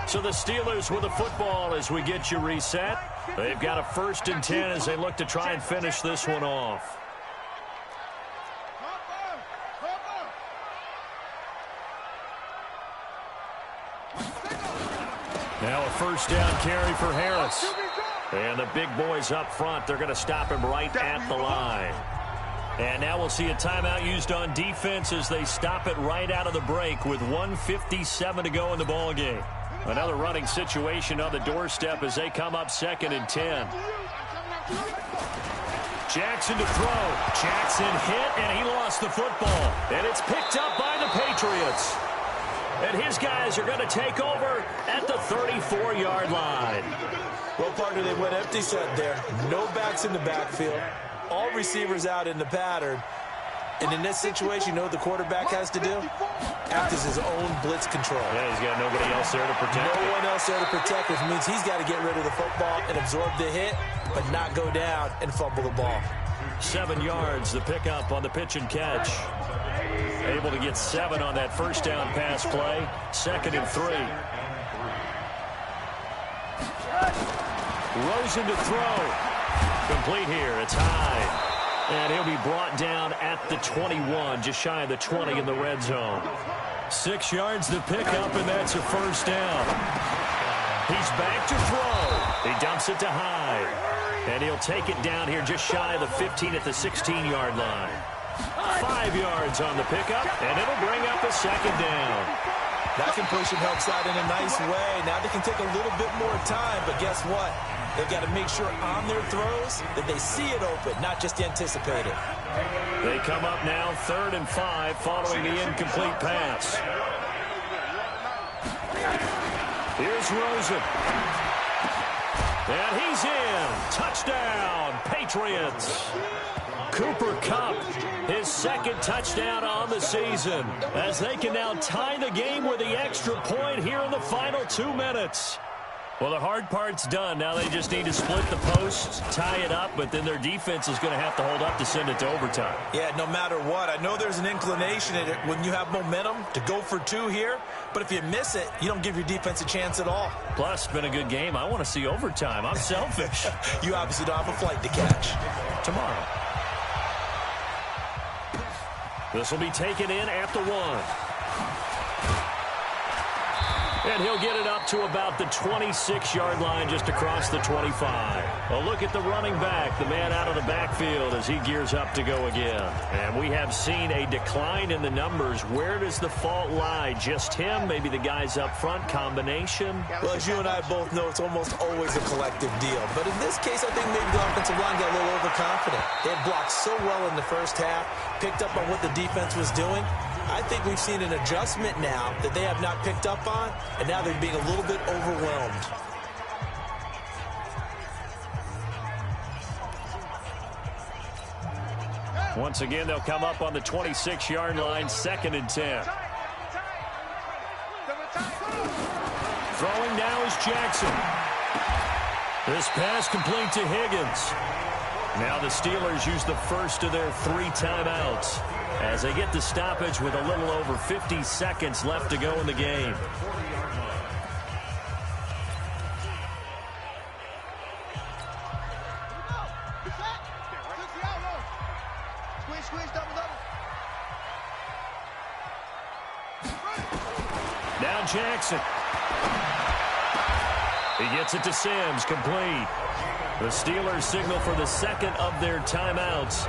So the Steelers with the football as we get you reset. They've got a 1st and 10 as they look to try and finish this one off. Now a 1st down carry for Harris. And the big boys up front, they're going to stop him right at the line. And now we'll see a timeout used on defense as they stop it right out of the break with 1:57 to go in the ball game. Another running situation on the doorstep as they come up 2nd and 10. Jackson to throw. Jackson hit, and he lost the football. And it's picked up by the Patriots. And his guys are going to take over at the 34-yard line. Well, partner, they went empty set there. No backs in the backfield. All receivers out in the pattern. And in this situation, you know what the quarterback has to do? Act as his own blitz control. Yeah, he's got nobody else there to protect. No one else there to protect, which means he's got to get rid of the football and absorb the hit, but not go down and fumble the ball. 7 yards, the pickup on the pitch and catch. Able to get 7 on that 1st down pass play. 2nd and 3. Rosen to throw. Complete here. It's high. And he'll be brought down at the 21, just shy of the 20 in the red zone. 6 yards to pick up, and that's a 1st down. He's back to throw. He dumps it to Hyde. And he'll take it down here just shy of the 15 at the 16-yard line. 5 yards on the pickup, and it'll bring up a 2nd down. That completion helps out in a nice way. Now they can take a little bit more time, but guess what? They've got to make sure on their throws that they see it open, not just anticipate it. They come up now 3rd and 5 following the incomplete pass. Here's Rosen. And he's in. Touchdown, Patriots. Cooper Kupp, his second touchdown on the season, as they can now tie the game with the extra point here in the final 2 minutes. Well, the hard part's done. Now they just need to split the posts, tie it up, but then their defense is going to have to hold up to send it to overtime. Yeah, no matter what. I know there's an inclination in it when you have momentum to go for 2 here, but if you miss it, you don't give your defense a chance at all. Plus, it's been a good game. I want to see overtime. I'm selfish. You obviously don't have a flight to catch. Tomorrow. This will be taken in at the 1. And he'll get it up to about the 26-yard line, just across the 25. A look at the running back, the man out of the backfield as he gears up to go again. And we have seen a decline in the numbers. Where does the fault lie? Just him? Maybe the guys up front? Combination? Well, as you and I both know, it's almost always a collective deal. But in this case, I think maybe the offensive line got a little overconfident. They had blocked so well in the first half, picked up on what the defense was doing. I think we've seen an adjustment now that they have not picked up on, and now they're being a little bit overwhelmed. Once again, they'll come up on the 26-yard line, 2nd and 10. Throwing now is Jackson. This pass complete to Higgins. Now the Steelers use the first of their 3 timeouts as they get the stoppage with a little over 50 seconds left to go in the game. Now Jackson. He gets it to Sims, complete. The Steelers signal for the second of their timeouts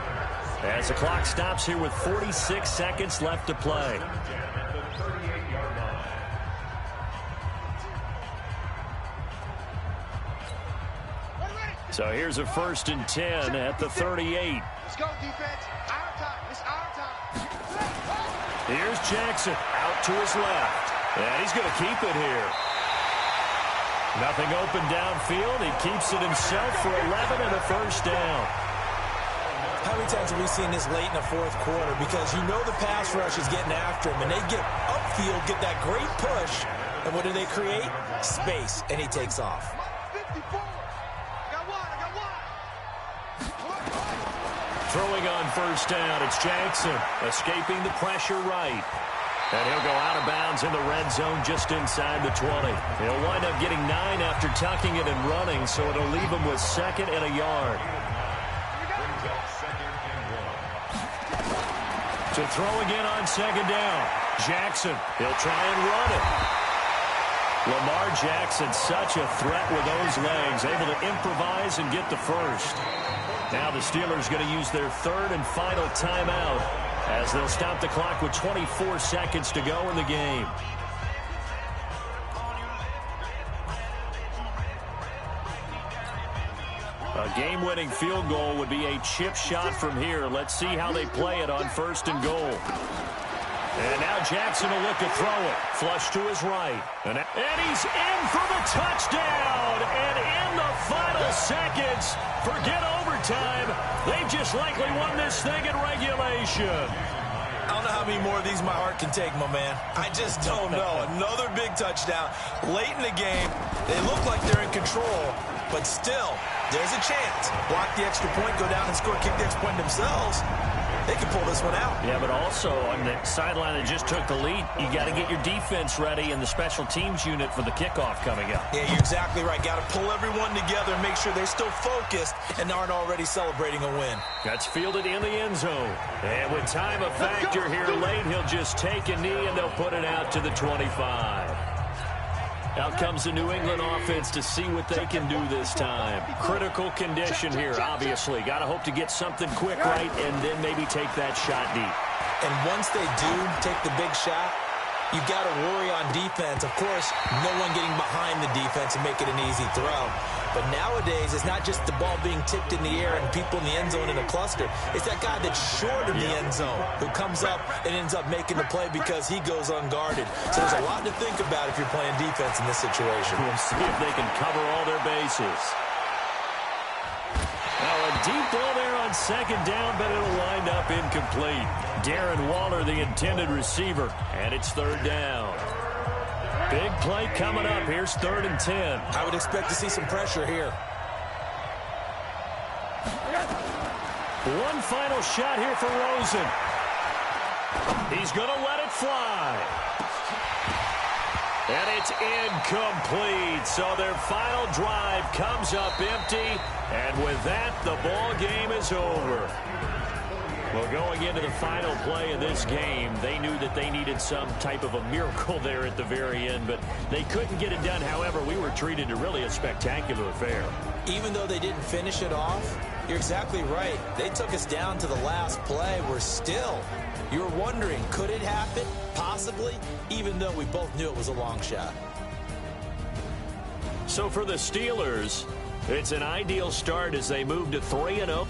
as the clock stops here with 46 seconds left to play. So here's a 1st and 10 at the 38. Let's go, defense. Our time. It's our time. Here's Jackson out to his left. And he's going to keep it here. Nothing open downfield. He keeps it himself for 11 and a first down. How many times have we seen this late in the 4th quarter? Because you know the pass rush is getting after him, and they get upfield, get that great push, and what do they create? Space, and he takes off. Throwing on first down, it's Jackson, escaping the pressure right. And he'll go out of bounds in the red zone just inside the 20. He'll wind up getting 9 after tucking it and running, so it'll leave him with 2nd and a yard. To throw again on 2nd down. Jackson, he'll try and run it. Lamar Jackson, such a threat with those legs, able to improvise and get the first. Now the Steelers going to use their 3rd and final timeout as they'll stop the clock with 24 seconds to go in the game. A game-winning field goal would be a chip shot from here. Let's see how they play it on 1st and goal. And now Jackson will look to throw it. Flush to his right. And he's in for the touchdown. And in the final seconds, forget overtime. They've just likely won this thing in regulation. I don't know how many more of these my heart can take, my man. I just don't know. Another big touchdown. Late in the game, they look like they're in control, but still, there's a chance. Block the extra point, go down and score, kick the extra point themselves. They can pull this one out. Yeah, but also on the sideline that just took the lead, you got to get your defense ready and the special teams unit for the kickoff coming up. Yeah, you're exactly right. Got to pull everyone together and make sure they're still focused and aren't already celebrating a win. That's fielded in the end zone. And with time a factor here late, he'll just take a knee and they'll put it out to the 25. Out comes the New England offense to see what they can do this time. Critical condition here, obviously. Got to hope to get something quick right and then maybe take that shot deep. And once they do take the big shot, you got to worry on defense. Of course, no one getting behind the defense and make it an easy throw. But nowadays, it's not just the ball being tipped in the air and people in the end zone in a cluster. It's that guy that's short of the end zone who comes up and ends up making the play because he goes unguarded. So there's a lot to think about if you're playing defense in this situation. We'll see if they can cover all their bases. Deep ball there on second down, but it'll wind up incomplete. Darren Waller, the intended receiver, and it's third down. Big play coming up. Here's 3rd and 10. I would expect to see some pressure here. One final shot here for Rosen. He's going to let it fly. And it's incomplete. So their final drive comes up empty. And with that, the ball game is over. Well, going into the final play of this game, they knew that they needed some type of a miracle there at the very end, but they couldn't get it done. However, we were treated to really a spectacular affair. Even though they didn't finish it off, you're exactly right. They took us down to the last play. We're still, you're wondering, could it happen? Possibly, even though we both knew it was a long shot. So for the Steelers, it's an ideal start as they move to 3-0.